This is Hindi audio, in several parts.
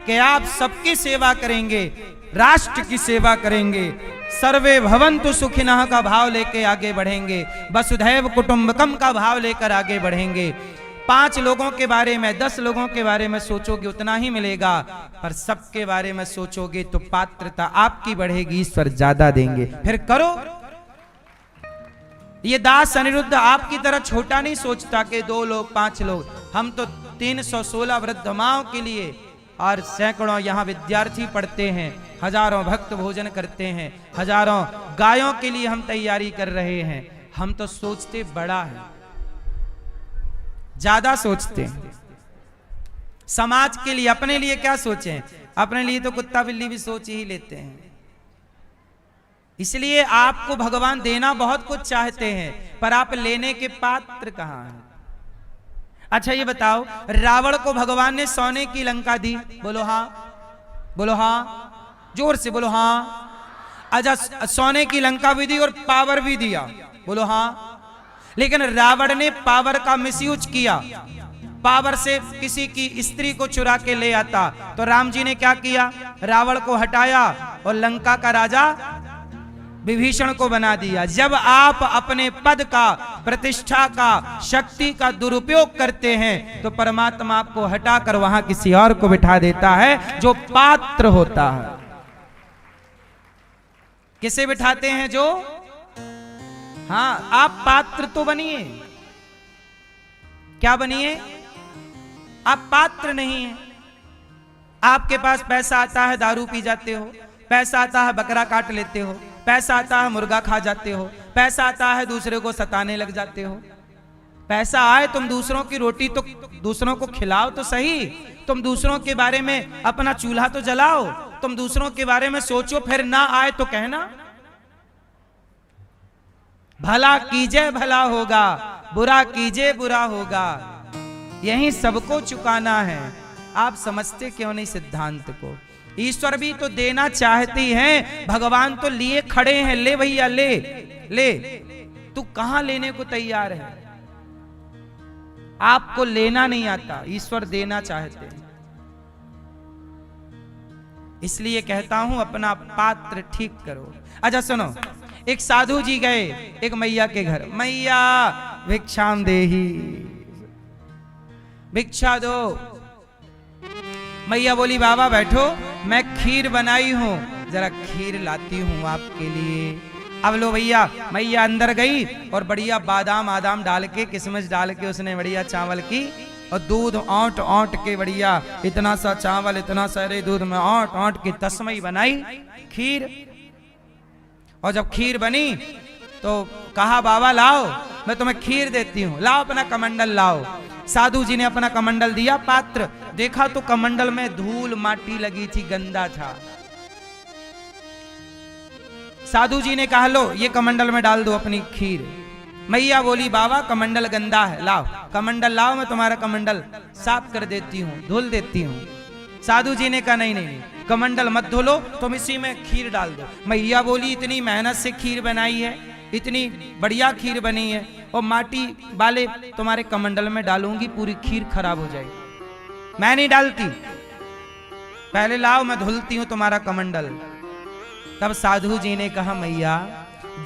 कि आप सबकी सेवा करेंगे, राष्ट्र की सेवा करेंगे, सर्वे भवन्तु सुखिनः का भाव लेके आगे बढ़ेंगे, वसुधैव कुटुंबकम का भाव लेकर आगे बढ़ेंगे। 5 लोगों के बारे में, 10 लोगों के बारे में सोचोगे उतना ही मिलेगा, पर सबके बारे में सोचोगे तो पात्रता आपकी बढ़ेगी, ईश्वर ज्यादा देंगे। फिर करो। ये दास अनिरुद्ध आपकी तरह छोटा नहीं सोचता कि 2 लोग 5 लोग, हम तो 316 वृद्ध माओं के लिए और सैकड़ों यहाँ विद्यार्थी पढ़ते हैं, हजारों भक्त भोजन करते हैं, हजारों गायों के लिए हम तैयारी कर रहे हैं। हम तो सोचते बड़ा है, ज्यादा सोचते हैं। समाज के लिए, अपने लिए क्या सोचें? अपने लिए तो कुत्ता बिल्ली भी सोच ही लेते हैं। इसलिए आपको भगवान देना बहुत कुछ चाहते हैं, पर आप लेने के पात्र कहां हैं? अच्छा ये बताओ, रावण को भगवान ने सोने की लंका दी, बोलो हाँ, बोलो हाँ, जोर से बोलो हाँ। अच्छा, सोने की लंका भी दी और पावर भी दिया, बोलो हाँ। लेकिन रावण ने पावर का मिसयूज किया, पावर से किसी की स्त्री को चुरा के ले आता, तो राम जी ने क्या किया? रावण को हटाया और लंका का राजा विभीषण को बना दिया। जब आप अपने पद का, प्रतिष्ठा का, शक्ति का दुरुपयोग करते हैं तो परमात्मा आपको हटाकर वहां किसी और को बिठा देता है जो पात्र होता है। किसे बिठाते हैं? जो, हाँ, आप पात्र तो बनिए। क्या बनिए? आप पात्र नहीं है। आपके पास पैसा आता है, दारू पी जाते हो, पैसा आता है, बकरा काट लेते हो, पैसा आता है, मुर्गा खा जाते हो, पैसा आता है, दूसरे को सताने लग जाते हो। पैसा आए, तुम दूसरों की रोटी तो दूसरों को खिलाओ तो सही, तुम दूसरों के बारे में अपना चूल्हा तो जलाओ, तुम दूसरों के बारे में सोचो, फिर ना आए तो कहना। भला कीजिए भला होगा, बुरा कीजिए बुरा होगा, यही सबको चुकाना है। आप समझते क्यों नहीं सिद्धांत को? ईश्वर भी तो देना चाहती हैं, भगवान तो लिए खड़े हैं, ले भैया ले ले। तू कहां लेने को तैयार है? आपको लेना नहीं आता, ईश्वर देना चाहते हैं। इसलिए कहता हूं अपना पात्र ठीक करो। अच्छा सुनो, एक साधु जी गए एक मैया के घर, मैया भिक्षाम देही, भिक्षा दो। मैया बोली बाबा बैठो, मैं खीर बनाई हूं, जरा खीर लाती हूं आपके लिए। अब लो भैया, मैया अंदर गई और बढ़िया बादाम आदाम डाल के, किशमिश डाल के उसने बढ़िया चावल की और दूध औंट औंट के बढ़िया इतना सा चावल, इतना सारे दूध में औंट औंट के तस्मई बनाई खीर। और जब खीर बनी तो कहा बाबा लाओ, मैं तुम्हें खीर देती हूं, लाओ अपना कमंडल लाओ। साधु जी ने अपना कमंडल दिया, पात्र देखा तो कमंडल में धूल माटी लगी थी, गंदा था। साधु जी ने कहा लो ये कमंडल में डाल दो अपनी खीर। मैया बोली बाबा कमंडल गंदा है, लाओ कमंडल लाओ, मैं तुम्हारा कमंडल साफ कर देती हूँ, धुल देती हूँ। साधु जी ने कहा नहीं नहीं नहीं, कमंडल मत धुलो, तुम इसी में खीर डाल दो। मैया बोली इतनी मेहनत से खीर बनाई है, इतनी बढ़िया खीर बनी है, और माटी वाले तुम्हारे कमंडल में डालूंगी, पूरी खीर खराब हो जाएगी। मैं नहीं डालती, पहले लाओ मैं धुलती हूं तुम्हारा कमंडल। तब साधु जी ने कहा मैया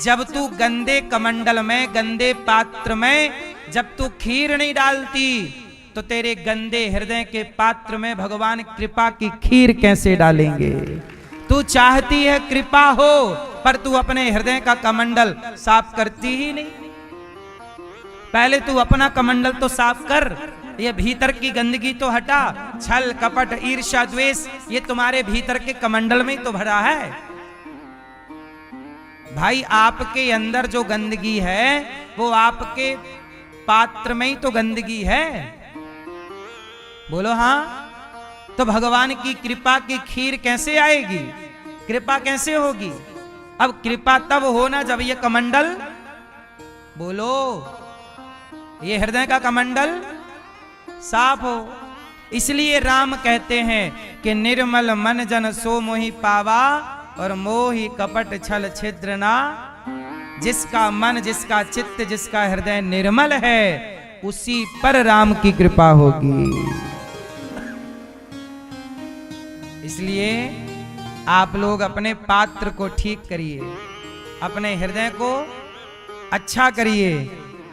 जब तू गंदे कमंडल में, गंदे पात्र में जब तू खीर नहीं डालती तो तेरे गंदे हृदय के पात्र में भगवान कृपा की खीर कैसे डालेंगे? तू चाहती है कृपा हो, पर तू अपने हृदय का कमंडल साफ करती ही नहीं। पहले तू अपना कमंडल तो साफ कर, ये भीतर की गंदगी तो हटा। छल कपट ईर्ष्या द्वेष ये तुम्हारे भीतर के कमंडल में ही तो भरा है। भाई आपके अंदर जो गंदगी है वो आपके पात्र में ही तो गंदगी है, बोलो हाँ। तो भगवान की कृपा की खीर कैसे आएगी? कृपा कैसे होगी? अब कृपा तब होना जब ये कमंडल, बोलो ये हृदय का कमंडल साफ हो। इसलिए राम कहते हैं कि निर्मल मन जन सो मोहि पावा, और मोहि कपट छल छिद्र ना। जिसका मन, जिसका चित्त, जिसका हृदय निर्मल है उसी पर राम की कृपा होगी। इसलिए आप लोग अपने पात्र को ठीक करिए, अपने हृदय को अच्छा करिए।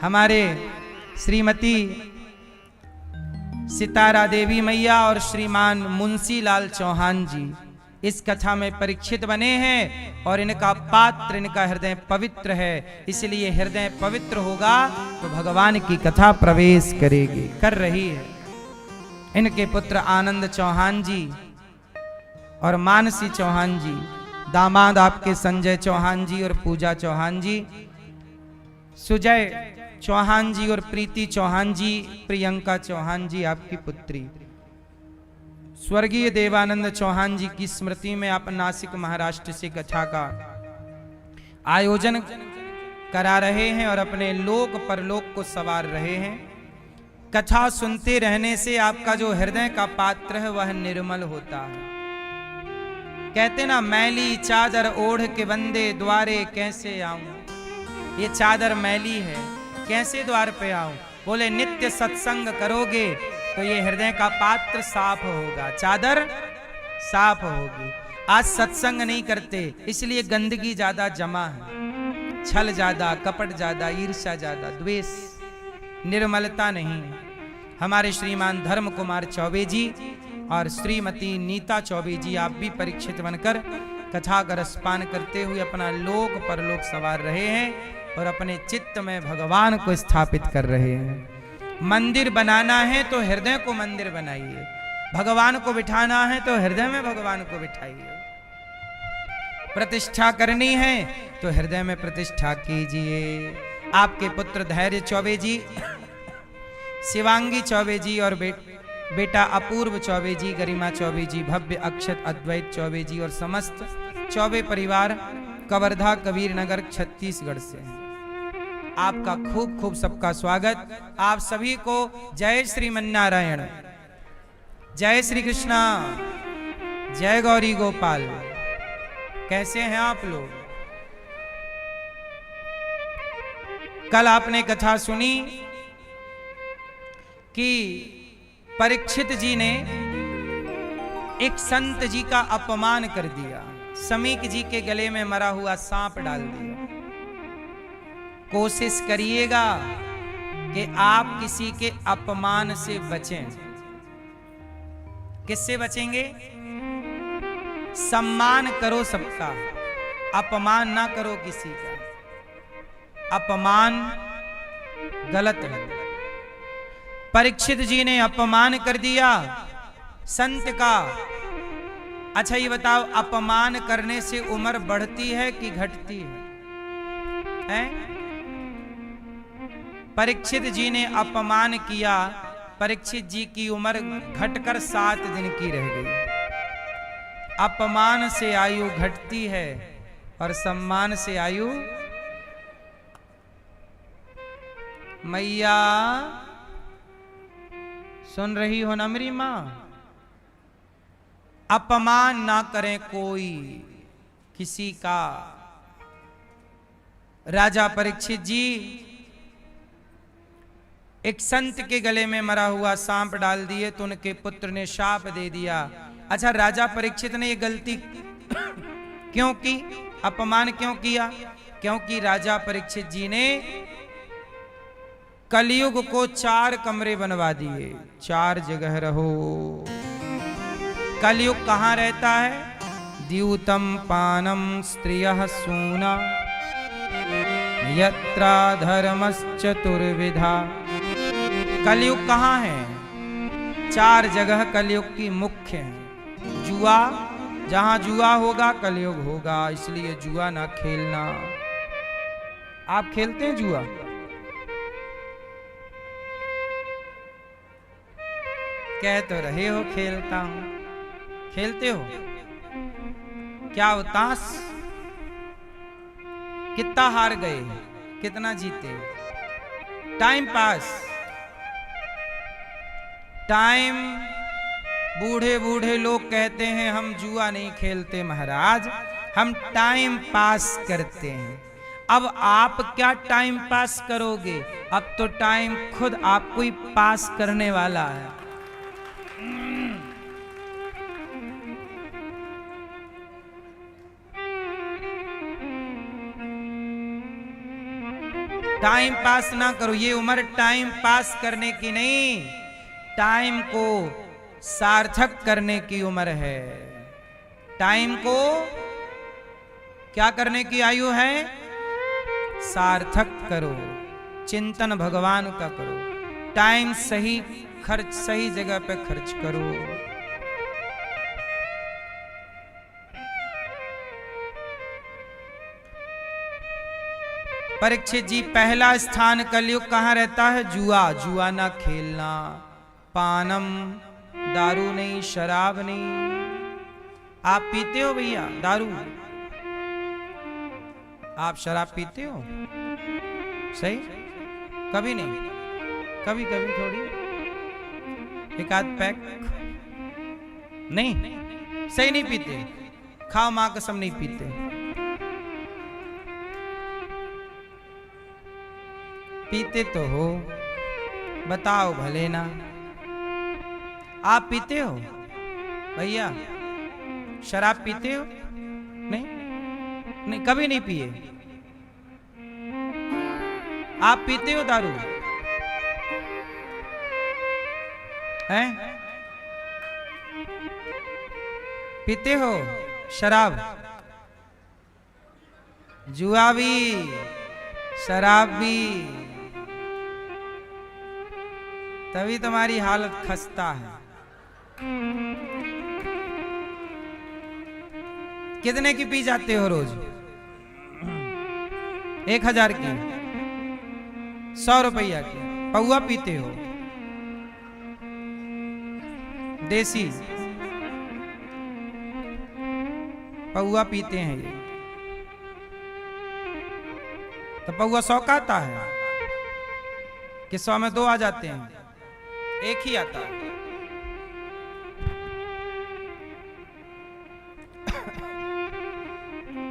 हमारे श्रीमती सितारा देवी मैया और श्रीमान मुंशी लाल चौहान जी इस कथा में परीक्षित बने हैं और इनका पात्र, इनका हृदय पवित्र है। इसलिए हृदय पवित्र होगा तो भगवान की कथा प्रवेश करेगी, कर रही है। इनके पुत्र आनंद चौहान जी और मानसी चौहान जी, दामाद आपके संजय चौहान जी और पूजा चौहान जी, सुजय चौहान जी और प्रीति चौहान जी, प्रियंका चौहान जी आपकी पुत्री। स्वर्गीय देवानंद चौहान जी की स्मृति में आप नासिक महाराष्ट्र से कथा का आयोजन करा रहे हैं और अपने लोक परलोक को संवार रहे हैं। कथा सुनते रहने से आपका जो हृदय का पात्र है वह निर्मल होता है। कहते ना, मैली चादर ओढ़ के बंदे द्वारे कैसे आऊं। ये चादर मैली है, कैसे द्वार पे आऊं। बोले नित्य सत्संग करोगे तो ये हृदय का पात्र साफ होगा, चादर साफ होगी। आज सत्संग नहीं करते, इसलिए गंदगी ज्यादा जमा है, छल ज्यादा, कपट ज्यादा, ईर्ष्या ज्यादा, द्वेष, निर्मलता नहीं। हमारे श्रीमान धर्म कुमार चौबे जी और श्रीमती नीता चौबे जी, आप भी परीक्षित बनकर कथा का रसपान करते हुए अपना लोक परलोक संवार रहे हैं और अपने चित्त में भगवान को स्थापित कर रहे हैं। मंदिर बनाना है तो हृदय को मंदिर बनाइए, भगवान को बिठाना है तो हृदय में भगवान को बिठाइए। प्रतिष्ठा करनी है तो हृदय में प्रतिष्ठा कीजिए। आपके पुत्र धैर्य चौबे जी, शिवांगी चौबे जी और बेटा अपूर्व चौबे जी, गरिमा चौबे जी, भव्य अक्षत अद्वैत चौबे जी और समस्त चौबे परिवार कवर्धा कबीर नगर छत्तीसगढ़ से हैं। आपका खूब खूब सबका स्वागत। आप सभी को जय श्रीमन्नारायण, जय श्री कृष्णा, जय गौरी गोपाल। कैसे हैं आप लोग? कल आपने कथा सुनी कि परीक्षित जी ने एक संत जी का अपमान कर दिया, समीक जी के गले में मरा हुआ सांप डाल दिया। कोशिश करिएगा कि आप किसी के अपमान से बचें। किससे बचेंगे? सम्मान करो सबका, अपमान ना करो किसी का। अपमान गलत है। परीक्षित जी ने अपमान कर दिया संत का। अच्छा ये बताओ, अपमान करने से उम्र बढ़ती है कि घटती है? परीक्षित जी ने अपमान किया, परीक्षित जी की उम्र घटकर 7 दिन की रह गई। अपमान से आयु घटती है और सम्मान से आयु। मैया सुन रही हो ना मेरी मां? अपमान ना करें कोई किसी का। राजा परीक्षित जी एक संत के गले में मरा हुआ सांप डाल दिए तो उनके पुत्र ने शाप दे दिया। अच्छा, राजा परीक्षित ने ये गलती क्यों की? अपमान क्यों किया? क्योंकि राजा परीक्षित जी ने कलयुग को 4 कमरे बनवा दिए। 4 जगह रहो। कलयुग कहां रहता है? द्यूतम पानम स्त्रियः सूना यत्रा धर्मश्चतुर्विधा। कलयुग कहां है? 4 जगह कलयुग की मुख्य है। जुआ, जहां जुआ होगा कलयुग होगा, इसलिए जुआ ना खेलना। आप खेलते हैं जुआ? कह तो रहे हो खेलता हूं। खेलते हो? क्या हो? ताश? कितना हार गए, कितना जीते? Time pass. टाइम, बूढ़े बूढ़े लोग कहते हैं हम जुआ नहीं खेलते महाराज, हम टाइम पास करते हैं। अब आप क्या टाइम पास करोगे? अब तो टाइम खुद आपको ही पास करने वाला है। टाइम पास ना करो। ये उम्र टाइम पास करने की नहीं, टाइम को सार्थक करने की उम्र है। टाइम को क्या करने की आयु है? सार्थक करो, चिंतन भगवान का करो, टाइम सही खर्च, सही जगह पे खर्च करो। परीक्षित जी, पहला स्थान कलयुग कहां रहता है? जुआ। जुआ ना खेलना, पानम, दारू नहीं, शराब नहीं। आप पीते हो भैया दारू? आप शराब पीते हो? सही? कभी नहीं, कभी कभी थोड़ी, एक आध पैक नहीं, सही नहीं पीते। खाओ मां कसम नहीं पीते। पीते तो हो, बताओ भले ना। आप पीते हो भैया? शराब पीते हो? नहीं, नहीं, कभी नहीं पिए। आप पीते हो दारू? हैं? पीते हो शराब? जुआ भी, शराब भी, तभी तुम्हारी हालत खस्ता है। कितने की पी जाते हो रोज? 1000 की, 100 रुपया की पौआ पीते हो? देसी पौआ पीते हैं ये, तो पौआ 100 का आता है कि 100 में 2 आ जाते हैं? एक ही आता है।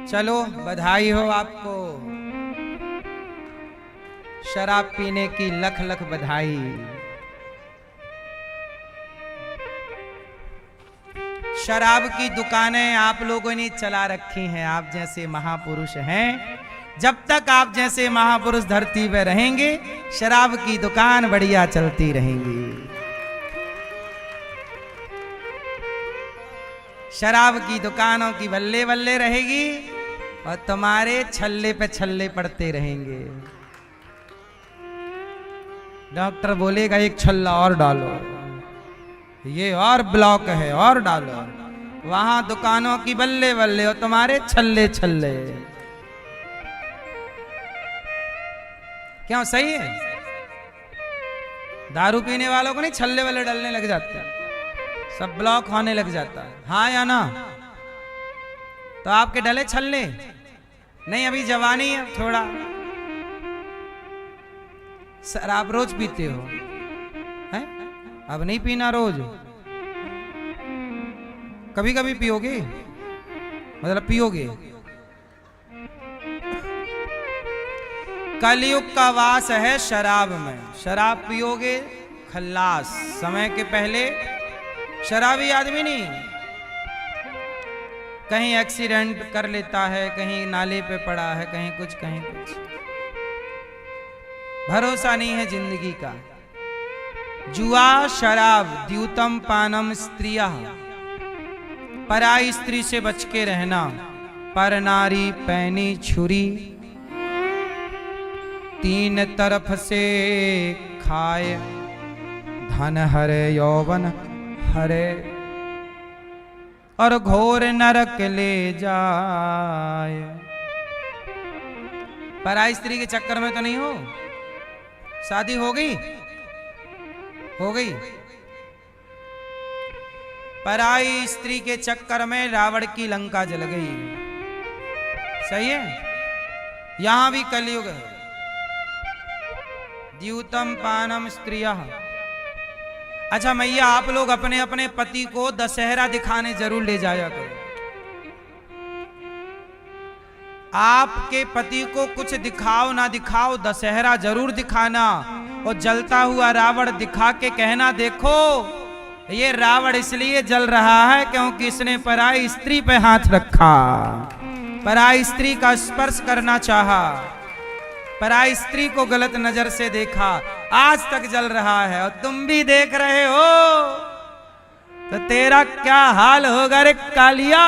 चलो बधाई हो आपको, शराब पीने की लख लख बधाई। शराब की दुकानें आप लोगों ने चला रखी हैं। आप जैसे महापुरुष हैं, जब तक आप जैसे महापुरुष धरती पे रहेंगे, शराब की दुकान बढ़िया चलती रहेंगी। शराब की दुकानों की बल्ले बल्ले रहेगी और तुम्हारे छल्ले पे छल्ले पड़ते रहेंगे। डॉक्टर बोलेगा एक छल्ला और डालो, ये और ब्लॉक है और डालो। वहां दुकानों की बल्ले बल्ले और तुम्हारे छल्ले छल्ले। क्यों? सही है? दारू पीने वालों को नहीं छल्ले वाले डलने लग जाते हैं, सब ब्लॉक होने लग जाता है। हाँ या ना? तो आपके डले छल्ले नहीं? अभी जवानी है थोड़ा। शराब रोज पीते हो हैं? अब नहीं पीना रोज, कभी कभी पियोगे, मतलब पियोगे। कलयुग का वास है शराब में। शराब पियोगे खल्लास। समय के पहले शराबी आदमी नहीं, कहीं एक्सीडेंट कर लेता है, कहीं नाले पे पड़ा है, कहीं कुछ कहीं कुछ। भरोसा नहीं है जिंदगी का। जुआ, शराब, द्यूतम पानम स्त्रिया, पराई स्त्री से बच के रहना। पर नारी पैनी छुरी, 3 तरफ से खाए। धन हरे यौवन हरे, और घोर नरक ले जाए। पराई स्त्री के चक्कर में तो नहीं हो? शादी हो गई? हो गई। पराई स्त्री के चक्कर में रावण की लंका जल गई। सही है? यहां भी कलयुग है। द्यूतम पानम स्त्रिया। अच्छा मैया, आप लोग अपने अपने पति को दशहरा दिखाने जरूर ले जाया करो। आपके पति को कुछ दिखाओ ना दिखाओ, दशहरा जरूर दिखाना। और जलता हुआ रावण दिखा के कहना, देखो ये रावण इसलिए जल रहा है क्योंकि इसने पराई स्त्री पे हाथ रखा, पराई स्त्री का स्पर्श करना चाहा। पराई स्त्री को गलत नजर से देखा, आज तक जल रहा है और तुम भी देख रहे हो तो तेरा क्या हाल होगा रे कालिया।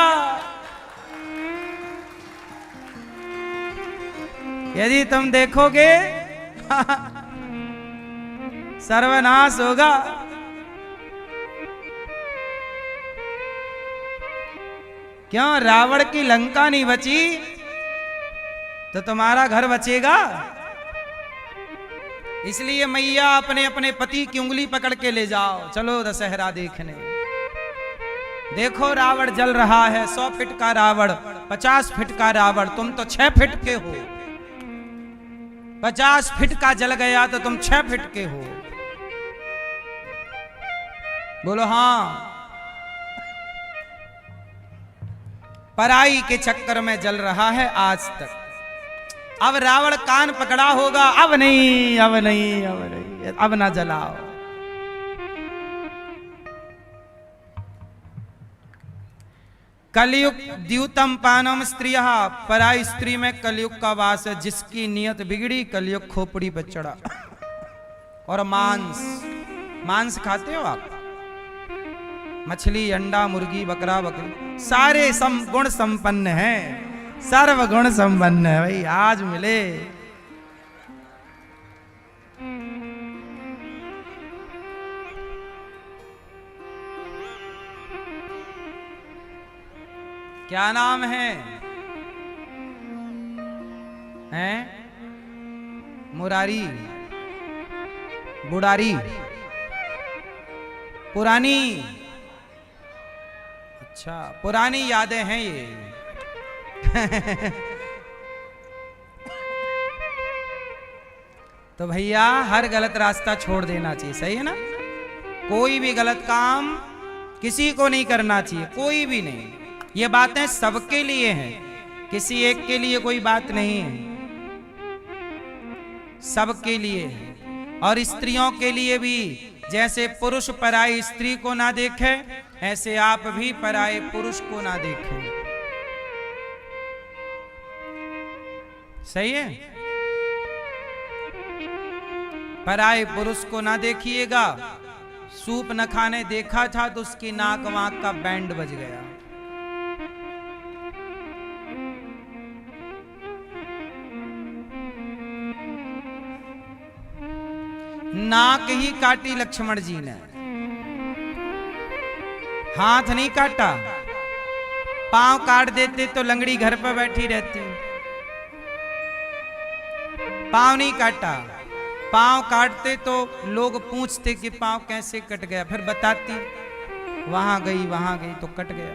यदि तुम देखोगे सर्वनाश होगा। क्यों? रावण की लंका नहीं बची तो तुम्हारा घर बचेगा। इसलिए मैया अपने अपने पति की उंगली पकड़ के ले जाओ, चलो दशहरा देखने। देखो रावण जल रहा है, 100 फीट का रावण, 50 फीट का रावण, तुम तो 6 फीट के हो। 50 फीट का जल गया तो तुम 6 फीट के हो। बोलो हाँ। पराई के चक्कर में जल रहा है आज तक। अब रावण कान पकड़ा होगा, अब नहीं, अब नहीं, अब नहीं, अब ना जलाओ। कलयुग द्यूतम पानम स्त्रियः, पराई स्त्री में कलयुग का वास है। जिसकी नियत बिगड़ी कलयुग खोपड़ी पर चढ़ा। और मांस खाते हो आप? मछली, अंडा, मुर्गी, बकरा, बकरी सारे गुण संपन्न हैं, सर्व गुण संपन्न है भाई। आज मिले क्या नाम है? हैं? मुरारी, बुढ़ारी, पुरानी। अच्छा, पुरानी यादें हैं ये। तो भैया हर गलत रास्ता छोड़ देना चाहिए, सही है ना? कोई भी गलत काम किसी को नहीं करना चाहिए, कोई भी नहीं। ये बातें सबके लिए हैं, किसी एक के लिए कोई बात नहीं है, सबके लिए है। और स्त्रियों के लिए भी, जैसे पुरुष पराई स्त्री को ना देखे, ऐसे आप भी पराये पुरुष को ना देखें। सही है? पराये पुरुष को ना देखिएगा। सूप न खाने देखा था तो उसकी नाक वाक का बैंड बज गया। नाक ही काटी लक्ष्मण जी ने, हाथ नहीं काटा। पांव काट देते तो लंगड़ी घर पर बैठी रहती। पांव नहीं काटा, पांव काटते तो लोग पूछते कि पांव कैसे कट गया, फिर बताती वहां गई तो कट गया।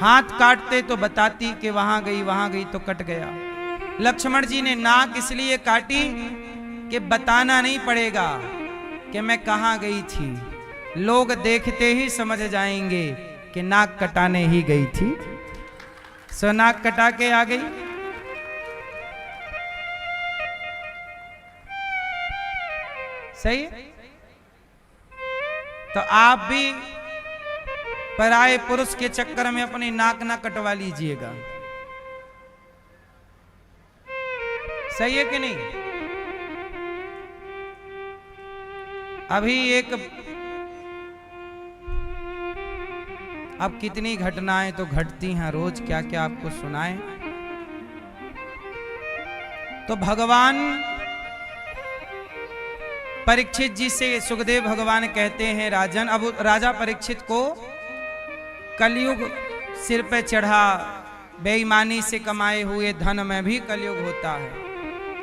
हाथ काटते तो बताती कि वहां गई तो कट गया। लक्ष्मण जी ने नाक इसलिए काटी कि बताना नहीं पड़ेगा कि मैं कहां गई थी, लोग देखते ही समझ जाएंगे कि नाक कटाने ही गई थी। सो नाक कटा के आ गई। सही? तो आप भी पराये पुरुष के चक्कर में अपनी नाक ना कटवा लीजिएगा। सही है कि नहीं? अभी अब कितनी घटनाएं तो घटती हैं रोज, क्या क्या आपको सुनाएं। तो भगवान परीक्षित जी से सुखदेव भगवान कहते हैं, राजन, अब राजा परीक्षित को कलयुग सिर पे चढ़ा, बेईमानी से कमाए हुए धन में भी कलयुग होता है।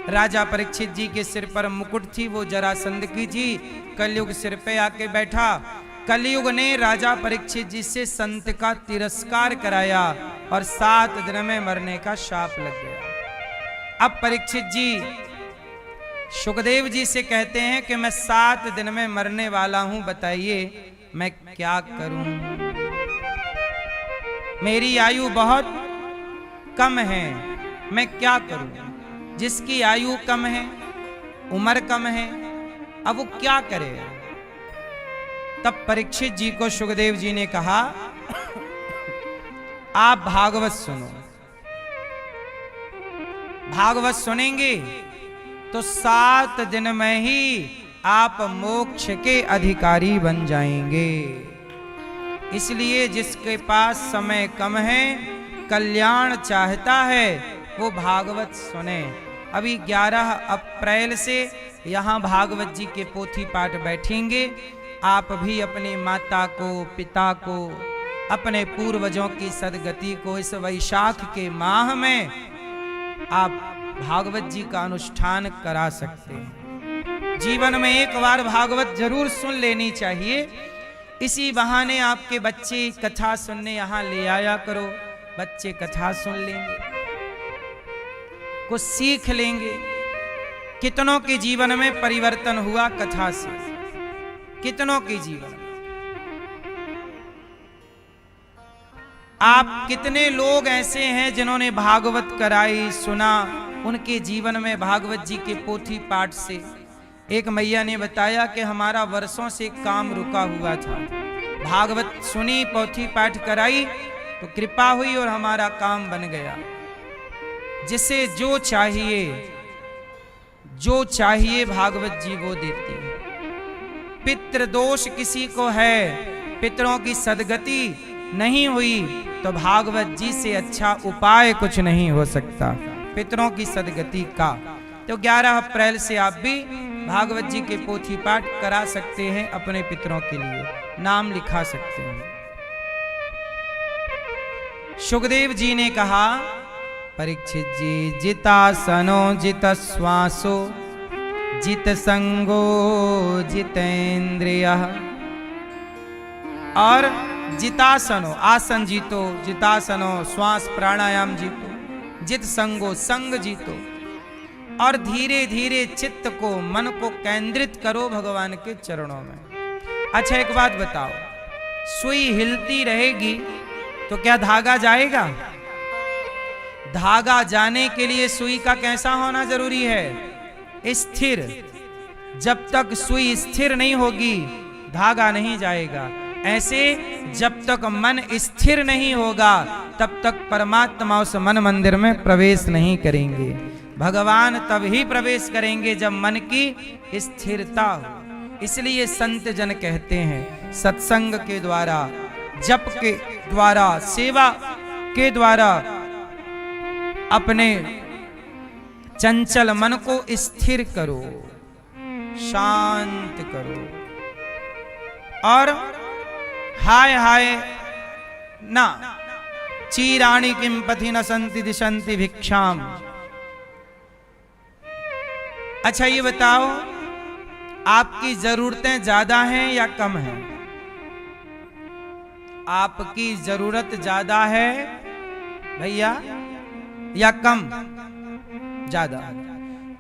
राजा परीक्षित जी के सिर पर मुकुट थी, वो जरासंध की जी, कलयुग सिर पे आके बैठा। कलयुग ने राजा परीक्षित जी से संत का तिरस्कार कराया और 7 दिन में मरने का शाप लग गया। अब परीक्षित जी सुखदेव जी से कहते हैं कि मैं 7 दिन में मरने वाला हूं, बताइए मैं क्या करूं? मेरी आयु बहुत कम है, मैं क्या करूं? जिसकी आयु कम है, उम्र कम है, अब वो क्या करे? तब परीक्षित जी को सुखदेव जी ने कहा, आप भागवत सुनो। भागवत सुनेंगे तो 7 दिन में ही आप मोक्ष के अधिकारी बन जाएंगे। इसलिए जिसके पास समय कम है, कल्याण चाहता है, वो भागवत सुने। अभी 11 अप्रैल से यहाँ भागवत जी के पोथी पाठ बैठेंगे। आप भी अपनी माता को, पिता को, अपने पूर्वजों की सदगति को इस वैशाख के माह में आप भागवत जी का अनुष्ठान करा सकते हैं। जीवन में एक बार भागवत जरूर सुन लेनी चाहिए। इसी बहाने आपके बच्चे कथा सुनने यहाँ ले आया करो। बच्चे कथा सुन लेंगे, कुछ सीख लेंगे। कितनों के जीवन में परिवर्तन हुआ कथा से, कितनों के जीवन में। आप कितने लोग ऐसे हैं जिन्होंने भागवत कराई, सुना, उनके जीवन में भागवत जी के पोथी पाठ से। एक मैया ने बताया कि हमारा वर्षों से काम रुका हुआ था, भागवत सुनी, पोथी पाठ कराई तो कृपा हुई और हमारा काम बन गया। जिसे जो चाहिए भागवत जी वो देती है। पितृ दोष किसी को है, पितरों की सदगति नहीं हुई, तो भागवत जी से अच्छा उपाय कुछ नहीं हो सकता पितरों की सदगति का। तो 11 अप्रैल से आप भी भागवत जी के पोथी पाठ करा सकते हैं, अपने पितरों के लिए नाम लिखा सकते हैं। सुखदेव जी ने कहा, परीक्षित जी, जितासनो जित श्वासो जित संगो जितेंद्रियः। और जितासनो आसन जीतो, जितासनो श्वास प्राणायाम जीतो, जित संगो संग जीतो, और धीरे धीरे चित्त को, मन को केंद्रित करो भगवान के चरणों में। अच्छा एक बात बताओ, सुई हिलती रहेगी तो क्या धागा जाएगा? धागा जाने के लिए सुई का कैसा होना जरूरी है? स्थिर। जब तक सुई स्थिर नहीं होगी धागा नहीं जाएगा। ऐसे जब तक मन स्थिर नहीं होगा तब तक परमात्मा उस मन मंदिर में प्रवेश नहीं करेंगे। भगवान तब ही प्रवेश करेंगे जब मन की स्थिरता हो। इसलिए संत जन कहते हैं, सत्संग के द्वारा, जप के द्वारा, सेवा के द्वारा अपने चंचल मन को स्थिर करो, शांत करो। और हाय हाय ना चीराणि किम पथि न संति दिशंति भिक्षाम। अच्छा ये बताओ, आपकी जरूरतें ज्यादा हैं या कम हैं? आपकी जरूरत ज्यादा है भैया या कम? ज्यादा।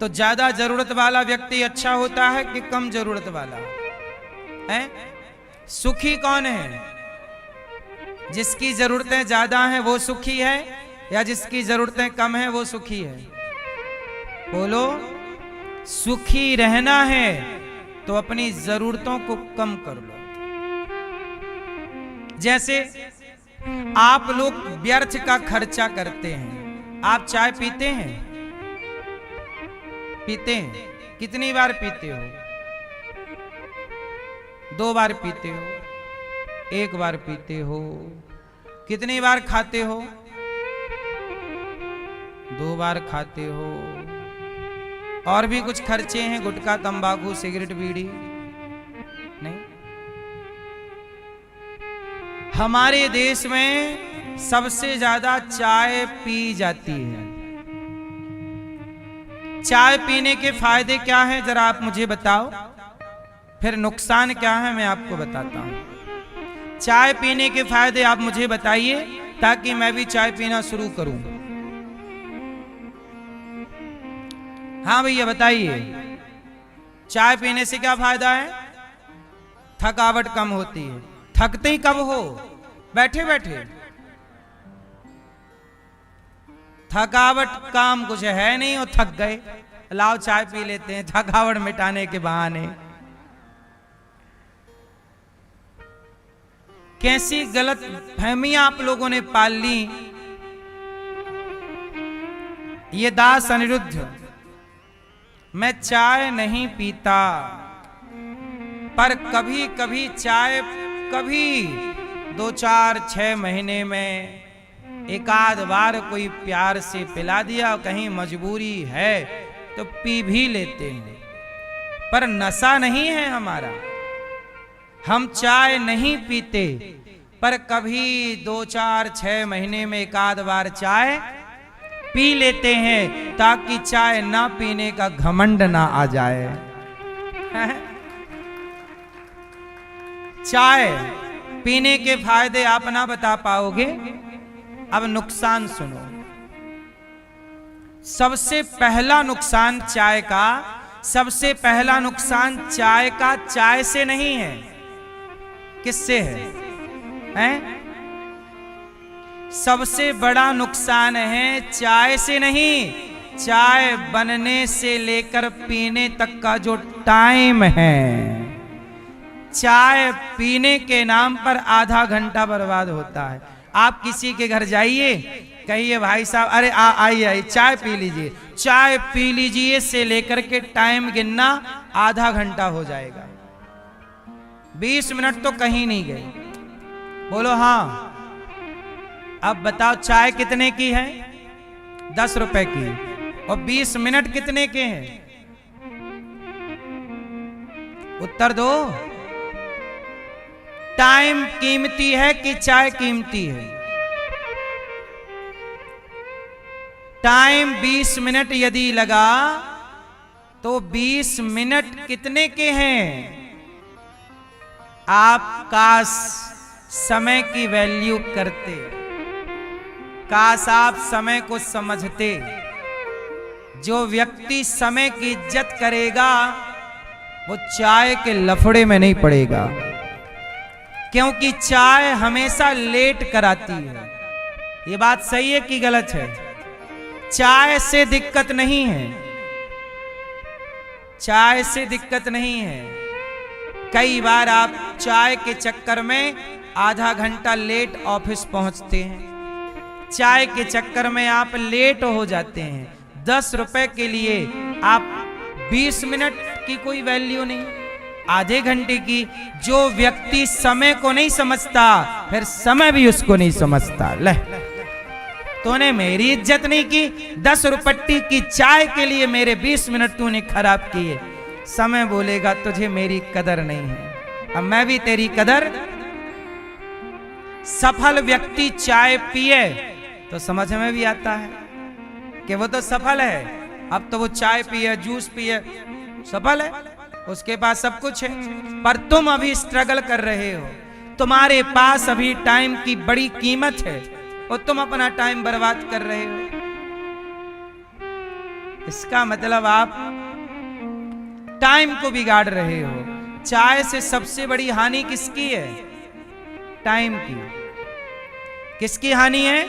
तो ज्यादा जरूरत वाला व्यक्ति अच्छा होता है कि कम जरूरत वाला है? सुखी कौन है? जिसकी जरूरतें ज्यादा हैं वो सुखी है या जिसकी जरूरतें कम हैं वो सुखी है? बोलो। सुखी रहना है तो अपनी जरूरतों को कम कर लो। जैसे आप लोग व्यर्थ का खर्चा करते हैं। आप चाय पीते हैं? पीते हैं? कितनी बार पीते हो? 2 बार पीते हो? 1 बार पीते हो? कितनी बार खाते हो? 2 बार खाते हो? और भी कुछ खर्चे हैं, गुटखा, तंबाकू, सिगरेट, बीड़ी? नहीं। हमारे देश में सबसे ज्यादा चाय पी जाती है। चाय पीने के फायदे क्या हैं जरा आप मुझे बताओ, फिर नुकसान क्या है मैं आपको बताता हूं। चाय पीने के फायदे आप मुझे बताइए ताकि मैं भी चाय पीना शुरू करूं। हाँ भैया बताइए, चाय पीने से क्या फायदा है? थकावट कम होती है। थकते ही कब हो? बैठे बैठे। थकावट काम कुछ है नहीं और थक गए, लाओ चाय पी लेते हैं थकावट मिटाने के बहाने। कैसी गलत फहमियां आप लोगों ने पाल ली। ये दास अनिरुद्ध मैं चाय नहीं पीता, पर कभी कभी चाय, कभी 2-4-6 महीने में एक आध बार कोई प्यार से पिला दिया, कहीं मजबूरी है तो पी भी लेते हैं, पर नशा नहीं है हमारा। हम चाय नहीं पीते, पर कभी 2-4-6 महीने में एक आध बार चाय पी लेते हैं, ताकि चाय ना पीने का घमंड ना आ जाए। चाय पीने के फायदे आप ना बता पाओगे, अब नुकसान सुनो। सबसे पहला नुकसान चाय का, सबसे पहला नुकसान चाय का चाय से नहीं है, किससे है? हैं? सबसे बड़ा नुकसान है चाय से नहीं, चाय बनने से लेकर पीने तक का जो टाइम है। चाय पीने के नाम पर आधा घंटा बर्बाद होता है। आप किसी के घर जाइए, कहिए भाई साहब अरे आइए चाय पी लीजिए, चाय पी लीजिए से लेकर के टाइम गिनना आधा घंटा हो जाएगा। 20 मिनट तो कहीं नहीं गए। बोलो हाँ। अब बताओ चाय कितने की है? 10 रुपए की। और 20 मिनट कितने के हैं? उत्तर दो। टाइम कीमती है कि चाय कीमती है? टाइम 20 मिनट यदि लगा तो 20 मिनट कितने के हैं? आप काश समय की वैल्यू करते, काश आप समय को समझते। जो व्यक्ति समय की इज्जत करेगा वो चाय के लफड़े में नहीं पड़ेगा, क्योंकि चाय हमेशा लेट कराती है। ये बात सही है कि गलत है? चाय से दिक्कत नहीं है, चाय से दिक्कत नहीं है। कई बार आप चाय के चक्कर में आधा घंटा लेट ऑफिस पहुंचते हैं, चाय के चक्कर में आप लेट हो जाते हैं। 10 रुपए के लिए आप 20 मिनट की कोई वैल्यू नहीं, आधे घंटे की। जो व्यक्ति समय को नहीं समझता, फिर समय भी उसको नहीं समझता। ले, तूने मेरी इज्जत नहीं की, 10 रुपट्टी की चाय के लिए मेरे 20 मिनट तूने खराब किए। समय बोलेगा तुझे मेरी कदर नहीं है, अब मैं भी तेरी कदर। सफल व्यक्ति चाय पिए तो समझ में भी आता है कि वो तो सफल है। अब तो वो चाय पिए, जूस पिए, सफल है, उसके पास सब कुछ है। पर तुम अभी स्ट्रगल कर रहे हो, तुम्हारे पास अभी टाइम की बड़ी कीमत है और तुम अपना टाइम बर्बाद कर रहे हो। इसका मतलब आप टाइम को बिगाड़ रहे हो। चाय से सबसे बड़ी हानि किसकी है? टाइम की। किसकी हानि है?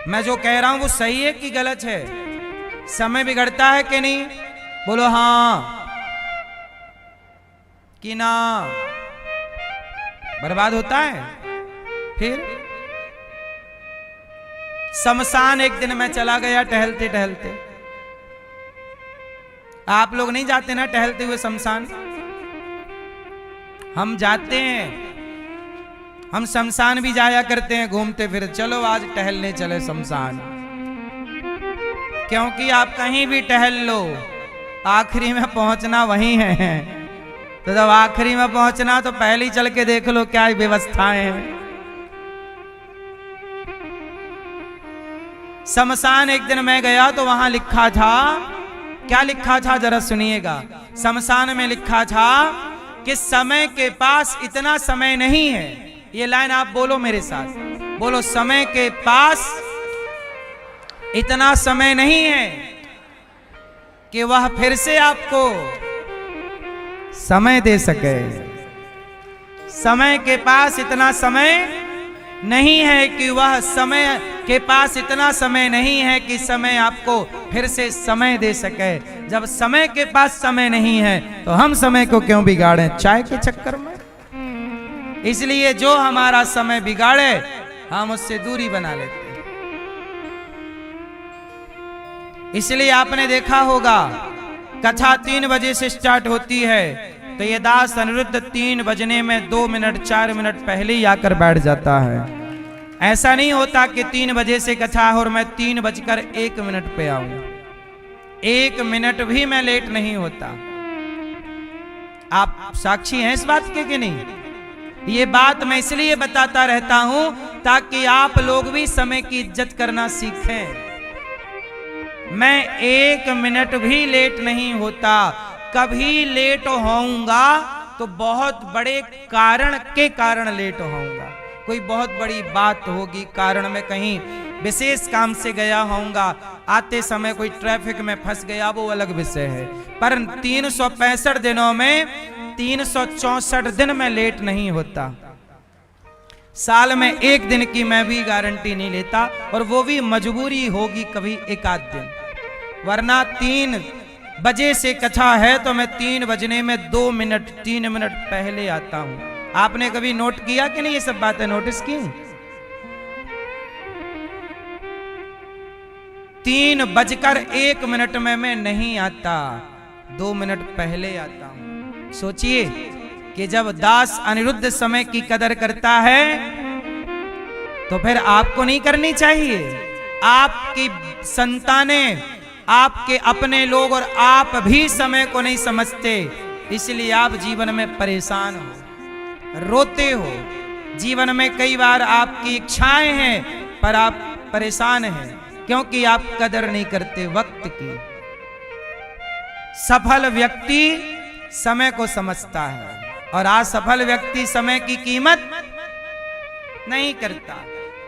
मैं जो कह रहा हूं वो सही है कि गलत है? समय बिगड़ता है कि नहीं? बोलो हाँ कि ना? बर्बाद होता है। फिर शमशान एक दिन मैं चला गया टहलते टहलते। आप लोग नहीं जाते ना टहलते हुए शमशान? हम जाते हैं, हम शमशान भी जाया करते हैं घूमते फिर। चलो आज टहलने चले शमशान, क्योंकि आप कहीं भी टहल लो आखिरी में पहुंचना वहीं है। तो जब आखिरी में पहुंचना तो पहले ही चल के देख लो क्या व्यवस्थाएं हैं। शमशान एक दिन मैं गया तो वहां लिखा था, क्या लिखा था जरा सुनिएगा। शमशान में लिखा था कि समय के पास इतना समय नहीं है। ये लाइन आप बोलो मेरे साथ, बोलो समय के पास इतना समय नहीं है कि वह फिर से आपको समय दे सके। समय के पास इतना समय नहीं है कि वह समय के पास इतना समय नहीं है कि समय आपको फिर से समय दे सके। जब समय के पास समय नहीं है तो हम समय को क्यों बिगाड़ें चाय के चक्कर में? इसलिए जो हमारा समय बिगाड़े हम उससे दूरी बना लेते हैं। इसलिए आपने देखा होगा कथा 3 बजे से स्टार्ट होती है, तो ये दास अनिरुद्ध 3 बजने में 2 मिनट 4 मिनट पहले ही आकर बैठ जाता है। ऐसा नहीं होता कि 3 बजे से कथा और मैं 3:01 पे आऊं। 1 मिनट भी मैं लेट नहीं होता। आप साक्षी हैं इस बात के कि नहीं? ये बात मैं इसलिए बताता रहता हूं ताकि आप लोग भी समय की इज्जत करना सीखें। मैं 1 मिनट भी लेट नहीं होता। कभी लेट होऊंगा तो बहुत बड़े कारण के कारण लेट होऊंगा। कोई बहुत बड़ी बात होगी, कारण में कहीं विशेष काम से गया होऊंगा, आते समय कोई ट्रैफिक में फंस गया, वो अलग विषय है। पर 365 दिनों में 364 दिन में लेट नहीं होता। साल में 1 दिन की मैं भी गारंटी नहीं लेता, और वो भी मजबूरी होगी कभी 1 आध दिन, वरना 3 बजे से कथा है तो मैं 3 बजने में 2 मिनट 3 मिनट पहले आता हूं। आपने कभी नोट किया कि नहीं? ये सब बातें नोटिस की? 3:01 में मैं नहीं आता, 2 मिनट पहले आता हूं। सोचिए कि जब दास अनिरुद्ध समय की कदर करता है तो फिर आपको नहीं करनी चाहिए? आपकी संतानें, आपके अपने लोग और आप भी समय को नहीं समझते, इसलिए आप जीवन में परेशान हो, रोते हो। जीवन में कई बार आपकी इच्छाएं हैं पर आप परेशान हैं, क्योंकि आप कदर नहीं करते वक्त की। सफल व्यक्ति समय को समझता है और असफल व्यक्ति समय की कीमत नहीं करता।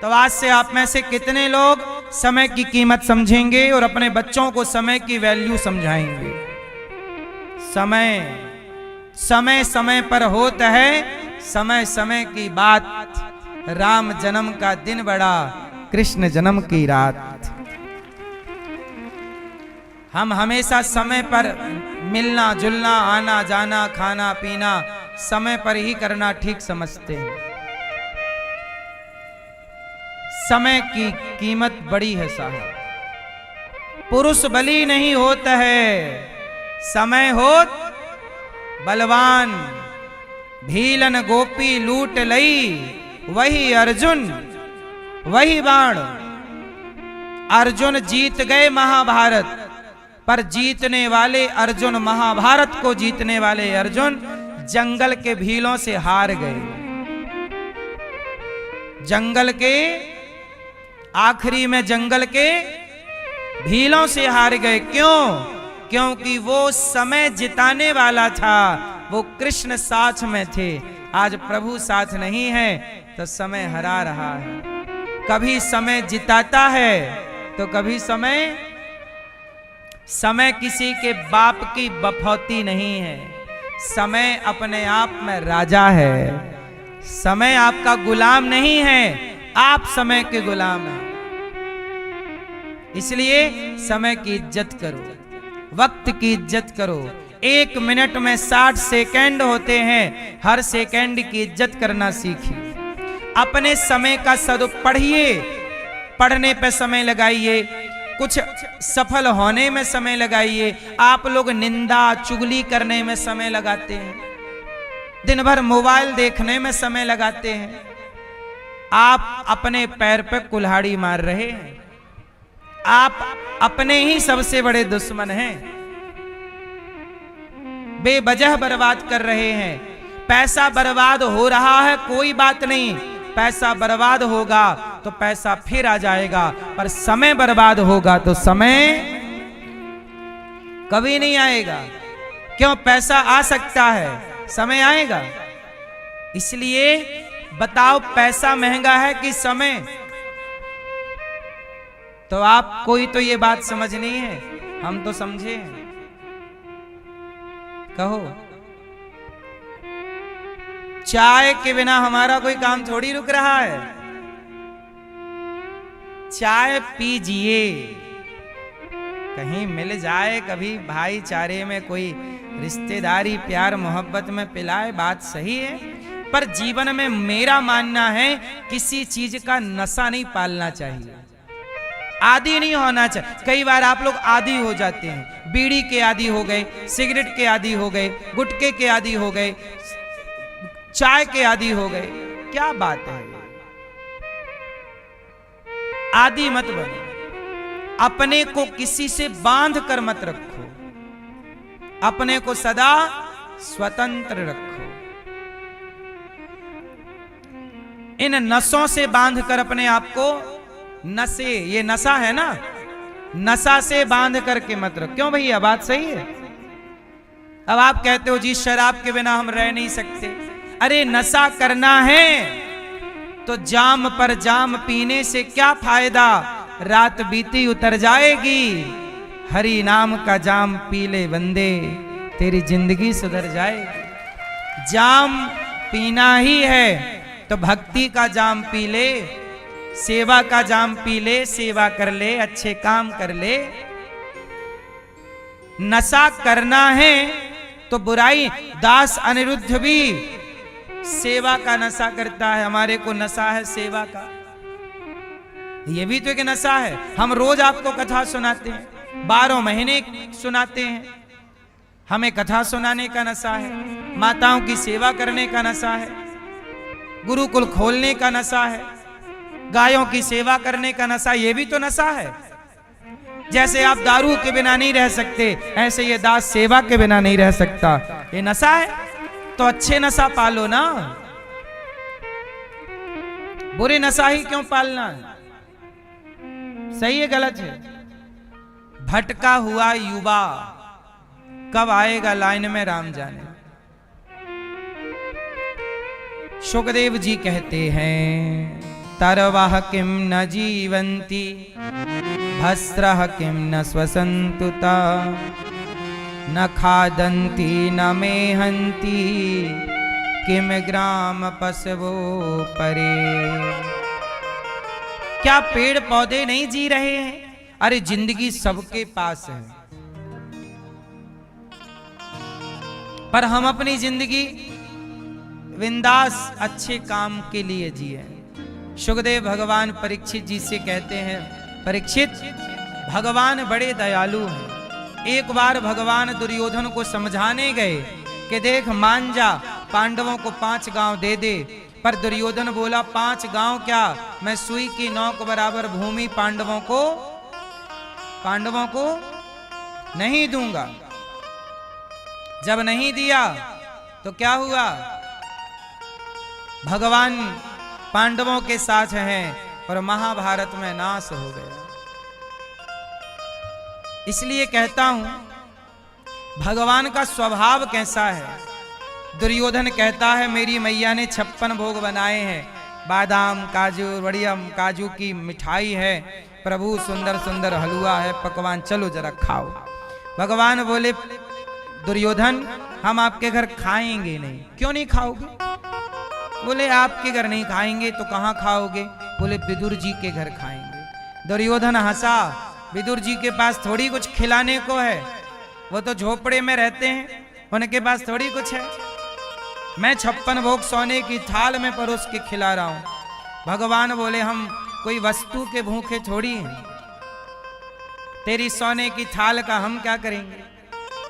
तो आज से आप में से कितने लोग समय की कीमत समझेंगे और अपने बच्चों को समय की वैल्यू समझाएंगे? समय समय समय पर होता है, समय समय की बात। राम जन्म का दिन बड़ा, कृष्ण जन्म की रात। हम हमेशा समय पर मिलना जुलना, आना जाना, खाना पीना समय पर ही करना ठीक समझते हैं। समय की कीमत बड़ी है साहब। पुरुष बली नहीं होता है, समय होत बलवान। भीलन गोपी लूट लई, वही अर्जुन वही बाण। अर्जुन जीत गए महाभारत, पर जीतने वाले अर्जुन, महाभारत को जीतने वाले अर्जुन जंगल के भीलों से हार गए। जंगल के आखिरी में जंगल के भीलों से हार गए। क्यों? क्योंकि वो समय जिताने वाला था, वो कृष्ण साथ में थे। आज प्रभु साथ नहीं है तो समय हरा रहा है। कभी समय जिताता है तो कभी समय किसी के बाप की बफौती नहीं है। समय अपने आप में राजा है। समय आपका गुलाम नहीं है, आप समय के गुलाम हैं। इसलिए समय की इज्जत करो, वक्त की इज्जत करो। 1 मिनट में 60 सेकंड होते हैं, हर सेकंड की इज्जत करना सीखिए। अपने समय का पढ़िए, पढ़ने पे समय लगाइए, कुछ सफल होने में समय लगाइए। आप लोग निंदा चुगली करने में समय लगाते हैं, दिन भर मोबाइल देखने में समय लगाते हैं। आप अपने पैर पे कुल्हाड़ी मार रहे हैं। आप अपने ही सबसे बड़े दुश्मन हैं। बेवजह बर्बाद कर रहे हैं। पैसा बर्बाद हो रहा है, कोई बात नहीं, पैसा बर्बाद होगा तो पैसा फिर आ जाएगा, पर समय बर्बाद होगा तो समय कभी नहीं आएगा। क्यों? पैसा आ सकता है, समय आएगा। इसलिए बताओ, पैसा महंगा है कि समय? तो आप कोई तो ये बात समझनी है, हम तो समझे। कहो, चाय के बिना हमारा कोई काम थोड़ी रुक रहा है। चाय पीजिए, कहीं मिल जाए, कभी भाईचारे में कोई रिश्तेदारी प्यार मोहब्बत में पिलाए, बात सही है। पर जीवन में मेरा मानना है किसी चीज का नशा नहीं पालना चाहिए। आदी नहीं होना चाहिए। कई बार आप लोग आदी हो जाते हैं, बीड़ी के आदी हो गए, सिगरेट के आदी हो गए, गुटखे के आदी हो गए, चाय के आदी हो गए। क्या बात है, आदी मत बनो। अपने को किसी से बांध कर मत रखो, अपने को सदा स्वतंत्र रखो। इन नसों से बांध कर अपने आप को, नशे, ये नशा है ना, नशा से बांध करके मत रखो। क्यों भैया, बात सही है। अब आप कहते हो जी शराब के बिना हम रह नहीं सकते। अरे नशा करना है तो जाम पर जाम पीने से क्या फायदा, रात बीती उतर जाएगी। हरि नाम का जाम पी ले बंदे, तेरी जिंदगी सुधर जाएगी। जाम पीना ही है तो भक्ति का जाम पी ले, सेवा का जाम पी ले, सेवा कर ले, अच्छे काम कर ले। नशा करना है तो बुराई, दास अनिरुद्ध भी सेवा का नशा करता है। हमारे को नशा है सेवा का, ये भी तो एक नशा है। हम रोज आपको कथा सुनाते हैं, 12 महीने सुनाते हैं, हमें कथा सुनाने का नशा है, माताओं की सेवा करने का नशा है, गुरुकुल खोलने का नशा है, गायों की सेवा करने का नशा, ये भी तो नशा है। जैसे आप दारू के बिना नहीं रह सकते, ऐसे ये दास सेवा के बिना नहीं रह सकता। ये नशा है तो अच्छे नशा पालो ना, बुरे नशा ही क्यों पालना है। सही है गलत है। भटका हुआ युवा कब आएगा लाइन में राम जाने। सुखदेव जी कहते हैं, तरवाह किम न जीवंती, भस्त्रः किम न स्वसंतुता, न खादंती न मेहंती, किम ग्राम पशवो परे। क्या पेड़ पौधे नहीं जी रहे हैं? अरे जिंदगी सबके पास है, पर हम अपनी जिंदगी विंदास अच्छे काम के लिए जिए। सुखदेव भगवान परीक्षित जी से कहते हैं, परीक्षित भगवान बड़े दयालु हैं। एक बार भगवान दुर्योधन को समझाने गए कि देख मान जा, पांडवों को 5 गांव दे दे। पर दुर्योधन बोला 5 गांव क्या, मैं सुई की नोक बराबर भूमि पांडवों को नहीं दूंगा। जब नहीं दिया तो क्या हुआ, भगवान पांडवों के साथ हैं और महाभारत में नाश हो गया। इसलिए कहता हूं भगवान का स्वभाव कैसा है। दुर्योधन कहता है मेरी मैया ने 56 भोग बनाए हैं, बादाम काजू, बढ़िया काजू की मिठाई है, प्रभु सुंदर सुंदर हलवा है, पकवान, चलो जरा खाओ। भगवान बोले दुर्योधन हम आपके घर खाएंगे नहीं। क्यों नहीं खाओगे? बोले आपके घर नहीं खाएंगे तो कहां खाओगे? बोले विदुर जी के घर खाएंगे। दुर्योधन हंसा, विदुर जी के पास थोड़ी कुछ खिलाने को है, वो तो झोपड़े में रहते हैं, उनके पास थोड़ी कुछ है। मैं 56 भोग सोने की थाल में परोस के खिला रहा हूं। भगवान बोले हम कोई वस्तु के भूखे थोड़ी हैं, तेरी सोने की थाल का हम क्या करेंगे,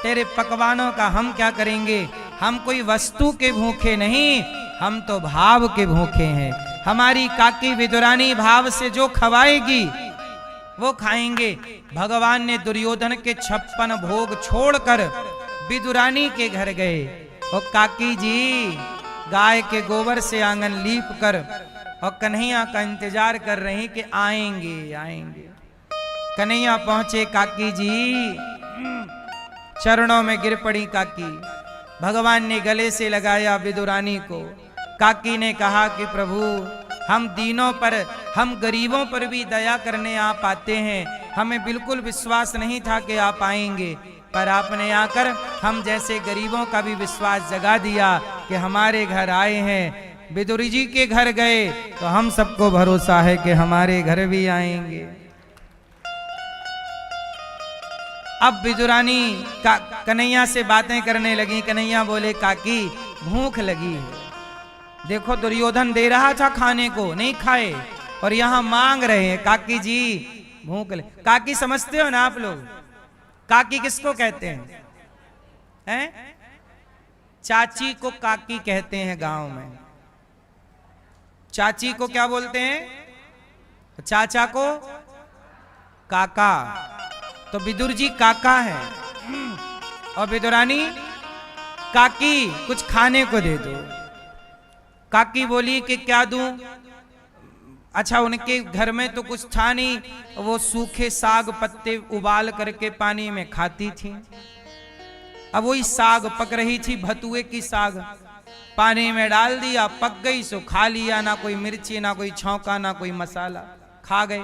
तेरे पकवानों का हम क्या करेंगे। हम कोई वस्तु के भूखे नहीं, हम तो भाव के भूखे हैं। हमारी काकी विदुरानी भाव से जो खवाएगी वो खाएंगे। भगवान ने दुर्योधन के 56 भोग छोड़कर विदुरानी के घर गए। और काकी जी गाय के गोबर से आंगन लीप कर और कन्हैया का इंतजार कर रहे कि आएंगे आएंगे। कन्हैया पहुंचे, काकी जी चरणों में गिर पड़ी काकी। भगवान ने गले से लगाया विदुरानी को। काकी ने कहा कि प्रभु हम दीनों पर, हम गरीबों पर भी दया करने आप आते हैं। हमें बिल्कुल विश्वास नहीं था कि आप आएंगे, पर आपने आकर हम जैसे गरीबों का भी विश्वास जगा दिया कि हमारे घर आए हैं। विदुर जी के घर गए तो हम सबको भरोसा है कि हमारे घर भी आएंगे। अब विदुरानी कन्हैया से बातें करने लगी। कन्हैया बोले काकी भूख लगी है, देखो दुर्योधन दे रहा था खाने को, नहीं खाए और यहाँ मांग रहे हैं। काकी जी भूख ले। काकी समझते हो ना आप लोग? काकी किसको कहते हैं? चाची को काकी कहते हैं गांव में। चाची को क्या बोलते हैं? चाचा को काका। तो विदुर जी काका है और विदुरानी काकी, कुछ खाने को दे दो। काकी बोली कि क्या दूं? अच्छा, उनके घर में तो कुछ था नहीं, वो सूखे साग पत्ते उबाल करके पानी में खाती थी। अब वही साग पक रही थी, भतुए की साग, पानी में डाल दिया, पक गई, सो खा लिया। ना कोई मिर्ची, ना कोई छौंका, ना कोई मसाला, खा गए।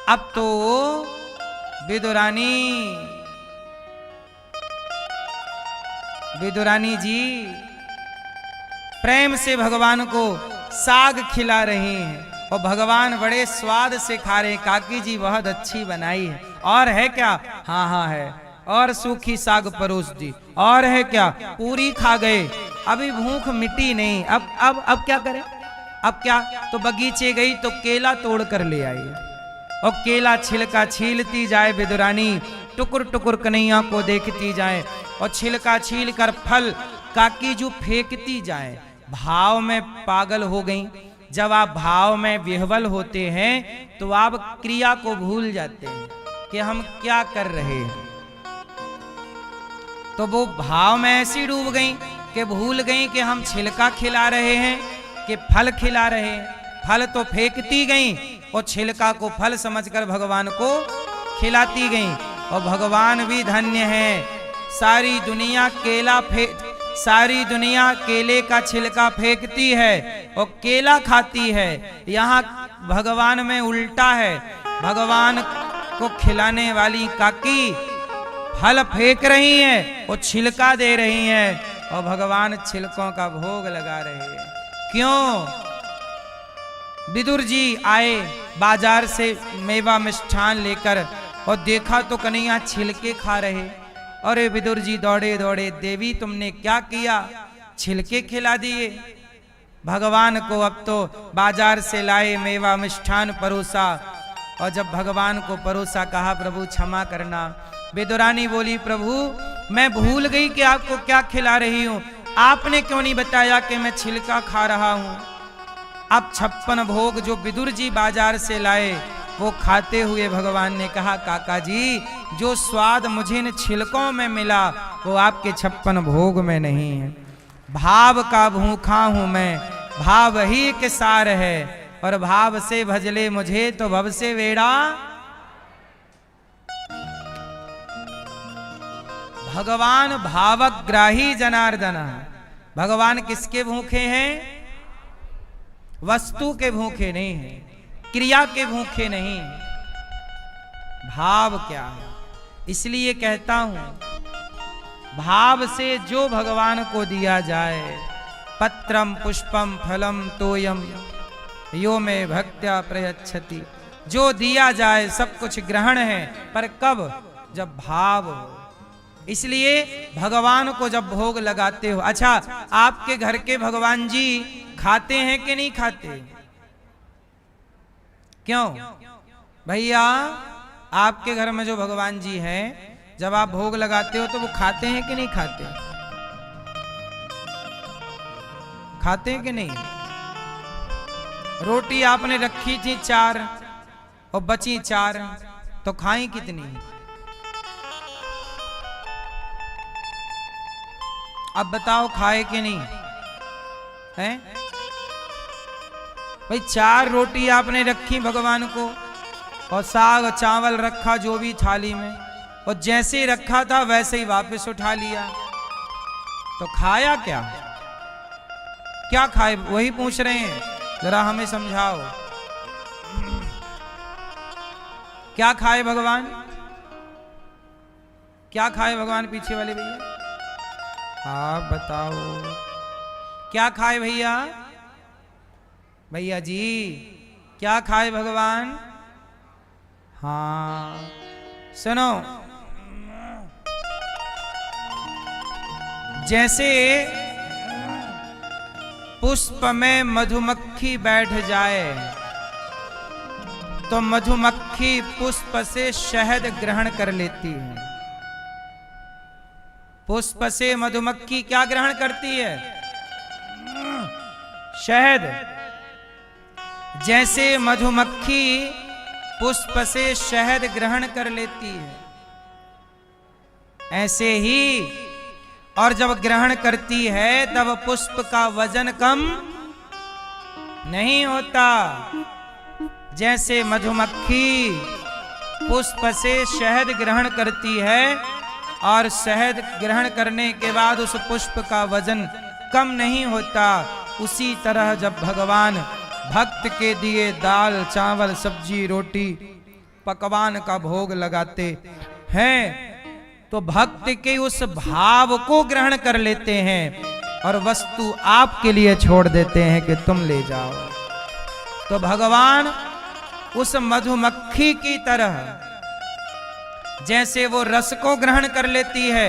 अब तो विदुरानी जी प्रेम से भगवान को साग खिला रहे हैं और भगवान बड़े स्वाद से खा रहे हैं। काकी जी बहुत अच्छी बनाई है। और है क्या? हाँ हाँ है। और सूखी साग परोस दी। और है क्या? पूरी खा गए। अभी भूख मिटी नहीं। अब क्या करें? अब क्या? तो बगीचे गई तो केला तोड़ कर ले आई और केला छिलका छीलती जाए विदुरानी, टुकुर टुकुर कन्हैया को देखती जाए और छिलका छील कर फल काकी जो फेंकती जाए। भाव में पागल हो गई। जब आप भाव में विह्वल होते हैं तो आप क्रिया को भूल जाते हैं कि हम क्या कर रहे हैं। तो वो भाव में ऐसी डूब गई कि भूल गई कि हम छिलका खिला रहे हैं कि फल खिला रहे हैं। फल तो फेंकती गई और छिलका को फल समझकर भगवान को खिलाती गई। और भगवान भी धन्य है। सारी दुनिया केले का छिलका फेंकती है और केला खाती है। यहाँ भगवान में उल्टा है। भगवान को खिलाने वाली काकी फल फेंक रही हैं और छिलका दे रही हैं और भगवान छिलकों का भोग लगा रहे हैं। क्यों? विदुर जी आए बाजार से मेवा मिष्ठान लेकर और देखा तो कन्हैया छिलके खा रहे। अरे विदुर जी दौड़े दौड़े, देवी तुमने क्या किया? छिलके खिला दिए भगवान को। अब तो बाजार से लाए मेवा मिष्ठान परोसा और जब भगवान को परोसा, कहा प्रभु क्षमा करना। विदुरानी बोली प्रभु मैं भूल गई कि आपको क्या खिला रही हूं। आपने क्यों नहीं बताया कि मैं छिलका खा रहा हूं? अब 56 भोग जो विदुर जी बाजार से लाए वो खाते हुए भगवान ने कहा काका जी जो स्वाद मुझे इन छिलकों में मिला वो आपके 56 भोग में नहीं है। भाव का भूखा हूं मैं, भाव ही एक सार है और भाव से भजले मुझे तो भव से वेड़ा। भगवान भावग्राही जनार्दन। भगवान किसके भूखे हैं? वस्तु के भूखे नहीं हैं, क्रिया के भूखे नहीं। भाव क्या है? इसलिए कहता हूं भाव से जो भगवान को दिया जाए, पत्रम पुष्पम फलम तोयम यो में भक्त्या प्रयच्छति, जो दिया जाए सब कुछ ग्रहण है, पर कब? जब भाव हो। इसलिए भगवान को जब भोग लगाते हो, अच्छा आपके घर के भगवान जी खाते हैं कि नहीं खाते? क्यों भैया? आपके घर में जो भगवान जी हैं जब आप भोग लगाते हो तो वो खाते हैं कि नहीं खाते? खाते हैं कि नहीं? रोटी आपने रखी थी 4 और बची 4 तो खाई कितनी? अब बताओ खाए कि नहीं? हैं भाई 4 रोटी आपने रखी भगवान को और साग चावल रखा जो भी थाली में, और जैसे रखा था वैसे ही वापस उठा लिया, तो खाया क्या? क्या खाए? वही पूछ रहे हैं, जरा हमें समझाओ। क्या खाए भगवान? क्या खाए भगवान? पीछे वाले भैया आप बताओ क्या खाए भैया? भैया जी क्या खाए भगवान? हाँ सुनो, जैसे पुष्प में मधुमक्खी बैठ जाए तो मधुमक्खी पुष्प से शहद ग्रहण कर लेती है। पुष्प से मधुमक्खी क्या ग्रहण करती है? शहद। जैसे मधुमक्खी पुष्प से शहद ग्रहण कर लेती है, ऐसे ही और जब ग्रहण करती है तब पुष्प का वजन कम नहीं होता। जैसे मधुमक्खी पुष्प से शहद ग्रहण करती है और शहद ग्रहण करने के बाद उस पुष्प का वजन कम नहीं होता, उसी तरह जब भगवान भक्त के दिए दाल चावल सब्जी रोटी पकवान का भोग लगाते हैं तो भक्त के उस भाव को ग्रहण कर लेते हैं और वस्तु आपके लिए छोड़ देते हैं कि तुम ले जाओ। तो भगवान उस मधुमक्खी की तरह जैसे वो रस को ग्रहण कर लेती है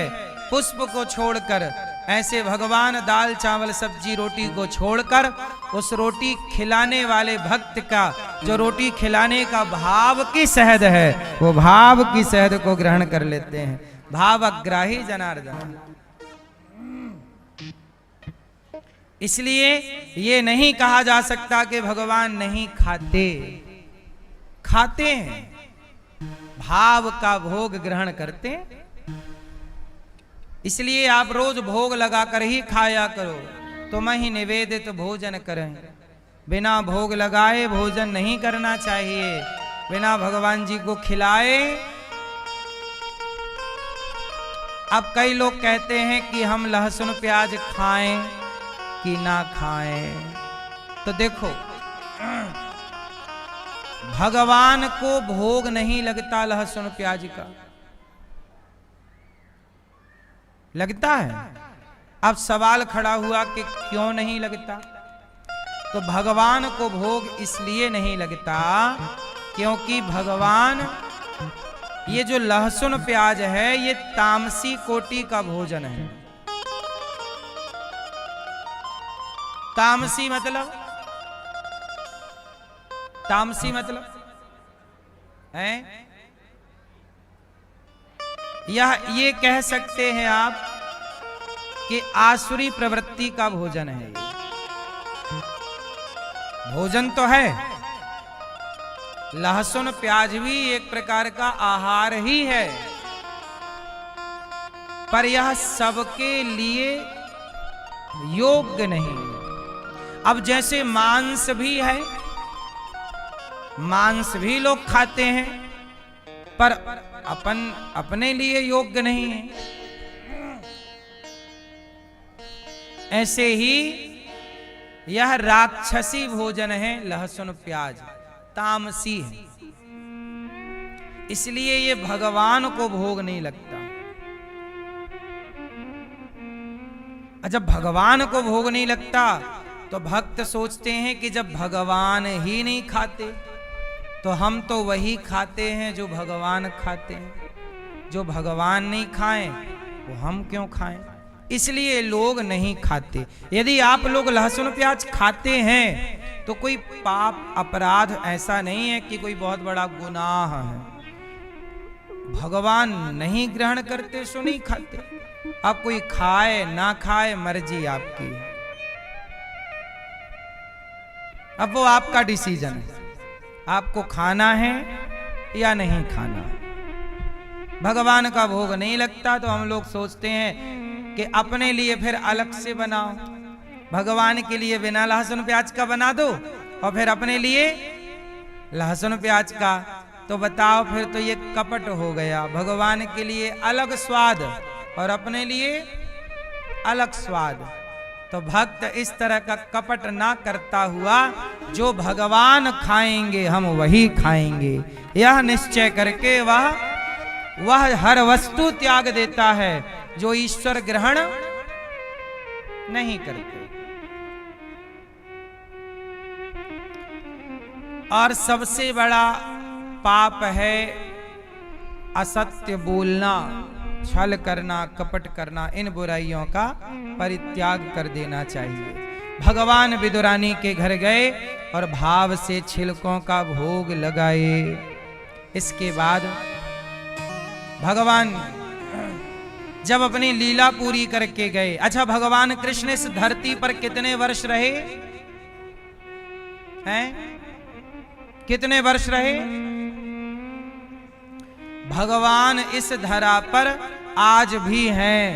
पुष्प को छोड़कर, ऐसे भगवान दाल चावल सब्जी रोटी को छोड़कर उस रोटी खिलाने वाले भक्त का, जो रोटी खिलाने का भाव की शहद है, वो भाव की शहद को ग्रहण कर लेते हैं। भावग्राही जनार्दन। इसलिए ये नहीं कहा जा सकता कि भगवान नहीं खाते, खाते हैं, भाव का भोग ग्रहण करते हैं। इसलिए आप रोज भोग लगाकर ही खाया करो। तुम ही निवेदित भोजन करें, बिना भोग लगाए भोजन नहीं करना चाहिए, बिना भगवान जी को खिलाए। अब कई लोग कहते हैं कि हम लहसुन प्याज खाएं कि ना खाएं। तो देखो, भगवान को भोग नहीं लगता लहसुन प्याज का, लगता है? अब सवाल खड़ा हुआ कि क्यों नहीं लगता? तो भगवान को भोग इसलिए नहीं लगता क्योंकि भगवान, ये जो लहसुन प्याज है ये तामसी कोटि का भोजन है। तामसी मतलब, तामसी मतलब है ये कह सकते हैं आप कि आसुरी प्रवृत्ति का भोजन है। ये भोजन तो है, लहसुन प्याज भी एक प्रकार का आहार ही है, पर यह सबके लिए योग्य नहीं। अब जैसे मांस भी है, मांस भी लोग खाते हैं पर अपने लिए योग्य नहीं है, ऐसे ही यह राक्षसी भोजन है लहसुन प्याज, तामसी है। इसलिए ये भगवान को भोग नहीं लगता। जब भगवान को भोग नहीं लगता तो भक्त सोचते हैं कि जब भगवान ही नहीं खाते तो हम तो वही खाते हैं जो भगवान खाते हैं। जो भगवान नहीं खाएं वो हम क्यों खाएं? इसलिए लोग नहीं खाते। यदि आप लोग लहसुन प्याज खाते हैं तो कोई पाप अपराध ऐसा नहीं है कि कोई बहुत बड़ा गुनाह है। भगवान नहीं ग्रहण करते सो नहीं खाते। अब कोई खाए ना खाए मर्जी आपकी, अब वो आपका डिसीजन है, आपको खाना है या नहीं खाना। भगवान का भोग नहीं लगता तो हम लोग सोचते हैं कि अपने लिए फिर अलग से बनाओ, भगवान के लिए बिना लहसुन प्याज का बना दो और फिर अपने लिए लहसुन प्याज का। तो बताओ, फिर तो ये कपट हो गया। भगवान के लिए अलग स्वाद और अपने लिए अलग स्वाद। तो भक्त इस तरह का कपट ना करता हुआ जो भगवान खाएंगे हम वही खाएंगे, यह निश्चय करके वह हर वस्तु त्याग देता है जो ईश्वर ग्रहण नहीं करते। और सबसे बड़ा पाप है असत्य बोलना, छल करना, कपट करना। इन बुराइयों का परित्याग कर देना चाहिए। भगवान विदुरानी के घर गए और भाव से छिलकों का भोग लगाए। इसके बाद भगवान जब अपनी लीला पूरी करके गए। अच्छा, भगवान कृष्ण इस धरती पर कितने वर्ष रहे हैं? कितने वर्ष रहे? भगवान इस धरा पर आज भी हैं,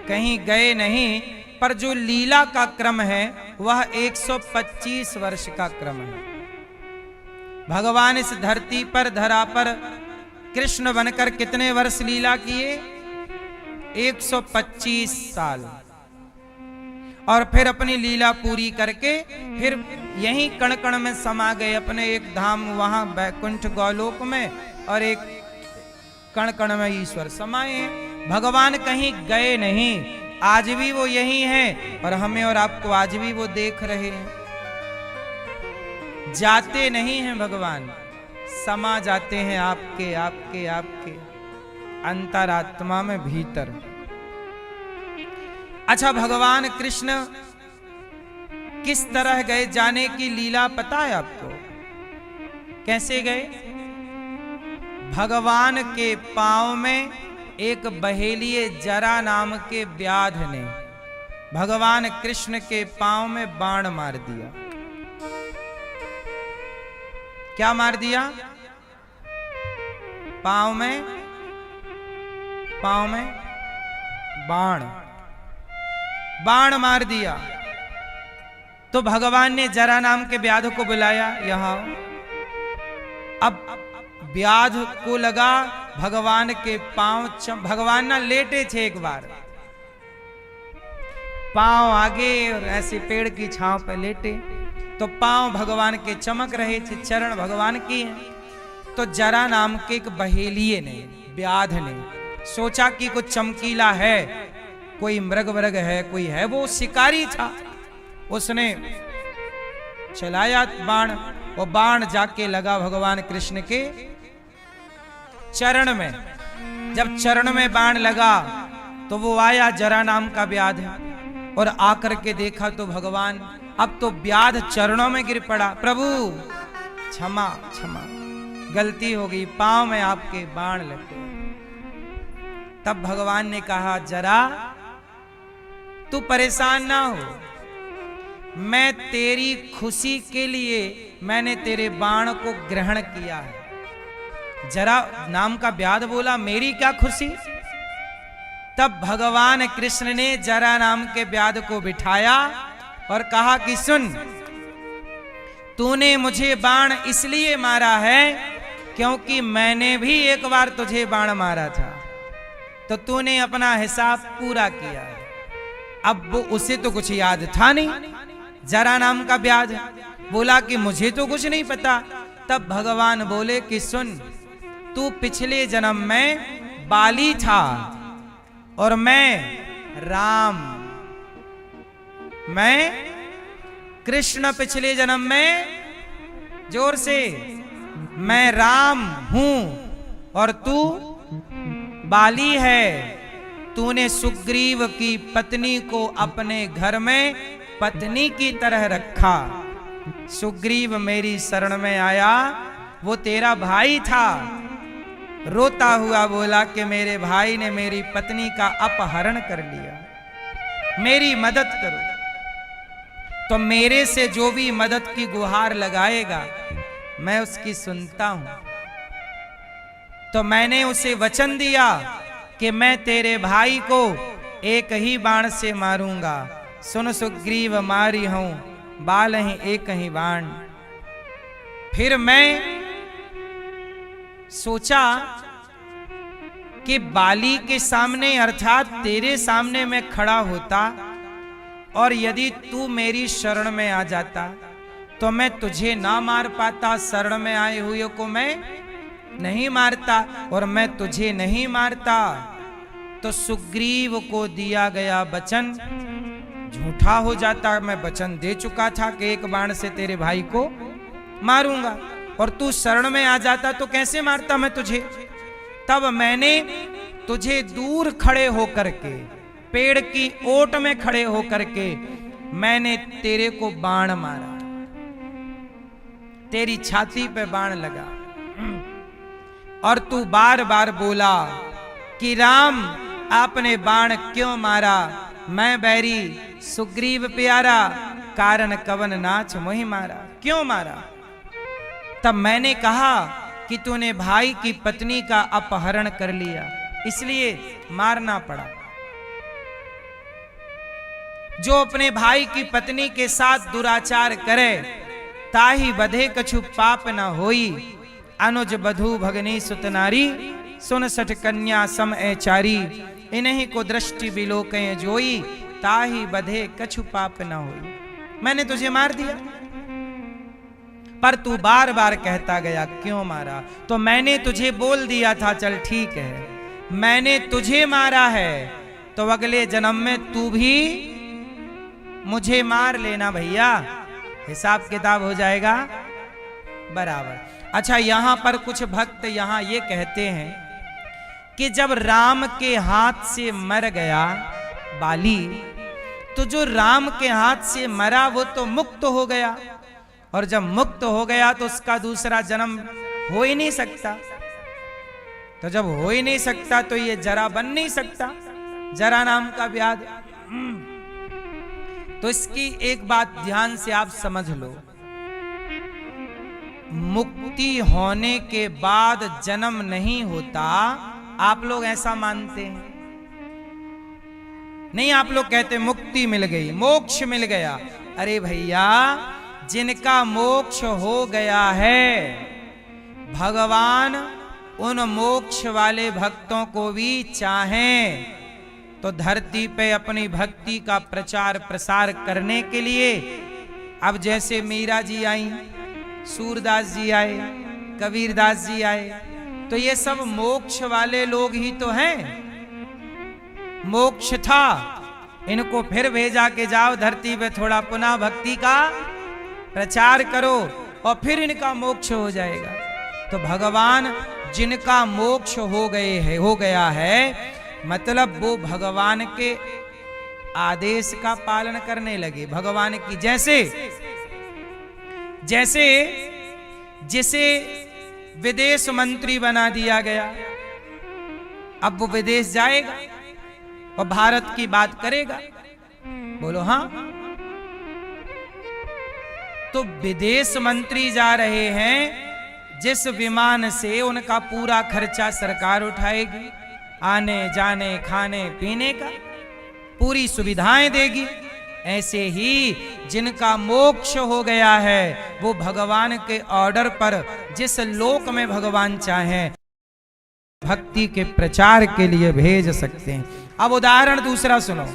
कहीं गए नहीं। पर जो लीला का क्रम है वह 125 वर्ष का क्रम है। भगवान इस धरती पर धरा पर कृष्ण बनकर कितने वर्ष लीला किए? 125 साल। और फिर अपनी लीला पूरी करके फिर यहीं कण कण में समा गए अपने एक धाम वहां बैकुंठ गौलोक में, और एक कण कण में ईश्वर समाये हैं। भगवान कहीं गए नहीं, आज भी वो यही हैं और हमें और आपको आज भी वो देख रहे हैं। जाते नहीं हैं भगवान, समा जाते हैं आपके आपके आपके अंतरात्मा में भीतर। अच्छा, भगवान कृष्ण किस तरह गए, जाने की लीला पता है आपको? कैसे गए? भगवान के पांव में एक बहेलिए जरा नाम के व्याध ने भगवान कृष्ण के पांव में बाण मार दिया। क्या मार दिया? पांव में बाण मार दिया। तो भगवान ने जरा नाम के व्याध को बुलाया यहां। अब व्याध को लगा भगवान के पांव भगवान ना लेटे थे एक बार, पांव आगे और ऐसे पेड़ की छांव पर लेटे, तो पांव भगवान के चमक रहे थे, चरण भगवान की हैं। तो जरा नाम के एक बहेलिए ने, व्याध ने सोचा कि कुछ चमकीला है, कोई मृग वर्ग है, कोई है, वो शिकारी था। उसने चलाया बाण, वो बाण जाके लगा भगवान कृष्ण के चरण में। जब चरण में बाण लगा तो वो आया जरा नाम का व्याध, और आकर के देखा तो भगवान, अब तो व्याध चरणों में गिर पड़ा। प्रभु क्षमा क्षमा, गलती हो गई, पांव में आपके बाण लग गए। तब भगवान ने कहा, जरा तू परेशान ना हो, मैं तेरी खुशी के लिए मैंने तेरे बाण को ग्रहण किया है। जरा नाम का व्याध बोला, मेरी क्या खुशी? तब भगवान कृष्ण ने जरा नाम के व्याध को बिठाया और कहा कि सुन, तूने मुझे बाण इसलिए मारा है क्योंकि मैंने भी एक बार तुझे बाण मारा था, तो तूने अपना हिसाब पूरा किया है। अब वो उसे तो कुछ याद था नहीं। जरा नाम का व्याध बोला कि मुझे तो कुछ नहीं पता। तब भगवान बोले कि सुन, तू पिछले जन्म में बाली था और मैं राम, मैं कृष्ण पिछले जन्म में, जोर से, मैं राम हूं और तू बाली है। तूने सुग्रीव की पत्नी को अपने घर में पत्नी की तरह रखा। सुग्रीव मेरी शरण में आया, वो तेरा भाई था, रोता हुआ बोला कि मेरे भाई ने मेरी पत्नी का अपहरण कर लिया, मेरी मदद करो। तो मेरे से जो भी मदद की गुहार लगाएगा मैं उसकी सुनता हूं। तो मैंने उसे वचन दिया कि मैं तेरे भाई को एक ही बाण से मारूंगा। सुन सुग्रीव मारी हूं बाल ही एक ही बाण। फिर मैं सोचा कि बाली के सामने अर्थात तेरे सामने मैं खड़ा होता और यदि तू मेरी शरण में आ जाता तो मैं तुझे ना मार पाता, शरण में आए हुए को मैं नहीं मारता, और मैं तुझे नहीं मारता तो सुग्रीव को दिया गया वचन झूठा हो जाता। मैं वचन दे चुका था कि एक बाण से तेरे भाई को मारूंगा, और तू शरण में आ जाता तो कैसे मारता मैं तुझे। तब मैंने तुझे दूर खड़े होकर के, पेड़ की ओट में खड़े होकर के मैंने तेरे को बाण मारा, तेरी छाती पे बाण लगा, और तू बार बार बोला कि राम आपने बाण क्यों मारा, मैं बैरी सुग्रीव प्यारा, कारण कवन नाच मोहि मारा। क्यों मारा? तब मैंने कहा कि तूने भाई की पत्नी का अपहरण कर लिया, इसलिए मारना पड़ा। जो अपने भाई की पत्नी के साथ दुराचार करे, ताही बधे कछु पाप न होई, अनुज बधू भगनी सुत नारी, सुन सठ कन्या सम ऐचारी, इन्हीं को दृष्टि बिलोके जोई, ताही बधे कछु पाप न होई। मैंने तुझे मार दिया, पर तू बार बार कहता गया क्यों मारा। तो मैंने तुझे बोल दिया था चल ठीक है, मैंने तुझे मारा है तो अगले जन्म में तू भी मुझे मार लेना भैया, हिसाब किताब हो जाएगा बराबर। अच्छा, यहां पर कुछ भक्त यहां ये कहते हैं कि जब राम के हाथ से मर गया बाली, तो जो राम के हाथ से मरा वो तो मुक्त हो गया, और जब मुक्त हो गया तो उसका दूसरा जन्म हो ही नहीं सकता। तो जब हो ही नहीं सकता तो ये जरा बन नहीं सकता, जरा नाम का व्याध। तो इसकी एक बात ध्यान से आप समझ लो, मुक्ति होने के बाद जन्म नहीं होता, आप लोग ऐसा मानते हैं? नहीं, आप लोग कहते मुक्ति मिल गई, मोक्ष मिल गया। अरे भैया, जिनका मोक्ष हो गया है, भगवान उन मोक्ष वाले भक्तों को भी चाहें तो धरती पे अपनी भक्ति का प्रचार प्रसार करने के लिए, अब जैसे मीरा जी आई, सूरदास जी आए, कबीरदास जी आए, तो ये सब मोक्ष वाले लोग ही तो हैं। मोक्ष था, इनको फिर भेजा के जाओ धरती पे थोड़ा पुनः भक्ति का प्रचार करो और फिर इनका मोक्ष हो जाएगा। तो भगवान जिनका मोक्ष हो गया है, मतलब वो भगवान के आदेश का पालन करने लगे। भगवान की जैसे जिसे विदेश मंत्री बना दिया गया, अब वो विदेश जाएगा और भारत की बात करेगा, बोलो हाँ। तो विदेश मंत्री जा रहे हैं, जिस विमान से उनका पूरा खर्चा सरकार उठाएगी, आने जाने खाने पीने का पूरी सुविधाएं देगी। ऐसे ही जिनका मोक्ष हो गया है, वो भगवान के ऑर्डर पर जिस लोक में भगवान चाहें भक्ति के प्रचार के लिए भेज सकते हैं। अब उदाहरण दूसरा सुनो,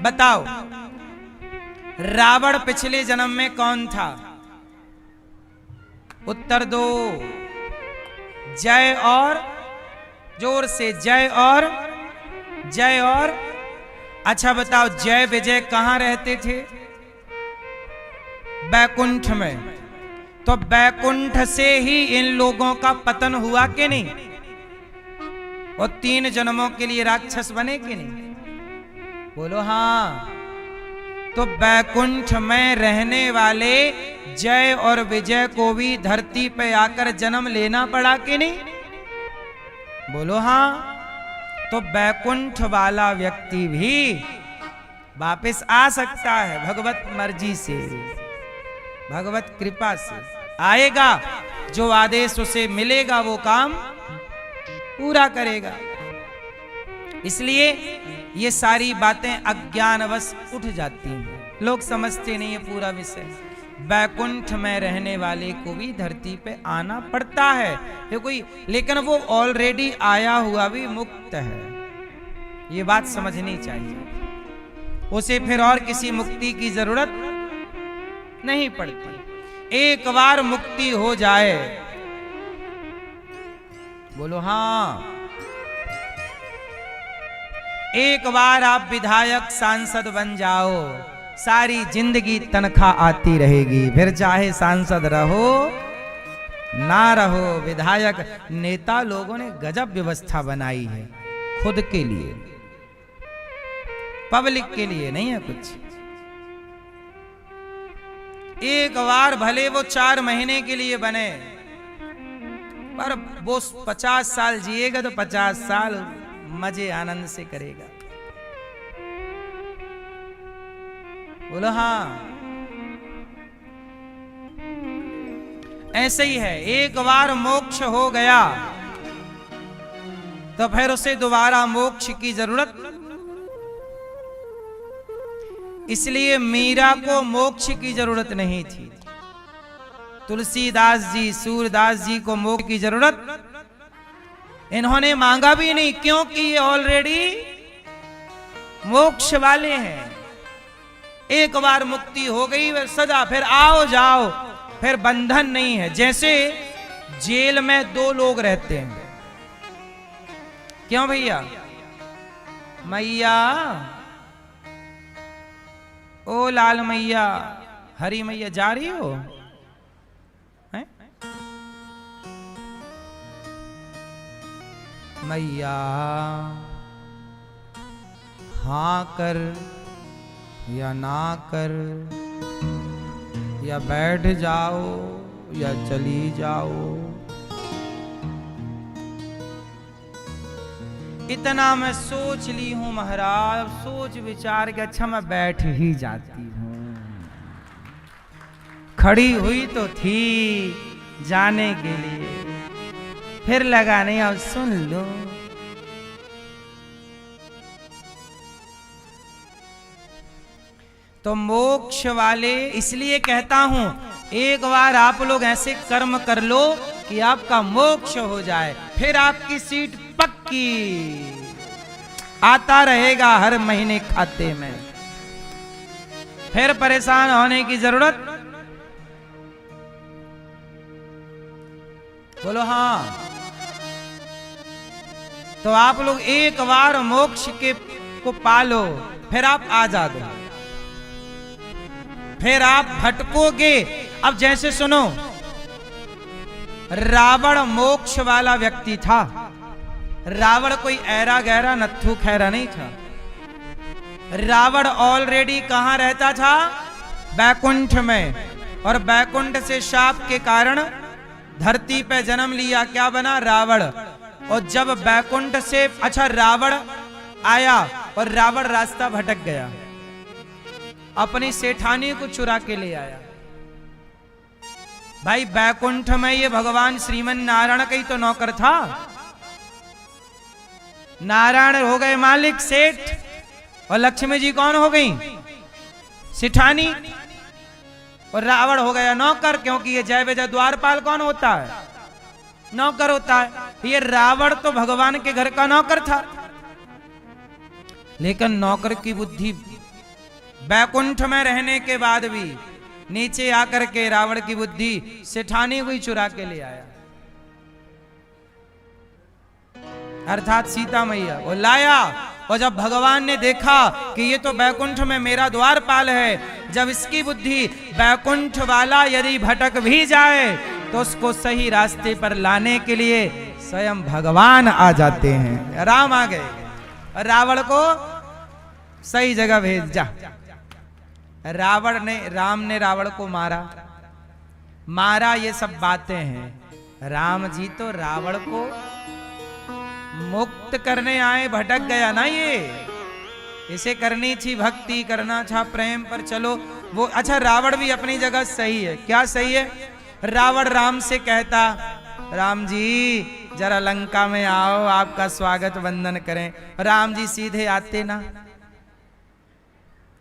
बताओ रावण पिछले जन्म में कौन था? उत्तर दो, जय और जोर से, जय और अच्छा बताओ, जय विजय कहां रहते थे? बैकुंठ में। तो बैकुंठ से ही इन लोगों का पतन हुआ कि नहीं? और 3 जन्मों के लिए राक्षस बने कि नहीं? बोलो हाँ। तो बैकुंठ में रहने वाले जय और विजय को भी धरती पे आकर जन्म लेना पड़ा कि नहीं? बोलो हाँ। तो बैकुंठ वाला व्यक्ति भी वापस आ सकता है भगवत मर्जी से, भगवत कृपा से आएगा। जो आदेश उसे मिलेगा वो काम पूरा करेगा। इसलिए ये सारी बातें अज्ञानवश उठ जाती हैं, लोग समझते नहीं है पूरा विषय। बैकुंठ में रहने वाले को भी धरती पे आना पड़ता है, ये कोई, लेकिन वो ऑलरेडी आया हुआ भी मुक्त है, ये बात समझनी चाहिए। उसे फिर और किसी मुक्ति की जरूरत नहीं पड़ती। एक बार मुक्ति हो जाए, बोलो हाँ, एक बार आप विधायक सांसद बन जाओ, सारी जिंदगी तनख्वाह आती रहेगी, फिर चाहे सांसद रहो ना रहो। विधायक नेता लोगों ने गजब व्यवस्था बनाई है खुद के लिए, पब्लिक के लिए नहीं है कुछ। एक बार भले वो 4 महीने के लिए बने, पर वो 50 साल जिएगा तो 50 साल मजे आनंद से करेगा। बोलो हाँ। ऐसे ही है, एक बार मोक्ष हो गया तो फिर उसे दोबारा मोक्ष की जरूरत। इसलिए मीरा को मोक्ष की जरूरत नहीं थी। तुलसीदास जी, सूरदास जी को मोक्ष की जरूरत इन्होंने मांगा भी नहीं, क्योंकि ये ऑलरेडी मोक्ष वाले हैं। एक बार मुक्ति हो गई वह सदा, फिर आओ जाओ, फिर बंधन नहीं है। जैसे जेल में 2 लोग रहते हैं। क्यों भैया? मैया, ओ लाल मैया, हरी मैया, जा रही हो? हैं? मैया हाँ कर या ना कर, या बैठ जाओ या चली जाओ। इतना मैं सोच ली हूं महाराज, सोच विचार के अच्छा मैं बैठ ही जाती हूं। खड़ी हुई तो थी जाने के लिए, फिर लगा नहीं, अब सुन लो। तो मोक्ष वाले, इसलिए कहता हूं एक बार आप लोग ऐसे कर्म कर लो कि आपका मोक्ष हो जाए, फिर आपकी सीट पक्की, आता रहेगा हर महीने खाते में, फिर परेशान होने की जरूरत। बोलो हाँ। तो आप लोग एक बार मोक्ष के को पालो, फिर आप आजाद हो, फिर आप भटकोगे। अब जैसे सुनो, रावण मोक्ष वाला व्यक्ति था। रावण कोई ऐरा गहरा नत्थु खैरा नहीं था। रावण ऑलरेडी कहां रहता था? बैकुंठ में। और बैकुंठ से शाप के कारण धरती पे जन्म लिया, क्या बना? रावण। और जब बैकुंठ से रावण आया और रावण रास्ता भटक गया, अपनी सेठानी को चुरा के ले आया। भाई बैकुंठ में ये भगवान श्रीमन नारायण का ही तो नौकर था। नारायण हो गए मालिक, सेठ, और लक्ष्मी जी कौन हो गई? सेठानी। और रावण हो गया नौकर, क्योंकि ये जय विजय द्वारपाल कौन होता है? नौकर होता है। ये रावण तो भगवान के घर का नौकर था, लेकिन नौकर की बुद्धि बैकुंठ में रहने के बाद भी नीचे आकर के रावण की बुद्धि सेठानी को ही चुरा के ले आया। अर्थात सीता मैया वो लाया। और जब भगवान ने देखा कि ये तो बैकुंठ में मेरा द्वारपाल है, जब इसकी बुद्धि बैकुंठ वाला यदि भटक भी जाए तो उसको सही रास्ते पर लाने के लिए स्वयं भगवान आ जाते हैं। राम आ गए, रावण को सही जगह भेज जा। राम ने रावण को मारा, ये सब बातें हैं। राम जी तो रावण को मुक्त करने आए, भटक गया ना ये। इसे करनी थी भक्ति, करना था प्रेम, पर चलो वो रावण भी अपनी जगह सही है। क्या सही है? रावण राम से कहता, राम जी जरा लंका में आओ, आपका स्वागत वंदन करें। राम जी सीधे आते ना?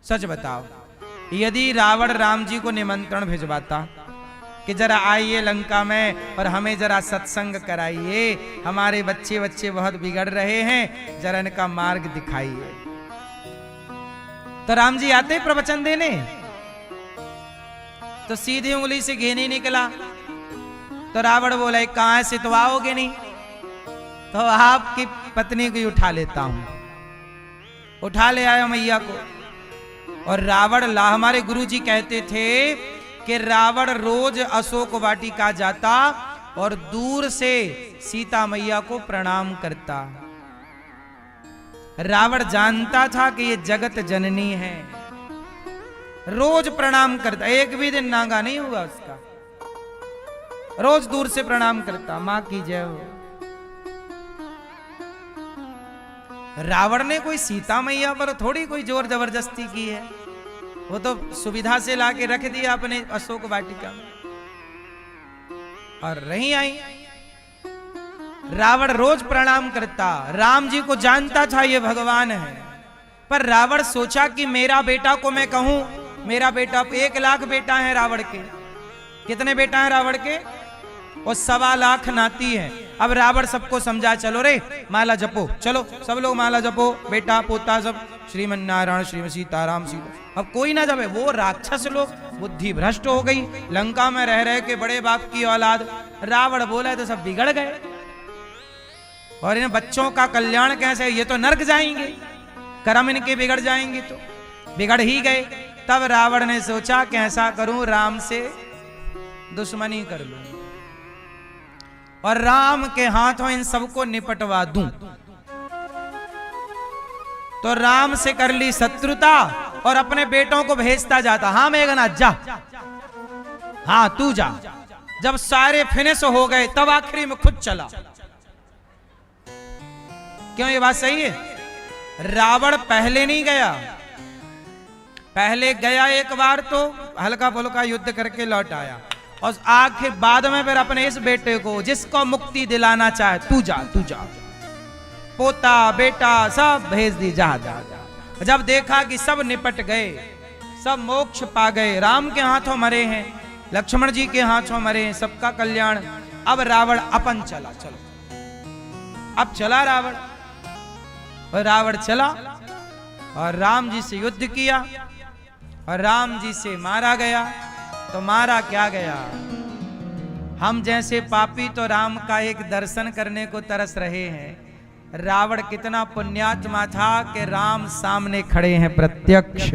सच बताओ, यदि रावण राम जी को निमंत्रण भिजवाता कि जरा आइए लंका में और हमें जरा सत्संग कराइए, हमारे बच्चे बहुत बिगड़ रहे हैं, जरा इनका मार्ग दिखाइए, तो राम जी आते प्रवचन देने? तो सीधी उंगली से घी नहीं निकला। तो रावण बोला कहां से, तो आओगे नहीं, तो आपकी पत्नी को उठा लेता हूं। उठा ले आया मैया को। और रावण हमारे गुरुजी कहते थे कि रावण रोज अशोक वाटिका जाता और दूर से सीता मैया को प्रणाम करता। रावण जानता था कि ये जगत जननी है। रोज प्रणाम करता, एक भी दिन नागा नहीं हुआ उसका, रोज दूर से प्रणाम करता, मां की जय हो। रावण ने कोई सीता मैया पर थोड़ी कोई जोर जबरदस्ती की है, वो तो सुविधा से लाके रख दिया अपने अशोक वाटिका में, और रही आई। रावण रोज प्रणाम करता, राम जी को जानता था ये भगवान है, पर रावण सोचा कि मेरा बेटा को मैं कहूं, मेरा बेटा 1 लाख बेटा है रावण के। कितने बेटा है रावण के? और 1.25 लाख नाती है। अब रावण सबको समझा, चलो रे माला जपो, चलो सब लोग माला जपो, बेटा पोता सब श्रीमन नारायण श्रीमन सीताराम सीता। अब कोई ना जपे, वो राक्षस लोग बुद्धि भ्रष्ट हो गई, लंका में रह रहे के बड़े बाप की औलाद, रावण बोला तो सब बिगड़ गए, और इन बच्चों का कल्याण कैसे, ये तो नरक जाएंगे, कर्म इनके बिगड़ जाएंगे, तो बिगड़ ही गए। तब रावण ने सोचा कैसा करूं, राम से दुश्मनी कर लूं और राम के हाथों इन सबको निपटवा दूं। तो राम से कर ली शत्रुता और अपने बेटों को भेजता जाता, हाँ मेघनाथ जा, हाँ तू जा। जब सारे फिनिश हो गए तब आखिरी में खुद चला। क्यों ये बात सही है? रावण पहले नहीं गया, पहले गया एक बार तो हल्का फुल्का युद्ध करके लौट आया, और आखिर बाद में फिर अपने इस बेटे को जिसको मुक्ति दिलाना चाहे, तू जा तू जा, पोता बेटा सब भेज दी, जा जा जा। जब देखा कि सब निपट गए, सब मोक्ष पा गए, राम के हाथों मरे हैं, लक्ष्मण जी के हाथों मरे हैं, सबका कल्याण, अब रावण अपन चला। चलो अब चला रावण, और रावण चला और राम जी से युद्ध किया और राम जी से मारा गया। तो मारा क्या गया, हम जैसे पापी तो राम का एक दर्शन करने को तरस रहे हैं। रावण कितना पुण्यात्मा था कि राम सामने खड़े हैं प्रत्यक्ष।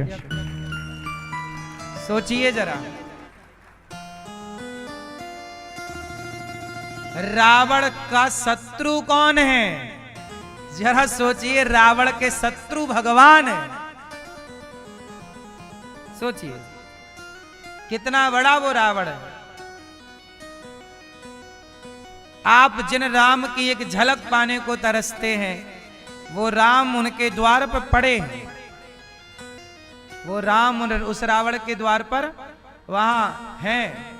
सोचिए जरा, रावण का शत्रु कौन है? जरा सोचिए, रावण के शत्रु भगवान है। सोचिए कितना बड़ा वो रावण है। आप जिन राम की एक झलक पाने को तरसते हैं, वो राम उनके द्वार पर पड़े हैं, वो राम उस रावण के द्वार पर वहां हैं,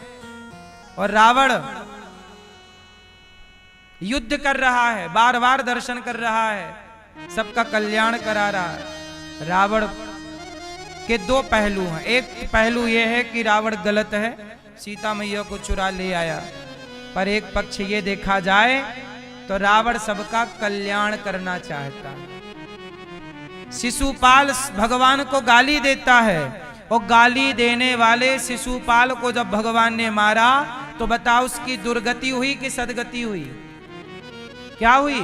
और रावण युद्ध कर रहा है, बार बार दर्शन कर रहा है, सबका कल्याण करा रहा है। रावण के 2 पहलू हैं। एक पहलू यह है कि रावण गलत है, सीता मैया को चुरा ले आया, पर एक पक्ष ये देखा जाए तो रावण सबका कल्याण करना चाहता है। शिशुपाल भगवान को गाली देता है, और गाली देने वाले शिशुपाल को जब भगवान ने मारा तो बताओ उसकी दुर्गति हुई कि सदगति हुई? क्या हुई?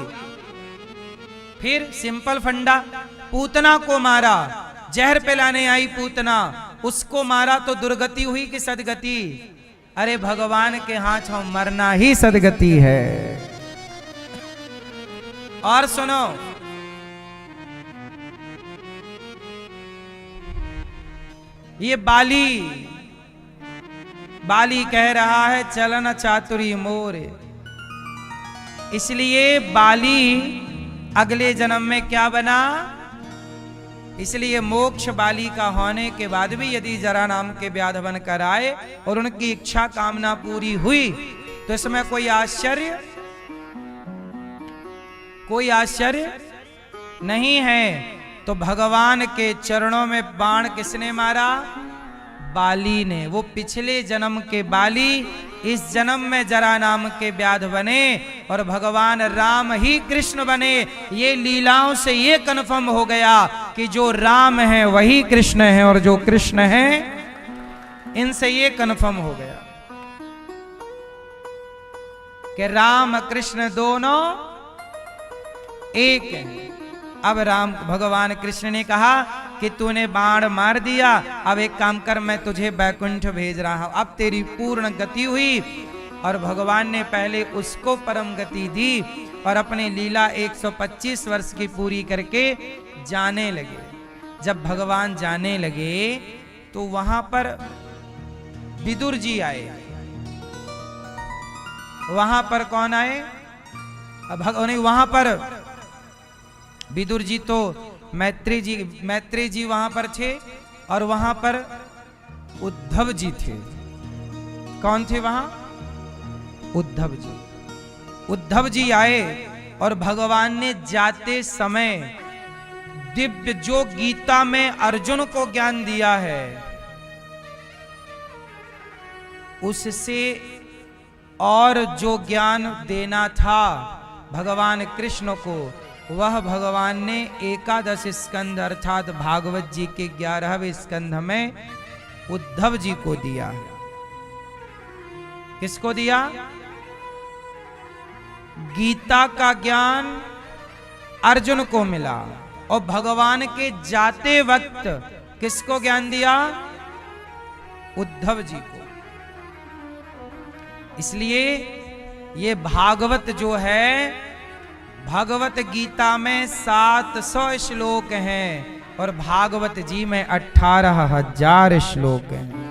फिर सिंपल फंडा, पूतना को मारा, जहर पिलाने आई पूतना, उसको मारा तो दुर्गति हुई कि सदगति? अरे भगवान के हाथों मरना ही सदगति है। और सुनो, ये बाली कह रहा है चलन चातुरी मोर, इसलिए बाली अगले जन्म में क्या बना? इसलिए मोक्ष बाली का होने के बाद भी यदि जरा नाम के व्याध बन कर आए और उनकी इच्छा कामना पूरी हुई तो इसमें कोई आश्चर्य नहीं है। तो भगवान के चरणों में बाण किसने मारा? बाली ने। वो पिछले जन्म के बाली इस जन्म में जरा नाम के व्याध बने और भगवान राम ही कृष्ण बने। ये लीलाओं से ये कन्फर्म हो गया कि जो राम है वही कृष्ण है, और जो कृष्ण है इनसे ये कन्फर्म हो गया कि राम कृष्ण दोनों एक हैं। अब राम भगवान कृष्ण ने कहा कि तूने बाण मार दिया, अब एक काम कर, मैं तुझे बैकुंठ भेज रहा हूं। अब तेरी पूर्ण गति हुई। और भगवान ने पहले उसको परम गति दी और अपनी लीला 125 वर्ष की पूरी करके जाने लगे। जब भगवान जाने लगे तो वहां पर विदुर जी आए। वहां पर कौन आए? नहीं, वहां पर विदुर जी तो मैत्री जी वहां पर थे, और वहां पर उद्धव जी थे। कौन थे वहां? उद्धव जी। उद्धव जी आए और भगवान ने जाते समय दिव्य जो गीता में अर्जुन को ज्ञान दिया है, उससे और जो ज्ञान देना था भगवान कृष्ण को, वह भगवान ने 11 स्कंध अर्थात भागवत जी के 11वें स्कंध में उद्धव जी को दिया है। किसको दिया? गीता का ज्ञान अर्जुन को मिला, और भगवान के जाते वक्त किसको ज्ञान दिया? उद्धव जी को। इसलिए ये भागवत जो है, भगवत गीता में 700 श्लोक हैं और भागवत जी में 18,000 श्लोक हैं।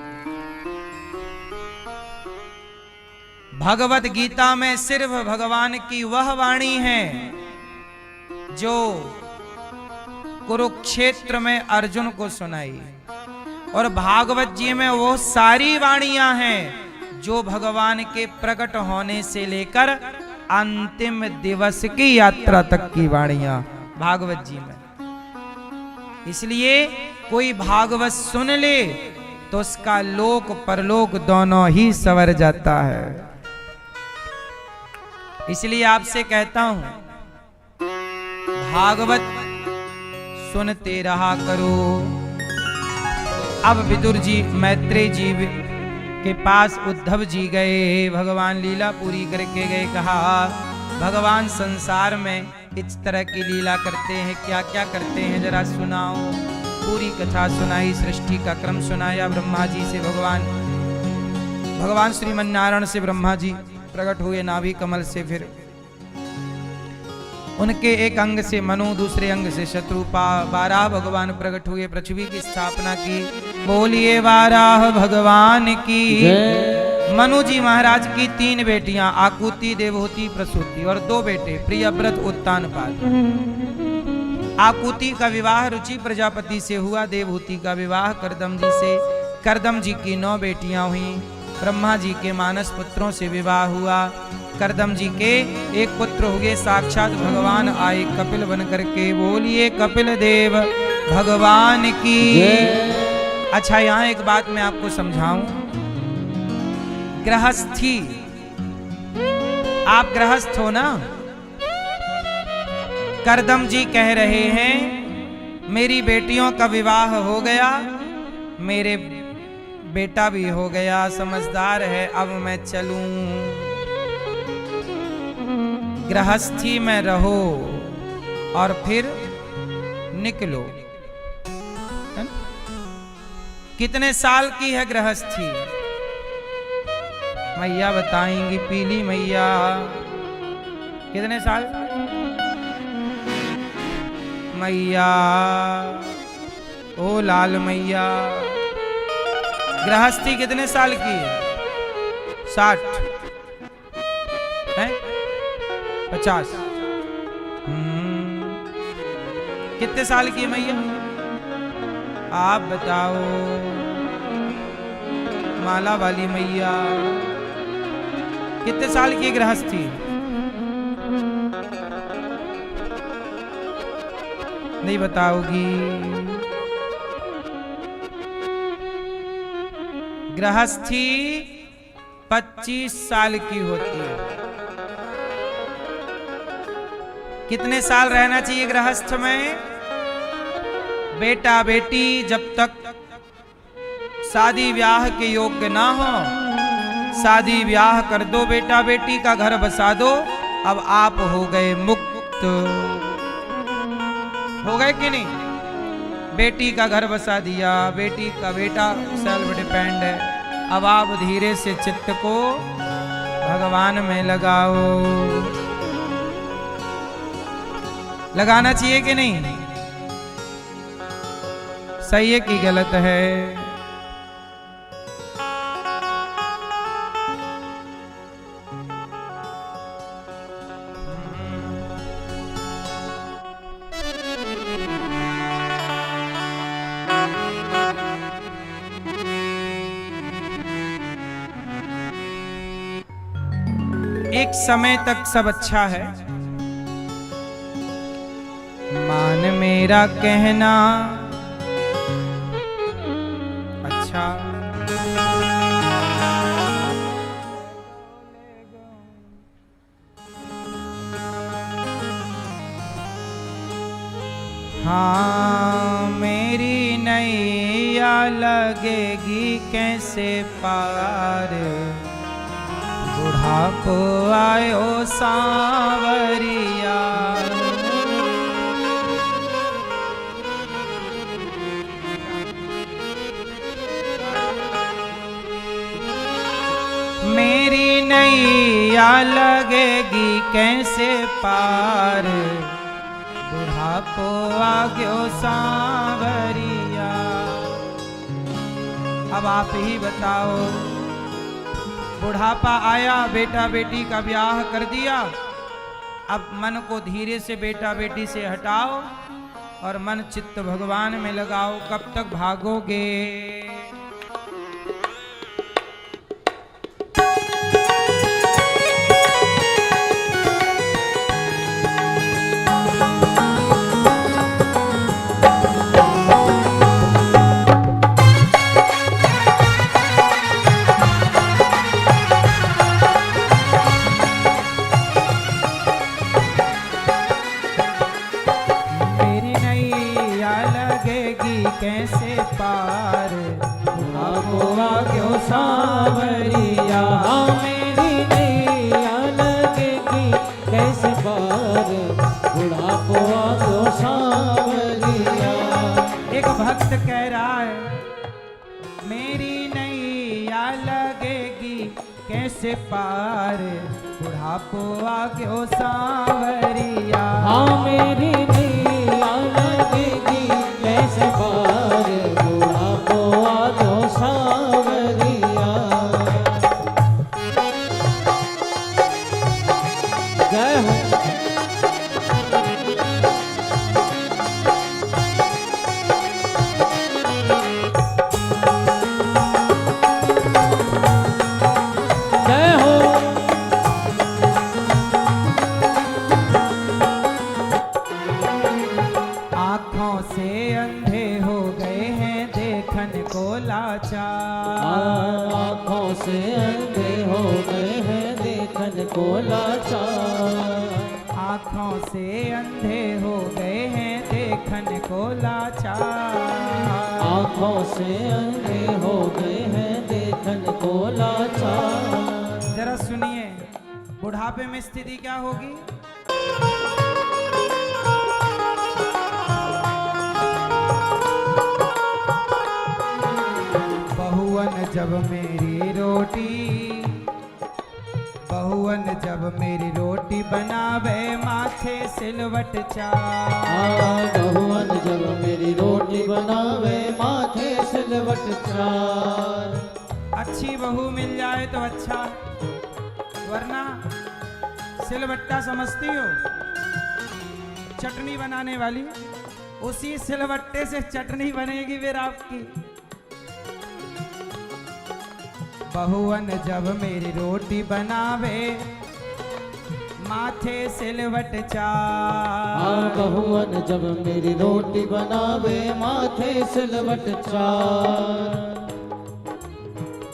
भगवत गीता में सिर्फ भगवान की वह वाणी है जो कुरुक्षेत्र में अर्जुन को सुनाई, और भागवत जी में वो सारी वाणियां हैं जो भगवान के प्रकट होने से लेकर अंतिम दिवस की यात्रा तक की वाणियां भागवत जी में। इसलिए कोई भागवत सुन ले तो उसका लोक परलोक दोनों ही संवर जाता है। इसलिए आपसे कहता हूं, भागवत सुनते रहा करो। अब विदुर जी मैत्री जी के पास उद्धव जी गए, भगवान लीला पूरी करके गए। कहा, भगवान संसार में इस तरह की लीला करते हैं, क्या क्या करते हैं जरा सुनाओ। पूरी कथा सुनाई, सृष्टि का क्रम सुनाया। ब्रह्मा जी से भगवान श्रीमन नारायण से ब्रह्मा जी प्रकट हुए नाभि कमल से, फिर उनके एक अंग से मनु, दूसरे अंग से शत्रुपा। बारह भगवान प्रकट हुए, पृथ्वी की स्थापना की। बोलिए बारह भगवान की। मनु जी महाराज की 3 बेटियां, आकुति, देवहूति, प्रसूति, और 2 बेटे प्रियव्रत, उत्तानपाद। आकुति का विवाह रुचि प्रजापति से हुआ, देवहूति का विवाह करदम जी से। करदम जी की 9 बेटियां हुई। ब्रह्मा जी के मानस पुत्रों से विवाह हुआ। करदम जी के एक पुत्र हुए, साक्षात भगवान आए कपिल बन करके। बोलिए कपिल देव भगवान की। अच्छा, यहां एक बात मैं आपको समझाऊं। गृहस्थी, आप गृहस्थ हो ना? करदम जी कह रहे हैं, मेरी बेटियों का विवाह हो गया, मेरे बेटा भी हो गया, समझदार है, अब मैं चलूं। गृहस्थी में रहो और फिर निकलो। कितने साल की है गृहस्थी? मैया बताएंगी, पीली मैया। कितने साल? मैया, ओ लाल मैया, गृहस्थी कितने साल की है? 60 है? 50? कितने साल की है मैया? आप बताओ। माला वाली मैया कितने साल की गृहस्थी? नहीं बताओगी? गृहस्थी 25 साल की होती है। कितने साल रहना चाहिए गृहस्थ में? बेटा बेटी जब तक शादी ब्याह के योग्य ना हो, शादी ब्याह कर दो, बेटा बेटी का घर बसा दो, अब आप हो गए मुक्त। हो गए कि नहीं? बेटी का घर बसा दिया, बेटी का बेटा सेल्फ डिपेंड है। अब आप धीरे से चित्त को भगवान में लगाओ। लगाना चाहिए कि नहीं? सही है कि गलत है? एक समय तक सब अच्छा है, मान मेरा कहना अच्छा, हाँ मेरी नैया लगेगी कैसे पार, बुढ़ापो आयो सांवरिया। मेरी नैया लगेगी कैसे पार, बुढ़ापो आ गयो सांवरिया। अब आप ही बताओ, बुढ़ापा आया, बेटा बेटी का ब्याह कर दिया, अब मन को धीरे से बेटा बेटी से हटाओ और मन चित्त भगवान में लगाओ। कब तक भागोगे? कैसे पार, बुढ़ापो आ गयो सांवरिया। मेरी नैया लगेगी कैसे पार, बुढ़ापो आ गयो सांवरिया। एक भक्त कह रहा है, मेरी नैया लगेगी कैसे पार, बुढ़ापो आ गयो सांवरिया। हाँ मेरी नैया लगेगी कैसे पार, बुढ़ापो आ गयो सांवरिया। जय हो। जय हो। आँखों से अंधे हो गए हैं देखन को लाचार, आँखों से अंधे हो गए हैं देखन को लाचार। आँखों से अंधे हो गए हैं देखन को लाचार। आँखों से अंधे हो गए हैं देखन को लाचार। जरा सुनिए, बुढ़ापे में स्थिति क्या होगी? बहुवन जब मेरी रोटी, बहुवन जब मेरी रोटी बनावे माथे सिलवट चार। बहुवन जब मेरी रोटी बनावे माथे सिलवट चार। अच्छी बहू मिल जाए तो अच्छा, वरना सिलवट्टा समझती हो, चटनी बनाने वाली, उसी सिलवट्टे से चटनी बनेगी फिर आपकी। बहुवन जब मेरी रोटी बनावे माथे सिलवट चार। बहुवन जब मेरी रोटी बनावे माथे सिलवट चार।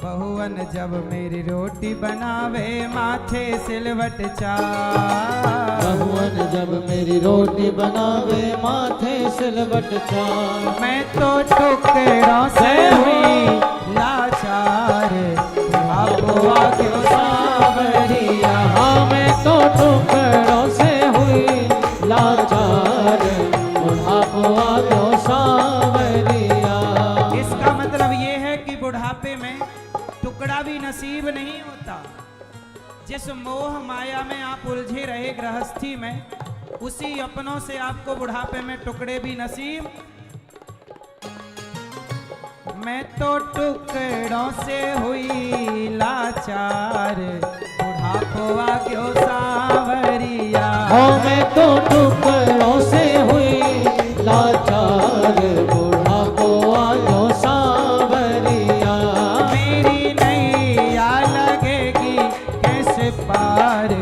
बहुवन जब मेरी रोटी बनावे माथे सिलवट चार। बहुवन जब मेरी रोटी बनावे माथे सिलवट चार। मैं तो टुकड़ों से हुई लाचार, बुढ़ापो आ गयो सांवरिया। हाँ मैं तो टुकड़ों से हुई लाचार, बुढ़ापो आ गयो सांवरिया। इसका मतलब ये है कि बुढ़ापे में टुकड़ा भी नसीब नहीं होता। जिस मोह माया में आप उलझे रहे गृहस्थी में, उसी अपनों से आपको बुढ़ापे में टुकड़े भी नसीब। मैं तो टुकड़ों से हुई लाचार, बुढ़ापो आ गयो सांवरिया। हाँ मैं तो टुकड़ों से हुई लाचार, बुढ़ापो आ गयो सांवरिया। मेरी नैया लगेगी कैसे पार,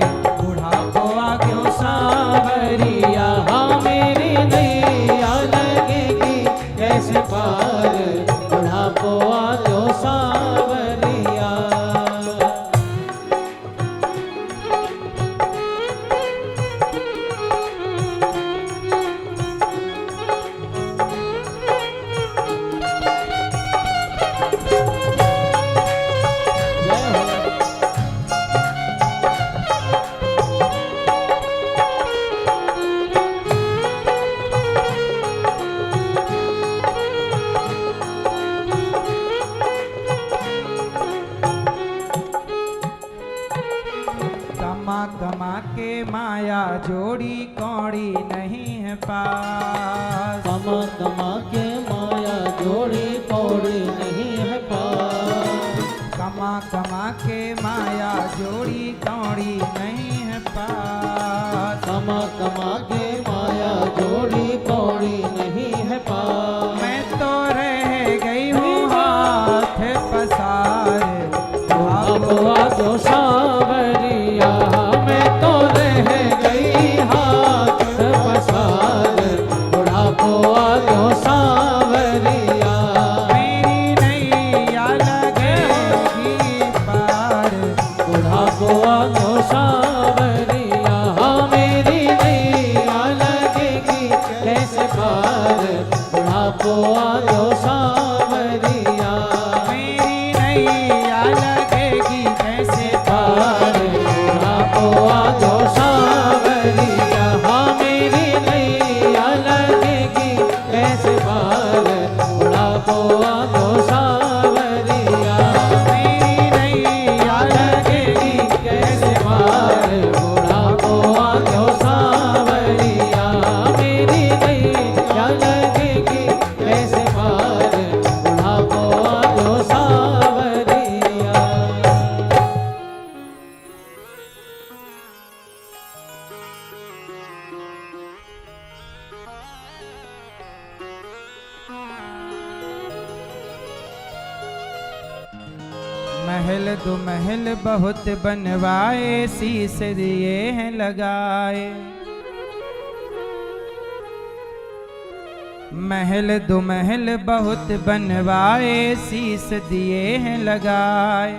कमा कमा के माया जोड़ी कौड़ी नहीं है पास। कमा कमा के माया जोड़ी कौड़ी नहीं है पास। कमा कमा के माया जोड़ी कौड़ी नहीं है पास। कमा कमा के माया जोड़ी कौड़ी नहीं है पास। मैं तो रह गई हूँ हाथ पसार। बुढ़ा जो सावरिया मैं तो रह गई हाथ पसार। बुढ़ा जो सावरिया मेरी नैया लगेगी पार। बुढ़ा जो सावरिया मेरी नैया लगेगी कैसे पार। बुढ़ा जो सावरिया मेरी नैया लगेगी कैसे पार। बुढ़ा जो सावरिया मेरी नैया लगेगी कैसे पार। बुढ़ा जो सावरिया मेरी नैया लगेगी कैसे पार। बुढ़ा जो सावरिया मेरी नैया लगेगी कैसे पार। बुढ़ा जो सावरिया। महल दो महल बहुत बनवाए शीश दिए हैं लगाए। महल दो महल बहुत बनवाए शीश दिए हैं लगाए।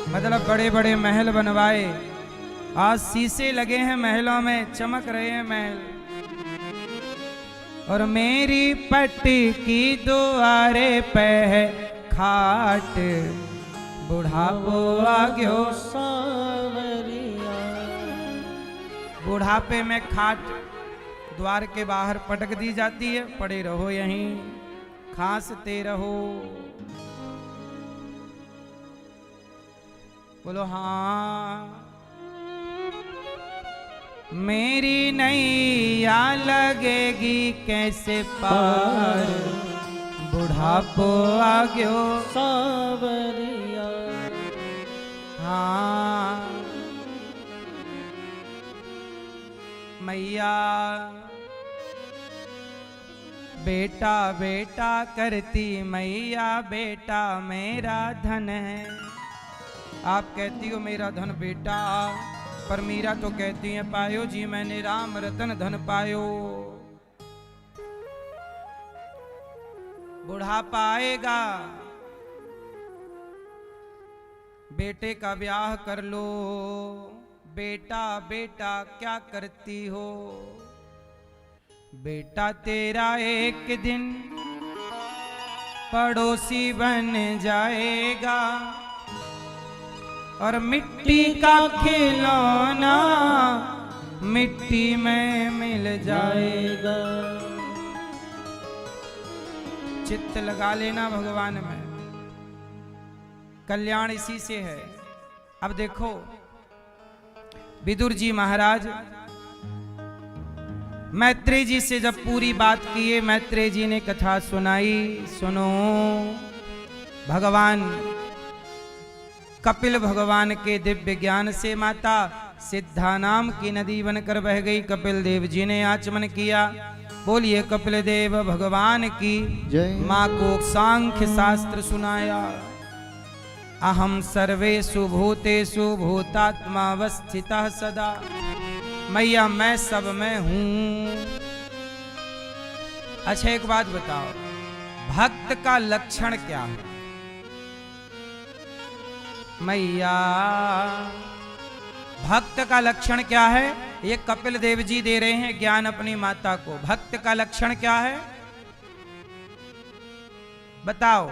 मतलब बड़े बड़े महल बनवाए, आज शीशे लगे हैं महलों में, चमक रहे हैं महल। और मेरी पट्टी की दुआरे पे है खाट। बुढ़ापो आ गयो सावरिया। बुढ़ापे में खाट द्वार के बाहर पटक दी जाती है, पड़े रहो यहीं, खांसते रहो। बोलो हाँ। मेरी नैया लगेगी कैसे पार। बुढ़ापो आ गयो सावरिया। हाँ मैया। बेटा बेटा करती मैया, बेटा मेरा धन है। आप कहती हो मेरा धन बेटा, पर मीरा तो कहती है पायो जी मैंने राम रतन धन पायो। बुढ़ापा आएगा, बेटे का ब्याह कर लो। बेटा बेटा क्या करती हो। बेटा तेरा एक दिन पड़ोसी बन जाएगा, और मिट्टी का खिलौना मिट्टी में मिल जाएगा। चित्त लगा लेना भगवान में, कल्याण इसी से है। अब देखो विदुर जी महाराज मैत्रेय जी से जब पूरी बात किए, मैत्रेय जी ने कथा सुनाई। सुनो, भगवान कपिल भगवान के दिव्य ज्ञान से माता सिद्धा नाम की नदी बनकर बह गई। कपिल देव जी ने आचमन किया। बोलिए कपिल देव भगवान की जय। माँ को सांख्य शास्त्र सुनाया। अहम सर्वेषु भूतेषु भूतात्मावस्थितः सदा। मैया मैं सब में हूं। अच्छा एक बात बताओ, भक्त का लक्षण क्या है? मैया भक्त का लक्षण क्या है? ये कपिल देव जी दे रहे हैं ज्ञान अपनी माता को। भक्त का लक्षण क्या है बताओ?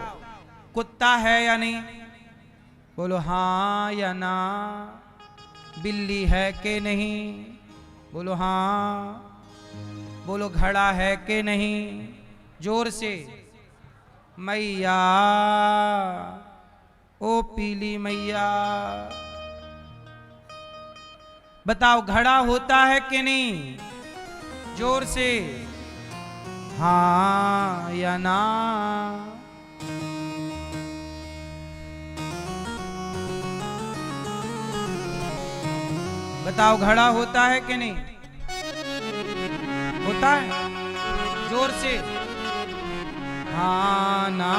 कुत्ता है या नहीं? बोलो हाँ या ना। बिल्ली है कि नहीं? बोलो हाँ। बोलो घड़ा है कि नहीं? जोर से। मैया ओ पीली मैया। बताओ घड़ा होता है कि नहीं? जोर से हाँ या ना। बताओ घड़ा होता है कि नहीं? होता है? जोर से हाँ ना।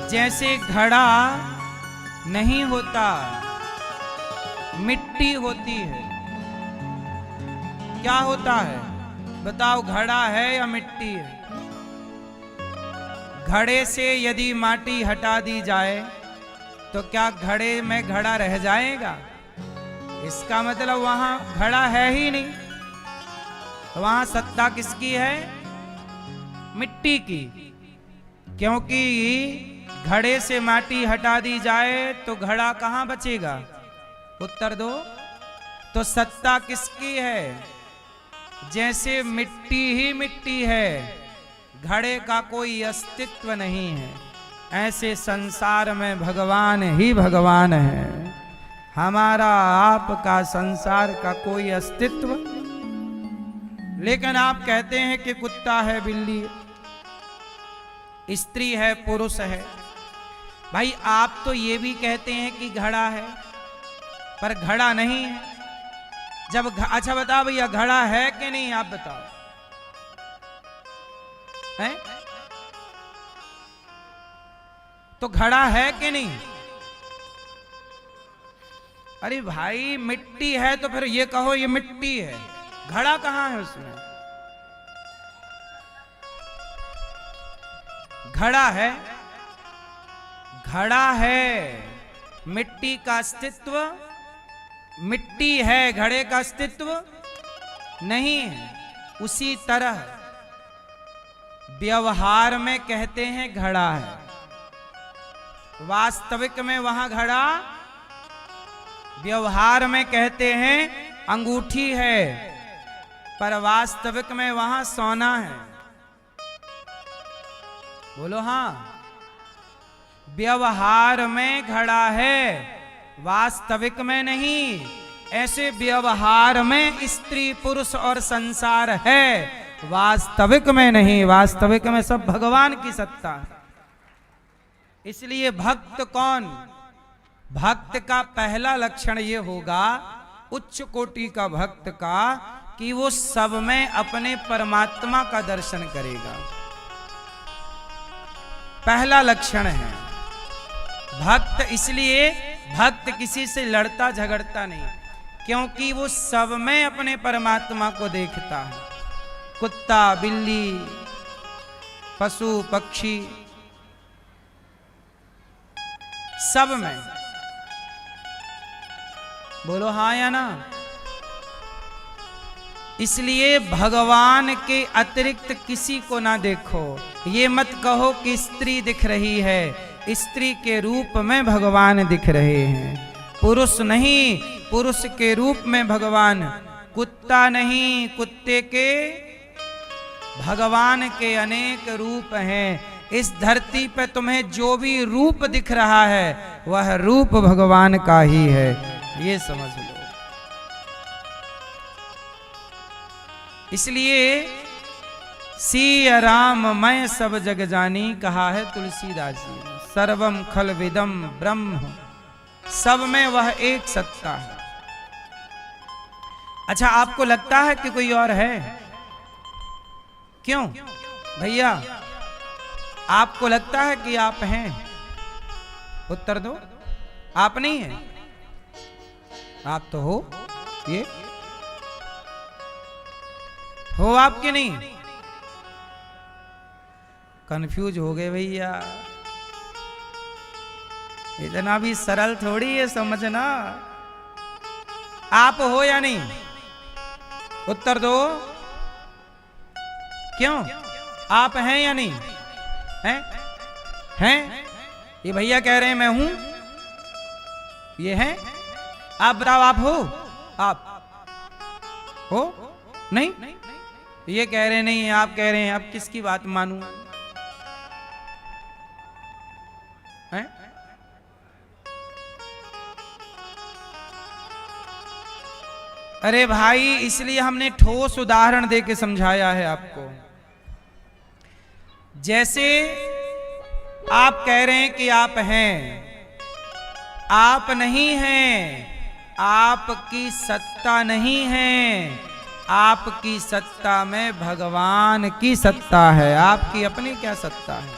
जैसे घड़ा नहीं होता, मिट्टी होती है। क्या होता है? बताओ घड़ा है या मिट्टी है? घड़े से यदि माटी हटा दी जाए तो क्या घड़े में घड़ा रह जाएगा? इसका मतलब वहां घड़ा है ही नहीं। तो वहां सत्ता किसकी है? मिट्टी की। क्योंकि घड़े से माटी हटा दी जाए तो घड़ा कहां बचेगा? उत्तर दो। तो सत्ता किसकी है? जैसे मिट्टी ही मिट्टी है, घड़े का कोई अस्तित्व नहीं है, ऐसे संसार में भगवान ही भगवान है। हमारा आपका संसार का कोई अस्तित्व। लेकिन आप कहते हैं कि कुत्ता है, बिल्ली है, स्त्री है, पुरुष है। भाई आप तो ये भी कहते हैं कि घड़ा है, पर घड़ा नहीं है। जब अच्छा बताओ भैया, घड़ा है कि नहीं? आप बताओ, है? तो घड़ा है कि नहीं? अरे भाई मिट्टी है तो फिर ये कहो ये मिट्टी है, घड़ा कहां है उसमें? घड़ा है, घड़ा है, मिट्टी का अस्तित्व मिट्टी है, घड़े का अस्तित्व नहीं है। उसी तरह व्यवहार में कहते हैं घड़ा है, वास्तविक में वहां घड़ा, व्यवहार में कहते हैं अंगूठी है, पर वास्तविक में वहां सोना है। बोलो हाँ। व्यवहार में घड़ा है, वास्तविक में नहीं। ऐसे व्यवहार में स्त्री पुरुष और संसार है, वास्तविक में नहीं। वास्तविक में सब भगवान की सत्ता है। इसलिए भक्त कौन? भक्त का पहला लक्षण ये होगा, उच्च कोटि का भक्त का, कि वो सब में अपने परमात्मा का दर्शन करेगा। पहला लक्षण है भक्त। इसलिए भक्त किसी से लड़ता झगड़ता नहीं, क्योंकि वो सब में अपने परमात्मा को देखता है। कुत्ता, बिल्ली, पशु, पक्षी, सब में। बोलो हाँ या ना। इसलिए भगवान के अतिरिक्त किसी को ना देखो। ये मत कहो कि स्त्री दिख रही है, स्त्री के रूप में भगवान दिख रहे हैं। पुरुष नहीं, पुरुष के रूप में भगवान। कुत्ता नहीं, कुत्ते के, भगवान के अनेक रूप हैं। इस धरती पे तुम्हें जो भी रूप दिख रहा है वह रूप भगवान का ही है, ये समझ लो। इसलिए सिया राम मैं सब जग जानी, कहा है तुलसीदास जी ने। सर्वम खल विदम ब्रह्म, सब में वह एक सत्ता है। अच्छा आपको लगता है कि कोई और है? क्यों भैया, आपको लगता है कि आप हैं? उत्तर दो। आप नहीं हैं? आप तो हो। ये हो आपके नहीं? कंफ्यूज हो गए भैया। इतना भी सरल थोड़ी है समझना। आप हो या नहीं? उत्तर दो। क्यों? आप हैं या नहीं? हैं? हैं? ये भैया कह रहे हैं मैं हूं। ये हैं? आप बताओ, आप हो? आप हो? नहीं? ये कह रहे नहीं, आप कह रहे हैं। अब किसकी बात मानूं? हैं? अरे भाई, इसलिए हमने ठोस उदाहरण दे के समझाया है आपको। जैसे आप कह रहे हैं कि आप हैं, आप नहीं हैं, आपकी सत्ता नहीं है, आपकी सत्ता में भगवान की सत्ता है। आपकी अपनी क्या सत्ता है?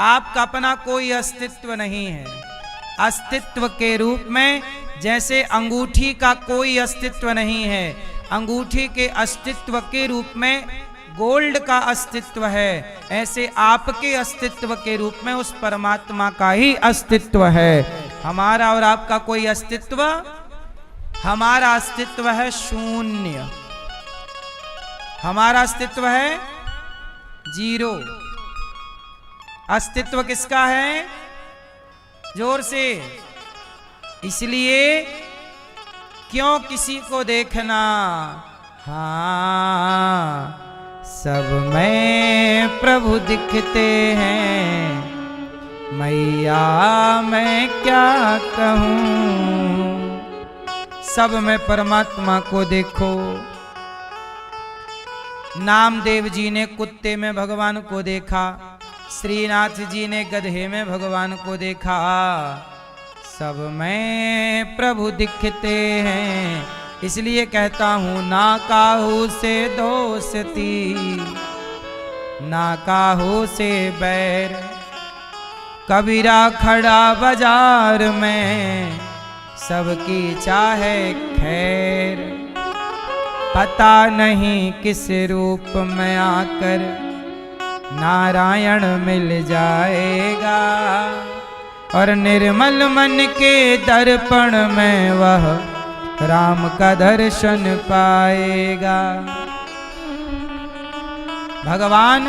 आपका अपना कोई अस्तित्व नहीं है। अस्तित्व के रूप में जैसे अंगूठी का कोई अस्तित्व नहीं है, अंगूठी के अस्तित्व के रूप में गोल्ड का अस्तित्व है, ऐसे आपके अस्तित्व के रूप में उस परमात्मा का ही अस्तित्व है। हमारा और आपका कोई अस्तित्व, हमारा अस्तित्व है शून्य, हमारा अस्तित्व है जीरो। अस्तित्व किसका है? जोर से। इसलिए क्यों किसी को देखना, हाँ सब में प्रभु दिखते हैं, मैया मैं क्या कहूँ। सब में परमात्मा को देखो। नामदेव जी ने कुत्ते में भगवान को देखा, श्रीनाथ जी ने गधे में भगवान को देखा। सब में प्रभु दिखते हैं। इसलिए कहता हूं ना काहू से दोस्ती, ना काहू से बैर। कबीरा खड़ा बाजार में, सबकी चाहे खैर। पता नहीं किस रूप में आकर नारायण मिल जाएगा, और निर्मल मन के दर्पण में वह राम का दर्शन पाएगा। भगवान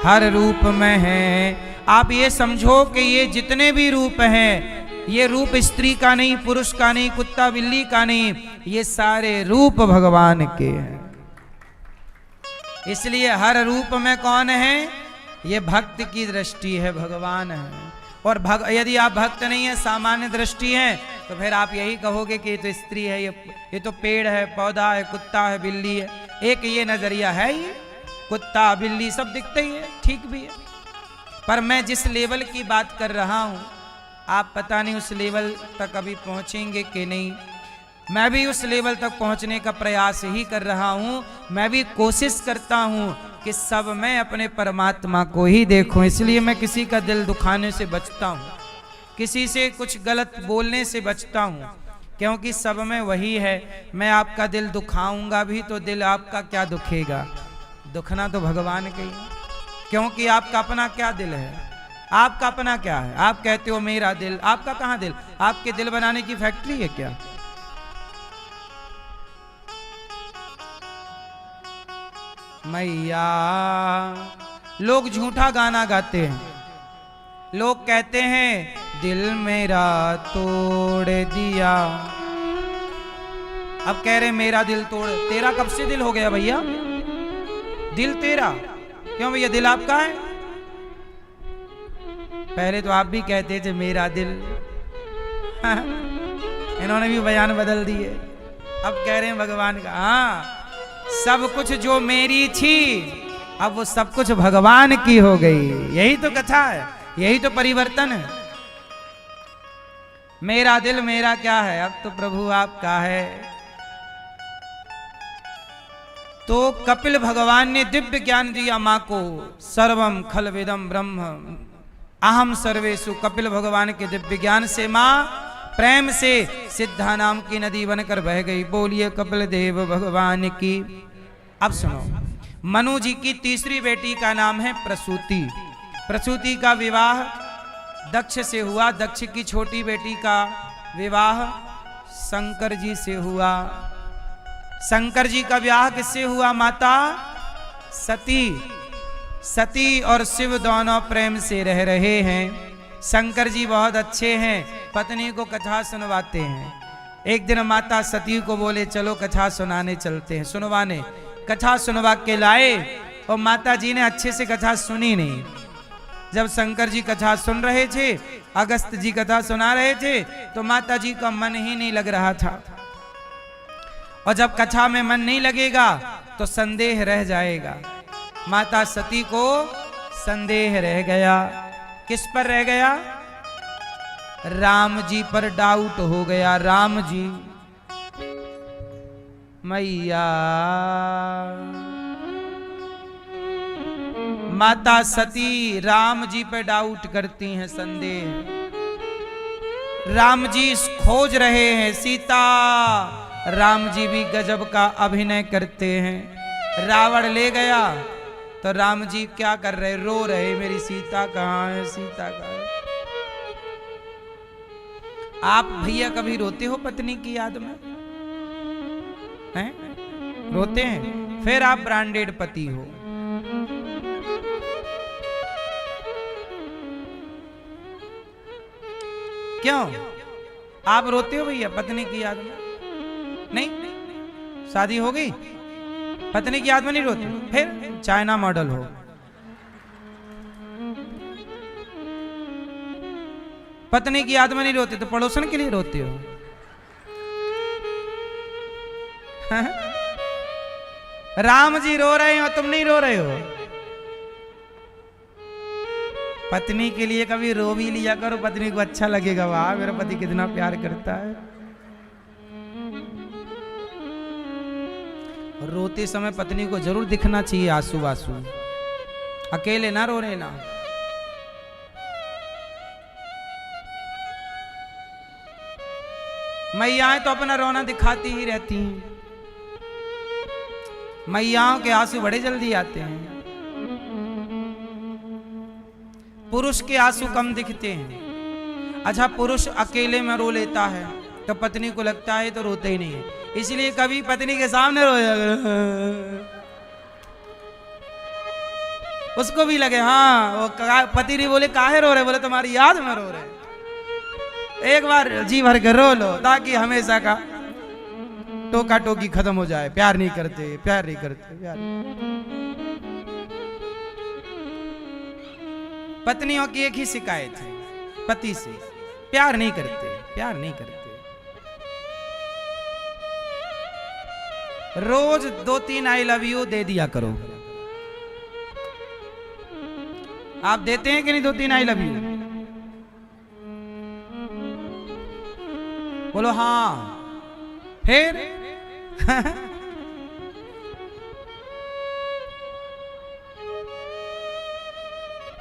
हर रूप में है। आप ये समझो कि ये जितने भी रूप हैं, ये रूप स्त्री का नहीं, पुरुष का नहीं, कुत्ता बिल्ली का नहीं, ये सारे रूप भगवान के हैं। इसलिए हर रूप में कौन है? ये भक्त की दृष्टि है, भगवान है। और यदि आप भक्त नहीं है, सामान्य दृष्टि है, तो फिर आप यही कहोगे कि ये तो स्त्री है, ये तो पेड़ है, पौधा है, कुत्ता है, बिल्ली है। एक ये नजरिया है, ये कुत्ता बिल्ली सब दिखते ही है, ठीक भी है। पर मैं जिस लेवल की बात कर रहा हूं, आप पता नहीं उस लेवल तक अभी पहुंचेंगे कि नहीं। मैं भी उस लेवल तक पहुंचने का प्रयास ही कर रहा हूं। मैं भी कोशिश करता हूं कि सब मैं अपने परमात्मा को ही देखूं। इसलिए मैं किसी का दिल दुखाने से बचता हूं, किसी से कुछ गलत बोलने से बचता हूं, क्योंकि सब में वही है। मैं आपका दिल दुखाऊंगा भी तो दिल आपका क्या दुखेगा? दुखना तो भगवान के ही, क्योंकि आपका अपना क्या दिल है? आपका अपना क्या है? आप कहते हो मेरा दिल, आपका कहां दिल? आपके दिल बनाने की फैक्ट्री है क्या? मैया, लोग झूठा गाना गाते हैं। लोग कहते हैं दिल मेरा तोड़ दिया। अब कह रहे मेरा दिल तोड़, तेरा कब से दिल हो गया भैया? दिल तेरा क्यों भैया? दिल आपका है। पहले तो आप भी कहते थे मेरा दिल। इन्होंने भी बयान बदल दिए, अब कह रहे हैं भगवान का। हाँ, सब कुछ जो मेरी थी, अब वो सब कुछ भगवान की हो गई। यही तो कथा है, यही तो परिवर्तन है। मेरा दिल मेरा क्या है? अब तो प्रभु आपका है। तो कपिल भगवान ने दिव्य ज्ञान दिया मां को। सर्वम खलविदम ब्रह्म अहम सर्वेषु। कपिल भगवान के दिव्य ज्ञान से मां प्रेम से सिद्धा नाम की नदी बनकर बह गई। बोलिए कपिल देव भगवान की। अब सुनो, मनु जी की तीसरी बेटी का नाम है प्रसूति। प्रसूति का विवाह दक्ष से हुआ। दक्ष की छोटी बेटी का विवाह शंकर जी से हुआ। शंकर जी का विवाह किससे हुआ? माता सती। सती और शिव दोनों प्रेम से रह रहे हैं। शंकर जी बहुत अच्छे हैं, पत्नी को कथा सुनवाते हैं। एक दिन माता सती को बोले चलो कथा सुनाने चलते हैं। सुनवाने कथा सुनवा के लाए, और माता जी ने अच्छे से कथा सुनी नहीं। जब शंकर जी कथा सुन रहे थे, अगस्त जी कथा सुना रहे थे, तो माता जी का मन ही नहीं लग रहा था। और जब कथा में मन नहीं लगेगा तो संदेह रह जाएगा। माता सती को संदेह रह गया। किस पर रह गया? राम जी पर डाउट हो गया। राम जी, मैया माता सती राम जी पे डाउट करती हैं, संदेह। राम जी खोज रहे हैं सीता। राम जी भी गजब का अभिनय करते हैं। रावण ले गया तो राम जी क्या कर रहे? रो रहे, मेरी सीता कहाँ है, सीता कहाँ है। आप भैया कभी रोते हो पत्नी की याद में? हैं? रोते हैं? फिर आप ब्रांडेड पति हो। क्यों आप रोते हो भैया पत्नी की याद में? नहीं, शादी हो गई पत्नी की याद में नहीं रोते? फिर चाइना मॉडल हो। पत्नी की याद में नहीं रोते तो पड़ोसन के लिए रोते हो। राम जी रो रहे हो, तुम नहीं रो रहे हो। पत्नी के लिए कभी रो भी लिया करो, पत्नी को अच्छा लगेगा, वाह मेरा पति कितना प्यार करता है। रोते समय पत्नी को जरूर दिखना चाहिए आंसू आंसू। अकेले ना रो रहे ना। मैयाएं तो अपना रोना दिखाती ही रहती हैं। मैयाओं के आंसू बड़े जल्दी आते हैं। पुरुष के आंसू कम दिखते हैं। अच्छा, पुरुष अकेले में रो लेता है तो पत्नी को लगता है तो रोते ही नहीं है, इसलिए कभी पत्नी के सामने रोया उसको भी लगे हाँ वो पति नहीं बोले काहे रो रहे, बोले तुम्हारी याद में रो रहे। एक बार जी भर के रो लो ताकि हमेशा का टोका टोकी खत्म हो जाए। प्यार नहीं करते, प्यार नहीं करते, प्यार नहीं। पत्नियों की एक ही शिकायत है पति से, प्यार नहीं करते, प्यार नहीं करते। रोज 2-3 आई लव यू दे दिया करो। आप देते हैं कि नहीं 2-3 आई लव यू? बोलो हाँ। फिर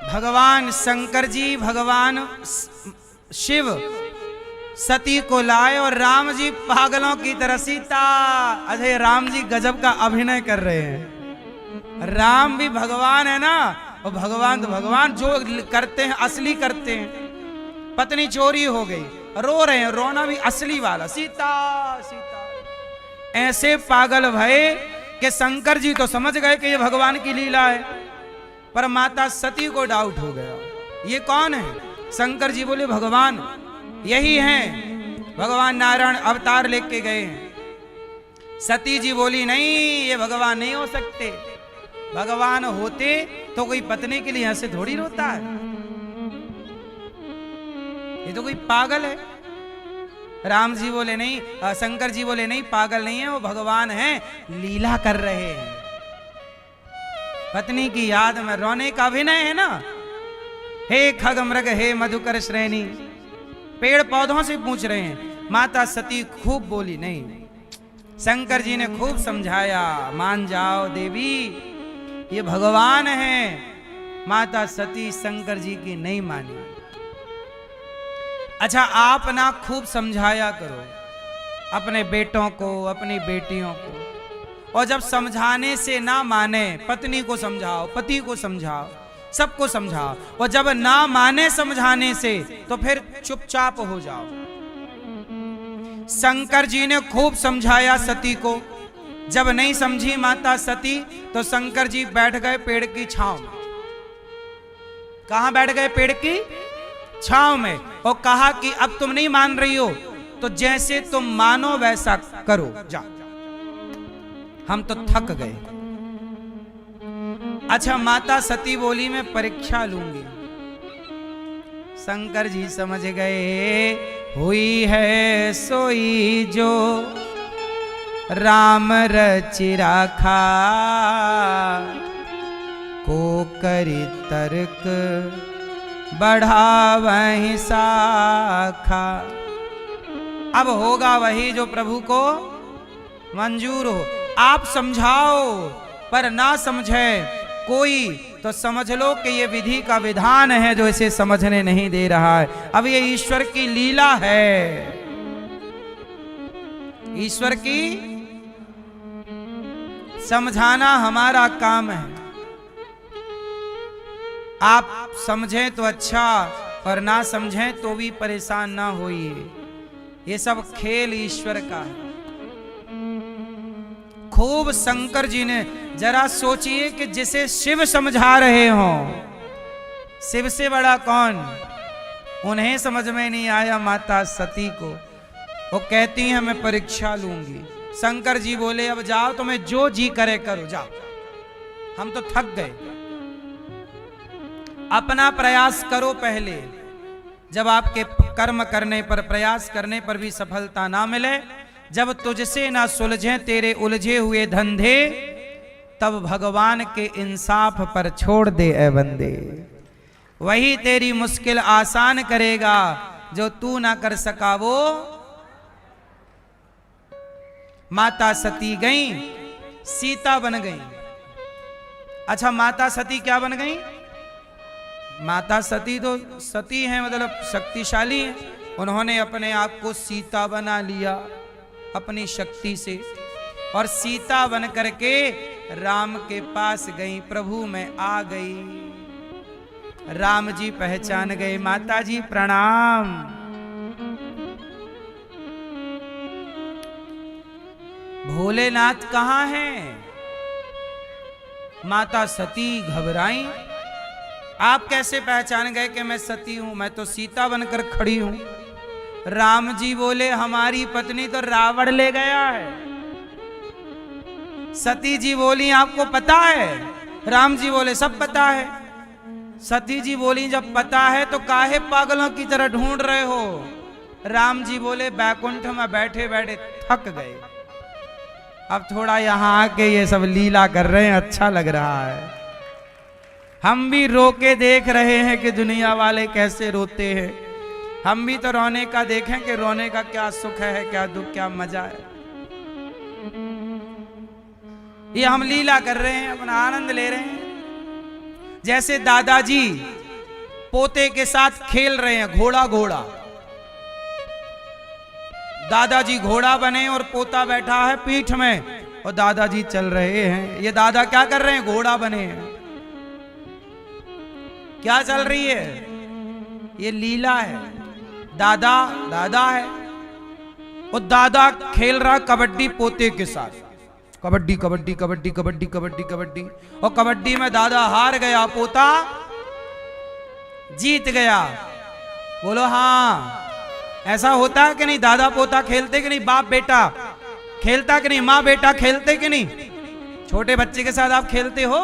भगवान शंकर जी, भगवान शिव सती को लाए और राम जी पागलों की तरह सीता। अरे राम जी गजब का अभिनय कर रहे हैं। राम भी भगवान है ना, और भगवान तो भगवान जो करते हैं असली करते हैं। पत्नी चोरी हो गई, रो रहे हैं, रोना भी असली वाला, सीता सीता। ऐसे पागल भये कि शंकर जी तो समझ गए कि ये भगवान की लीला है, पर माता सती को डाउट हो गया ये कौन है। शंकर जी बोले भगवान यही हैं, भगवान नारायण अवतार लेके गए हैं। सती जी बोली नहीं, ये भगवान नहीं हो सकते। भगवान होते तो कोई पत्नी के लिए ऐसे थोड़ी रोता है, ये तो कोई पागल है। राम जी बोले नहीं, शंकर जी बोले नहीं, पागल नहीं है वो, भगवान है, लीला कर रहे हैं। पत्नी की याद में रोने का अभिनय है ना। हे खग मृग हे मधुकर श्रेणी, पेड़ पौधों से पूछ रहे हैं। माता सती खूब बोली नहीं, शंकर जी ने खूब समझाया, मान जाओ देवी ये भगवान है। माता सती शंकर जी की नहीं मानी। अच्छा, आप ना खूब समझाया करो अपने बेटों को, अपनी बेटियों को, और जब समझाने से ना माने, पत्नी को समझाओ, पति को समझाओ, सबको समझाओ, और जब ना माने समझाने से तो फिर चुपचाप हो जाओ। शंकर जी ने खूब समझाया सती को, जब नहीं समझी माता सती तो शंकर जी बैठ गए पेड़ की छांव में। कहां बैठ गए? पेड़ की छांव में, और कहा कि अब तुम नहीं मान रही हो तो जैसे तुम मानो वैसा करो, जा, हम तो थक गए। अच्छा, माता सती बोली मैं परीक्षा लूंगी। शंकर जी समझ गए हुई है सोई जो राम रचि राखा, को करी तर्क बढ़ावहि साखा। अब होगा वही जो प्रभु को मंजूर हो। आप समझाओ पर ना समझे कोई तो समझ लो कि ये विधि का विधान है जो इसे समझने नहीं दे रहा है। अब ये ईश्वर की लीला है, ईश्वर की समझाना हमारा काम है। आप समझें तो अच्छा और ना समझें तो भी परेशान ना होइए। ये सब खेल ईश्वर का है। खूब शंकर जी ने, जरा सोचिए कि जिसे शिव समझा रहे हो, शिव से बड़ा कौन, उन्हें समझ में नहीं आया माता सती को। वो कहती हैं मैं परीक्षा लूंगी। शंकर जी बोले अब जाओ, तुम्हें जो जी करे करो, जाओ, हम तो थक गए। अपना प्रयास करो पहले। जब आपके कर्म करने पर, प्रयास करने पर भी सफलता ना मिले, जब तुझसे ना सुलझे तेरे उलझे हुए धंधे, तब भगवान के इंसाफ पर छोड़ दे ए बंदे। वही तेरी मुश्किल आसान करेगा, जो तू ना कर सका वो। माता सती गई, सीता बन गई। अच्छा, माता सती क्या बन गई? माता सती तो सती हैं, मतलब शक्तिशाली हैं। उन्होंने अपने आप को सीता बना लिया अपनी शक्ति से, और सीता बन करके राम के पास गई, प्रभु में आ गई। राम जी पहचान गए, माता जी प्रणाम। भोलेनाथ कहाँ हैं? माता सती घबराई। आप कैसे पहचान गए कि मैं सती हूं? मैं तो सीता बनकर खड़ी हूं। राम जी बोले हमारी पत्नी तो रावण ले गया है। सती जी बोली आपको पता है? राम जी बोले सब पता है। सती जी बोली जब पता है तो काहे पागलों की तरह ढूंढ रहे हो? राम जी बोले बैकुंठ में बैठे बैठे थक गए, अब थोड़ा यहां आके ये सब लीला कर रहे हैं, अच्छा लग रहा है। हम भी रो के देख रहे हैं कि दुनिया वाले कैसे रोते हैं। हम भी तो रोने का देखें कि रोने का क्या सुख है, क्या दुख, क्या मजा है। ये हम लीला कर रहे हैं, अपना आनंद ले रहे हैं। जैसे दादाजी पोते के साथ खेल रहे हैं, घोड़ा घोड़ा। दादाजी घोड़ा बने और पोता बैठा है पीठ में और दादाजी चल रहे हैं। ये दादा क्या कर रहे हैं? घोड़ा बने हैं। क्या चल रही है? ये लीला है। दादा दादा है और दादा खेल रहा कबड्डी पोते के साथ। कबड्डी कबड्डी कबड्डी कबड्डी कबड्डी कबड्डी, और कबड्डी में दादा हार गया, पोता जीत गया। बोलो हाँ, ऐसा होता है कि नहीं? दादा पोता खेलते कि नहीं? बाप बेटा खेलता कि नहीं? माँ बेटा खेलते कि नहीं? छोटे बच्चे के साथ आप खेलते हो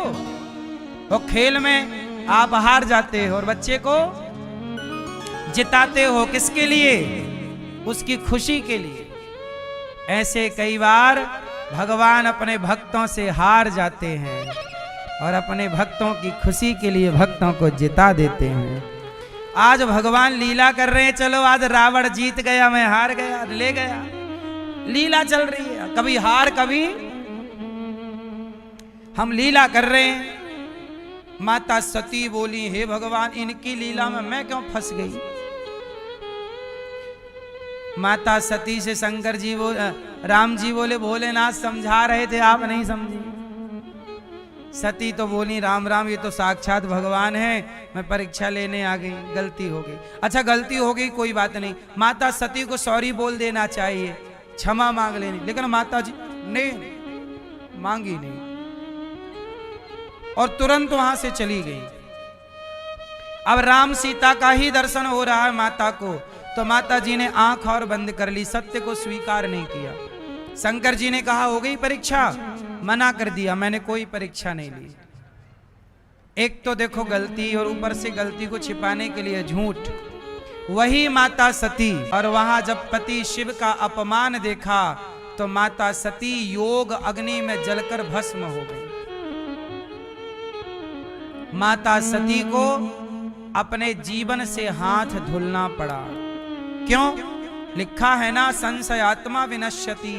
और खेल में आप हार जाते हो और बच्चे को जिताते हो। किसके लिए? उसकी खुशी के लिए। ऐसे कई बार भगवान अपने भक्तों से हार जाते हैं और अपने भक्तों की खुशी के लिए भक्तों को जिता देते हैं। आज भगवान लीला कर रहे हैं। चलो आज रावण जीत गया, मैं हार गया, ले गया। लीला चल रही है, कभी हार कभी हम लीला कर रहे हैं। माता सती बोली हे भगवान, इनकी लीला में मैं क्यों फंस गई? माता सती से शंकर जी राम जी बोले भोलेनाथ समझा रहे थे, आप नहीं समझी। सती तो बोली राम राम, ये तो साक्षात भगवान है, मैं परीक्षा लेने आ गई, गलती हो गई। अच्छा गलती हो गई, कोई बात नहीं। माता सती को सॉरी बोल देना चाहिए, क्षमा मांग लेनी, लेकिन माता जी ने मांगी नहीं और तुरंत वहां से चली गई। अब राम सीता का ही दर्शन हो रहा है माता को, तो माता जी ने आंख और बंद कर ली, सत्य को स्वीकार नहीं किया। शंकर जी ने कहा हो गई परीक्षा, मना कर दिया, मैंने कोई परीक्षा नहीं ली। एक तो देखो गलती, और ऊपर से गलती को छिपाने के लिए झूठ। वही माता सती, और वहां जब पति शिव का अपमान देखा तो माता सती योग अग्नि में जलकर भस्म हो गई। माता सती को अपने जीवन से हाथ धुलना पड़ा। क्यों? लिखा है ना, संशयात्मा विनश्यति।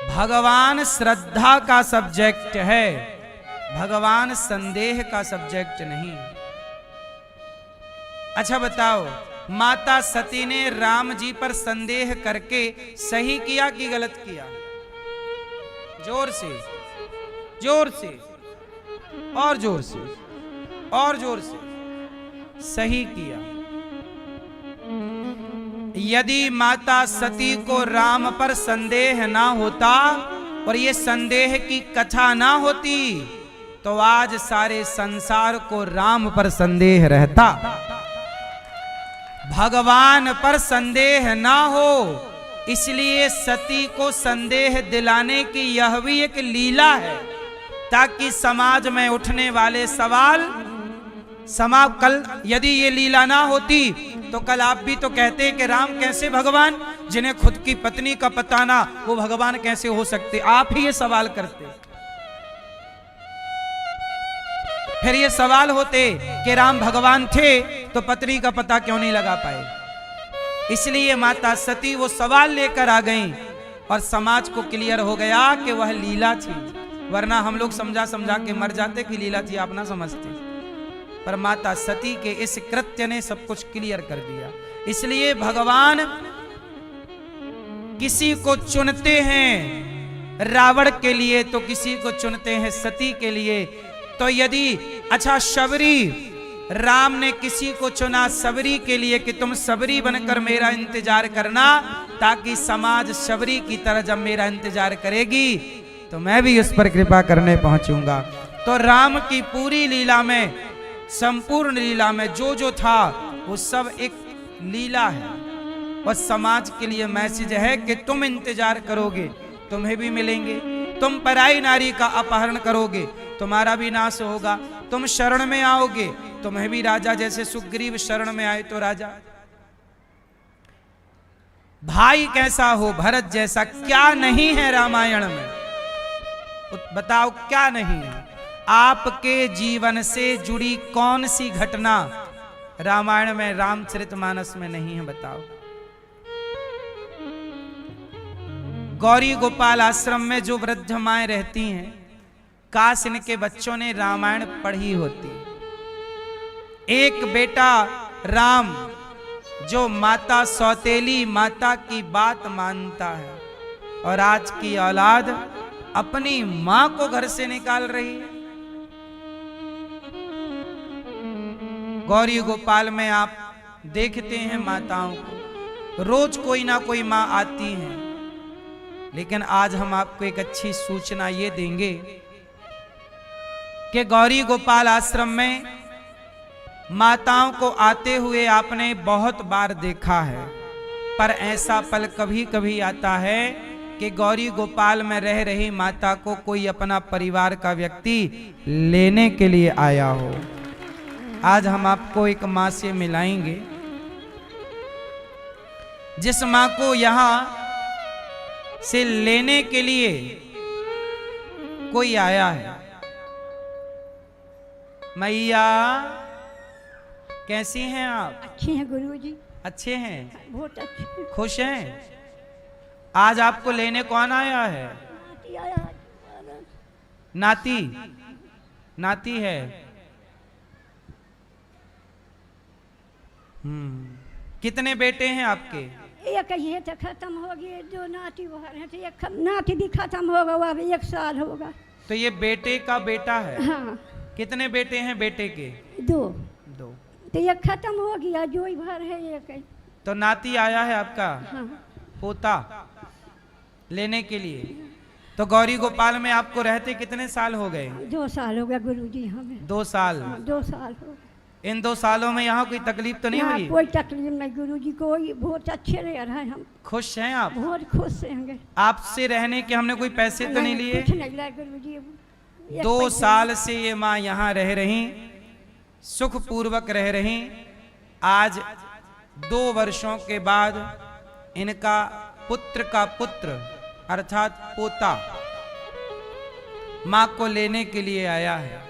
भगवान श्रद्धा का सब्जेक्ट है, भगवान संदेह का सब्जेक्ट नहीं। अच्छा बताओ, माता सती ने राम जी पर संदेह करके सही किया कि गलत किया? जोर से, जोर से, और जोर से, और जोर से। सही किया। यदि माता सती को राम पर संदेह ना होता और ये संदेह की कथा ना होती तो आज सारे संसार को राम पर संदेह रहता। भगवान पर संदेह ना हो इसलिए सती को संदेह दिलाने की यह भी एक लीला है, ताकि समाज में उठने वाले सवाल कल यदि ये लीला ना होती तो कल आप भी तो कहते कि राम कैसे भगवान, जिन्हें खुद की पत्नी का पता ना, वो भगवान कैसे हो सकते? आप ही ये सवाल करते। फिर ये सवाल होते कि राम भगवान थे तो पत्नी का पता क्यों नहीं लगा पाए? इसलिए माता सती वो सवाल लेकर आ गईं और समाज को क्लियर हो गया कि वह लीला थी, वरना हम लोग समझा समझा के मर जाते कि लीला थी, आप ना समझते। पर माता सती के इस कृत्य ने सब कुछ क्लियर कर दिया। इसलिए भगवान किसी को चुनते हैं रावण के लिए तो किसी को चुनते हैं सती के लिए। तो यदि अच्छा शबरी, राम ने किसी को चुना सबरी के लिए कि तुम सबरी बनकर मेरा इंतजार करना, ताकि समाज शबरी की तरह जब मेरा इंतजार करेगी तो मैं भी उस पर कृपा करने पहुंचूंगा। तो राम की पूरी लीला में, संपूर्ण लीला में जो जो था वो सब एक लीला है और समाज के लिए मैसेज है कि तुम इंतजार करोगे तुम्हें भी मिलेंगे, तुम पराई नारी का अपहरण करोगे तुम्हारा भी नाश होगा, तुम शरण में आओगे तुम्हें भी राजा, जैसे सुग्रीव शरण में आए तो राजा। भाई कैसा हो भरत जैसा, क्या नहीं है रामायण में? बताओ क्या नहीं है? आपके जीवन से जुड़ी कौन सी घटना रामायण में, रामचरितमानस में नहीं है? बताओ। गौरी गोपाल आश्रम में जो वृद्ध माएं रहती हैं, काश इनके बच्चों ने रामायण पढ़ी होती। एक बेटा राम जो माता सौतेली माता की बात मानता है और आज की औलाद अपनी मां को घर से निकाल रही है। गौरी गोपाल में आप देखते हैं माताओं को, रोज कोई ना कोई मां आती है, लेकिन आज हम आपको एक अच्छी सूचना ये देंगे कि गौरी गोपाल आश्रम में माताओं को आते हुए आपने बहुत बार देखा है, पर ऐसा पल कभी कभी आता है कि गौरी गोपाल में रह रही माता को कोई अपना परिवार का व्यक्ति लेने के लिए आया हो। आज हम आपको एक मां से मिलाएंगे जिस मां को यहां से लेने के लिए कोई आया है। मैया कैसी हैं आप? अच्छे हैं गुरुजी। अच्छे हैं, बहुत अच्छे। खुश हैं? आज आपको लेने कौन आया है? नाती, नाती है। कितने बेटे हैं आपके? एक ये तो खत्म हो गए, जो नाती बाहर है तो एक नाती भी खत्म होगा, वो अभी 1 साल होगा। तो ये बेटे का बेटा है? हाँ। कितने बेटे हैं बेटे के? 2। 2। तो एक खत्म हो गया, जो ही भर है एक। तो नाती आया है आपका? हाँ। पोता लेने के लिए। तो गौरी गोपाल में आपको रहते कितने साल हो गए? 2 साल हो गया गुरुजी हमें। 2 साल? हाँ, 2 साल हो गए। इन 2 सालों में यहाँ कोई तकलीफ तो नहीं हुई? कोई तकलीफ नहीं गुरुजी, कोई बहुत अच्छे रह रहे हैं हम। खुश हैं आप? बहुत खुश हैं। आपसे रहने के हमने कोई पैसे तो नहीं लिए? कुछ नहीं लाए गुरुजी। 2 साल से ये माँ यहाँ रह रही, सुख पूर्वक रह रही। आज 2 वर्षों के बाद इनका पुत्र का पुत्र अर्थात पोता माँ को लेने के लिए आया है।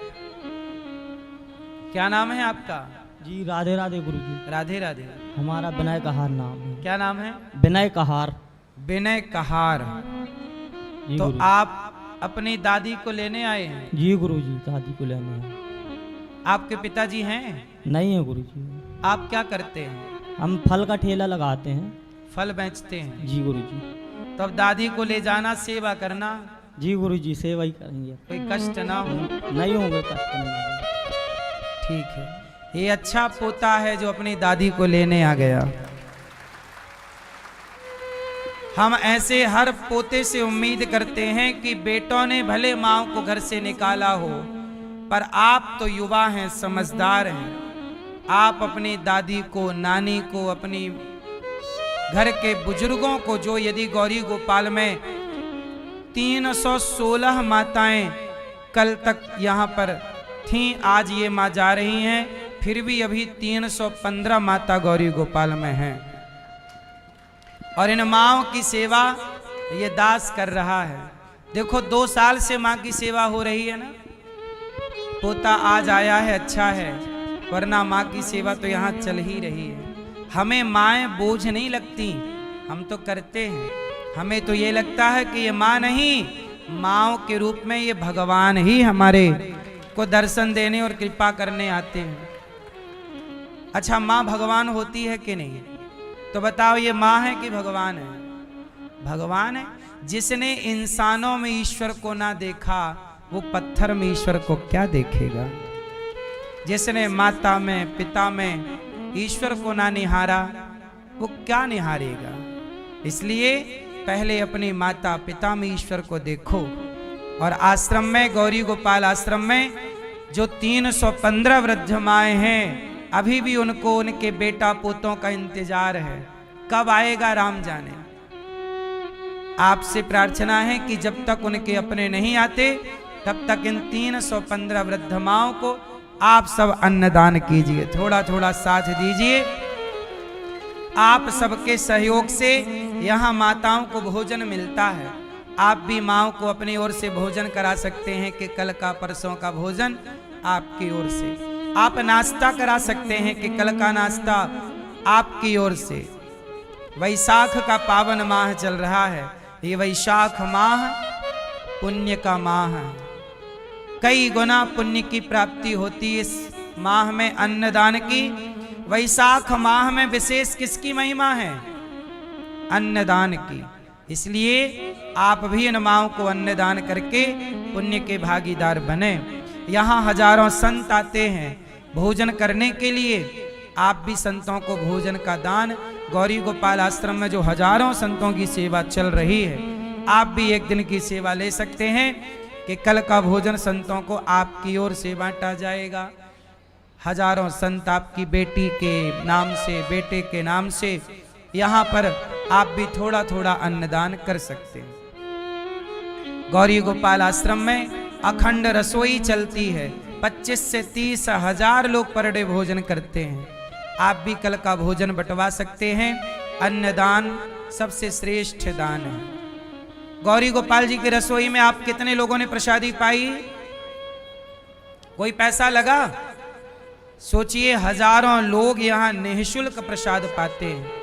क्या नाम है आपका? जी राधे राधे गुरुजी। राधे राधे। हमारा विनय कहार नाम है। क्या नाम है? विनय कहार। विनय कहार। जी तो गुरुजी। आप अपनी दादी को लेने आए हैं? जी गुरुजी, दादी को लेने आए। आपके पिताजी हैं? नहीं है गुरुजी। आप क्या करते हैं? हम फल का ठेला लगाते हैं। फल बेचते हैं। जी गुरुजी। तो अब दादी को ले जाना, सेवा करना, जी गुरुजी, सेवा ही करेंगे। कोई कष्ट ना हो। नहीं होंगे, कष्ट नहीं होंगे। ठीक है, ये अच्छा पोता है जो अपनी दादी को लेने आ गया। हम ऐसे हर पोते से उम्मीद करते हैं कि बेटों ने भले माँ को घर से निकाला हो, पर आप तो युवा हैं, समझदार हैं। आप अपनी दादी को, नानी को, अपनी घर के बुजुर्गों को, जो यदि गौरी गोपाल में 316 माताएं कल तक यहाँ पर थीं, आज ये माँ जा रही हैं, फिर भी अभी 315 माता गौरी गोपाल में हैं। और इन माँओं की सेवा ये दास कर रहा है। देखो 2 साल से माँ की सेवा हो रही है ना। पोता आज आया है, अच्छा है, वरना माँ की सेवा तो यहाँ चल ही रही है। हमें माएँ बोझ नहीं लगती, हम तो करते हैं। हमें तो ये लगता है कि ये माँ नहीं, माँओं के रूप में ये भगवान ही हमारे को दर्शन देने और कृपा करने आते हैं। अच्छा, माँ भगवान होती है कि नहीं? तो बताओ, ये माँ है कि भगवान है? भगवान है। जिसने इंसानों में ईश्वर को ना देखा, वो पत्थर में ईश्वर को क्या देखेगा? जिसने माता में, पिता में ईश्वर को ना निहारा, वो क्या निहारेगा? इसलिए पहले अपनी माता पिता में ईश्वर को देखो। और आश्रम में, गौरी गोपाल आश्रम में जो 315 वृद्ध माएँ हैं, अभी भी उनको उनके बेटा पोतों का इंतजार है। कब आएगा राम जाने। आपसे प्रार्थना है कि जब तक उनके अपने नहीं आते, तब तक इन 315 वृद्ध माओं को आप सब अन्नदान कीजिए, थोड़ा थोड़ा साथ दीजिए। आप सबके सहयोग से यहाँ माताओं को भोजन मिलता है। आप भी माओं को अपनी ओर से भोजन करा सकते हैं कि कल का परसों का भोजन आपकी ओर से। आप नाश्ता करा सकते हैं कि कल का नाश्ता आपकी ओर से। वैशाख का पावन माह चल रहा है। ये वैशाख माह पुण्य का माह है। कई गुना पुण्य की प्राप्ति होती है इस माह में अन्नदान की। वैशाख माह में विशेष किसकी महिमा है? अन्नदान की। इसलिए आप भी इन माओं को अन्नदान करके पुण्य के भागीदार बने। यहाँ हजारों संत आते हैं भोजन करने के लिए। आप भी संतों को भोजन का दान, गौरी गोपाल आश्रम में जो हजारों संतों की सेवा चल रही है, आप भी एक दिन की सेवा ले सकते हैं कि कल का भोजन संतों को आपकी ओर से बांटा जाएगा। हजारों संत आपकी बेटी के नाम से, बेटे के नाम से यहाँ पर आप भी थोड़ा थोड़ा अन्नदान कर सकते हैं। गौरी गोपाल आश्रम में अखंड रसोई चलती है। 25 से 30 हजार लोग पर डे भोजन करते हैं। आप भी कल का भोजन बंटवा सकते हैं। अन्नदान सबसे श्रेष्ठ दान है। गौरी गोपाल जी की रसोई में आप कितने लोगों ने प्रसादी पाई? कोई पैसा लगा? सोचिए, हजारों लोग यहाँ निःशुल्क प्रसाद पाते हैं।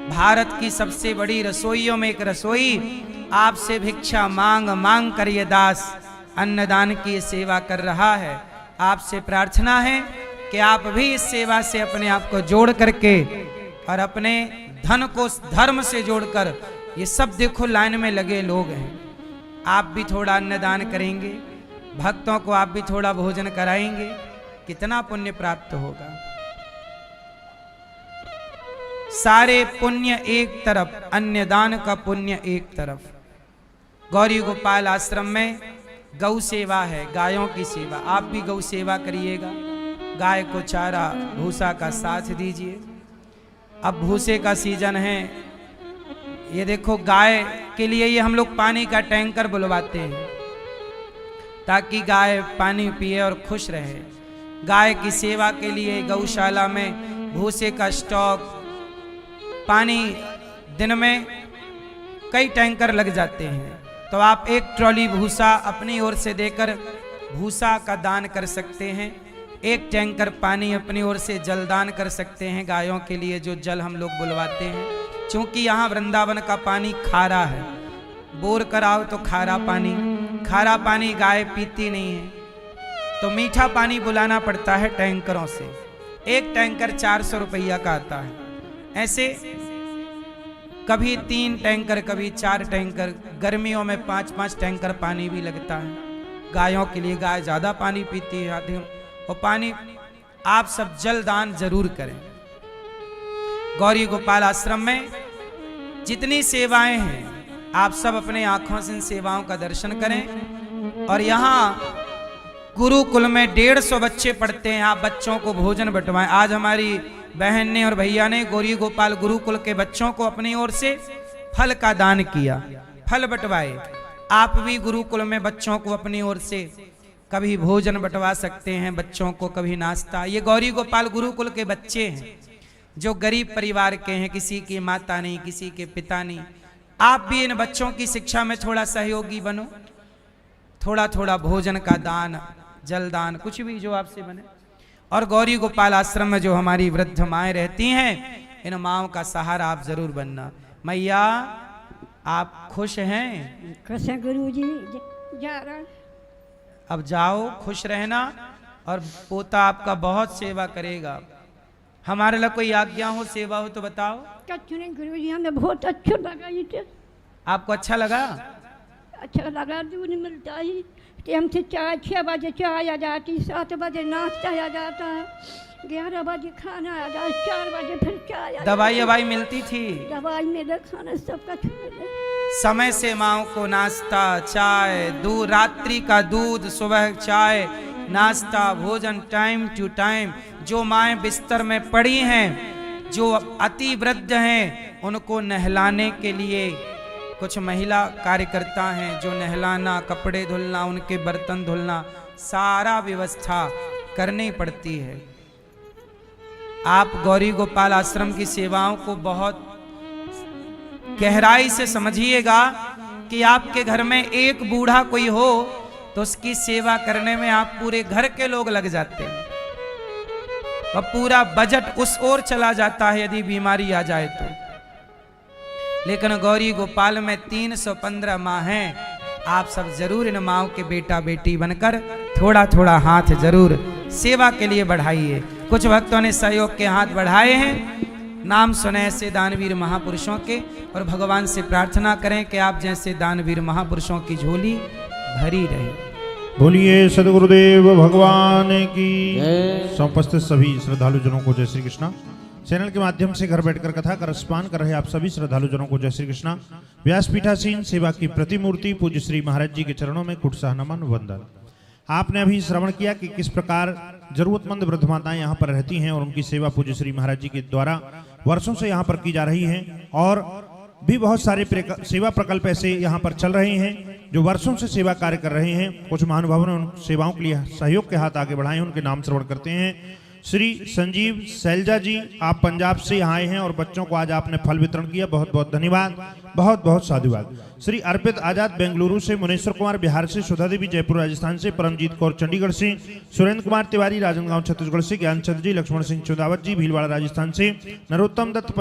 भारत की सबसे बड़ी रसोइयों में एक रसोई आपसे भिक्षा मांग मांग कर ये दास अन्नदान की सेवा कर रहा है। आपसे प्रार्थना है कि आप भी इस सेवा से अपने आप को जोड़ करके और अपने धन को धर्म से जोड़कर, ये सब देखो लाइन में लगे लोग हैं, आप भी थोड़ा अन्नदान करेंगे, भक्तों को आप भी थोड़ा भोजन कराएंगे, कितना पुण्य प्राप्त होगा। सारे पुण्य एक तरफ, अन्नदान का पुण्य एक तरफ। गौरी गोपाल आश्रम में गौ सेवा है, गायों की सेवा। आप भी गौ सेवा करिएगा। गाय को चारा भूसा का साथ दीजिए। अब भूसे का सीजन है। ये देखो, गाय के लिए ये हम लोग पानी का टैंकर बुलवाते हैं ताकि गाय पानी पिए और खुश रहे। गाय की सेवा के लिए गौशाला में भूसे का स्टॉक, पानी दिन में कई टैंकर लग जाते हैं, तो आप एक ट्रॉली भूसा अपनी ओर से देकर भूसा का दान कर सकते हैं। एक टैंकर पानी अपनी ओर से जलदान कर सकते हैं, गायों के लिए जो जल हम लोग बुलवाते हैं। क्योंकि यहाँ वृंदावन का पानी खारा है, बोर कराओ तो खारा पानी गाय पीती नहीं है, तो मीठा पानी बुलाना पड़ता है टैंकरों से। एक टैंकर 400 रुपया का आता है। ऐसे कभी 3 टैंकर, कभी 4 टैंकर, गर्मियों में 5-5 टैंकर पानी भी लगता है गायों के लिए। गाय ज़्यादा पानी पीती है आधी, और पानी आप सब जल दान जरूर करें। गौरी गोपाल आश्रम में जितनी सेवाएं हैं आप सब अपने आंखों से इन सेवाओं का दर्शन करें। और यहाँ गुरुकुल में 150 बच्चे पढ़ते हैं, आप बच्चों को भोजन बंटवाएं। आज हमारी बहन ने और भैया ने गौरी गोपाल गुरुकुल के बच्चों को अपनी ओर से फल का दान किया, फल बंटवाए। आप भी गुरुकुल में बच्चों को अपनी ओर से कभी भोजन बंटवा सकते हैं, बच्चों को कभी नाश्ता। ये गौरी गोपाल गुरुकुल के बच्चे हैं जो गरीब परिवार के हैं, किसी की माता नहीं, किसी के पिता नहीं। आप भी इन बच्चों की शिक्षा में थोड़ा सहयोगी बनो, थोड़ा थोड़ा भोजन का दान, जल दान, कुछ भी जो आपसे बने। और गौरी गोपाल आश्रम में जो हमारी वृद्ध माएँ रहती हैं, इन माँओं का सहारा आप जरूर बनना। मैया आप खुश हैं? खुश हैं गुरुजी, जा रहा। अब जाओ, खुश रहना। और पोता आपका बहुत सेवा करेगा। हमारे लिए कोई आज्ञा हो, सेवा हो तो बताओ। कच्छु नहीं गुरुजी, हमें बहुत अच्छा लगा। ये आपको अच्छा लगा? अच्छा लगा। दूध मिलता ही टाइम से 6 बजे चाय आ जाती, 7 बजे नाश्ता आ जाता है, 11 बजे खाना आ जाता, 4 बजे फिर चाय आ। दवाई मिलती थी? दवाई मिले, खाना सब कुछ मिले। समय से माओ को नाश्ता, चाय, दूध, रात्रि का दूध, सुबह चाय, नाश्ता, भोजन टाइम टू टाइम। जो माएँ बिस्तर में पड़ी हैं, जो अति वृद्ध हैं, उनको नहलाने के लिए कुछ महिला कार्यकर्ता हैं जो नहलाना, कपड़े धुलना, उनके बर्तन धुलना, सारा व्यवस्था करनी पड़ती है। आप गौरी गोपाल आश्रम की सेवाओं को बहुत गहराई से समझिएगा कि आपके घर में एक बूढ़ा कोई हो तो उसकी सेवा करने में आप पूरे घर के लोग लग जाते हैं, और पूरा बजट उस ओर चला जाता है यदि बीमारी आ जाए तो। लेकिन गौरी गोपाल में 315 माँ हैं। आप सब जरूर इन माँओं के बेटा बेटी बनकर थोड़ा थोड़ा हाथ जरूर सेवा के लिए बढ़ाइए। कुछ भक्तों ने सहयोग के हाथ बढ़ाए हैं। नाम सुने ऐसे दानवीर महापुरुषों के, और भगवान से प्रार्थना करें कि आप जैसे दानवीर महापुरुषों की झोली भरी रहे। बोलिए सदगुरुदेव भगवान की। उपस्थित सभी श्रद्धालु जनों को जय श्री कृष्णा। चैनल के माध्यम से घर बैठकर कथा का रसपान कर रहे आप सभी श्रद्धालु जनों को जय श्री कृष्णा। व्यासपीठासीन सेवा की प्रतिमूर्ति पूज्य श्री महाराज जी के चरणों में कुटसाह नमन वंदन। आपने अभी श्रवण किया कि किस प्रकार जरूरतमंद वृद्ध माताएं यहाँ पर रहती हैं और उनकी सेवा पूज्य श्री महाराज जी के द्वारा वर्षों से यहाँ पर की जा रही है। और भी बहुत सारे सेवा प्रकल्प ऐसे यहाँ पर चल रहे हैं जो वर्षों से सेवा कार्य कर रहे हैं। कुछ महानुभावों ने उन सेवाओं के लिए सहयोग के हाथ आगे बढ़ाए हैं, उनके नाम श्रवण करते हैं। श्री संजीव सैलजा जी, आप पंजाब से यहाँ आए हैं और बच्चों को आज आपने फल वितरण किया, बहुत बहुत धन्यवाद, बहुत बहुत साधुवाद। श्री अर्पित आजाद बेंगलुरु से, मुनेश्वर कुमार बिहार से, सुधा देवी जयपुर राजस्थान से, परमजीत कौर चंडीगढ़ से, सुरेंद्र कुमार तिवारी राजनांदगांव छत्तीसगढ़ से, ज्ञान चंद्र जी, लक्ष्मण सिंह चौदावत जी भीलवाड़ा राजस्थान से, नरोत्तम दत्त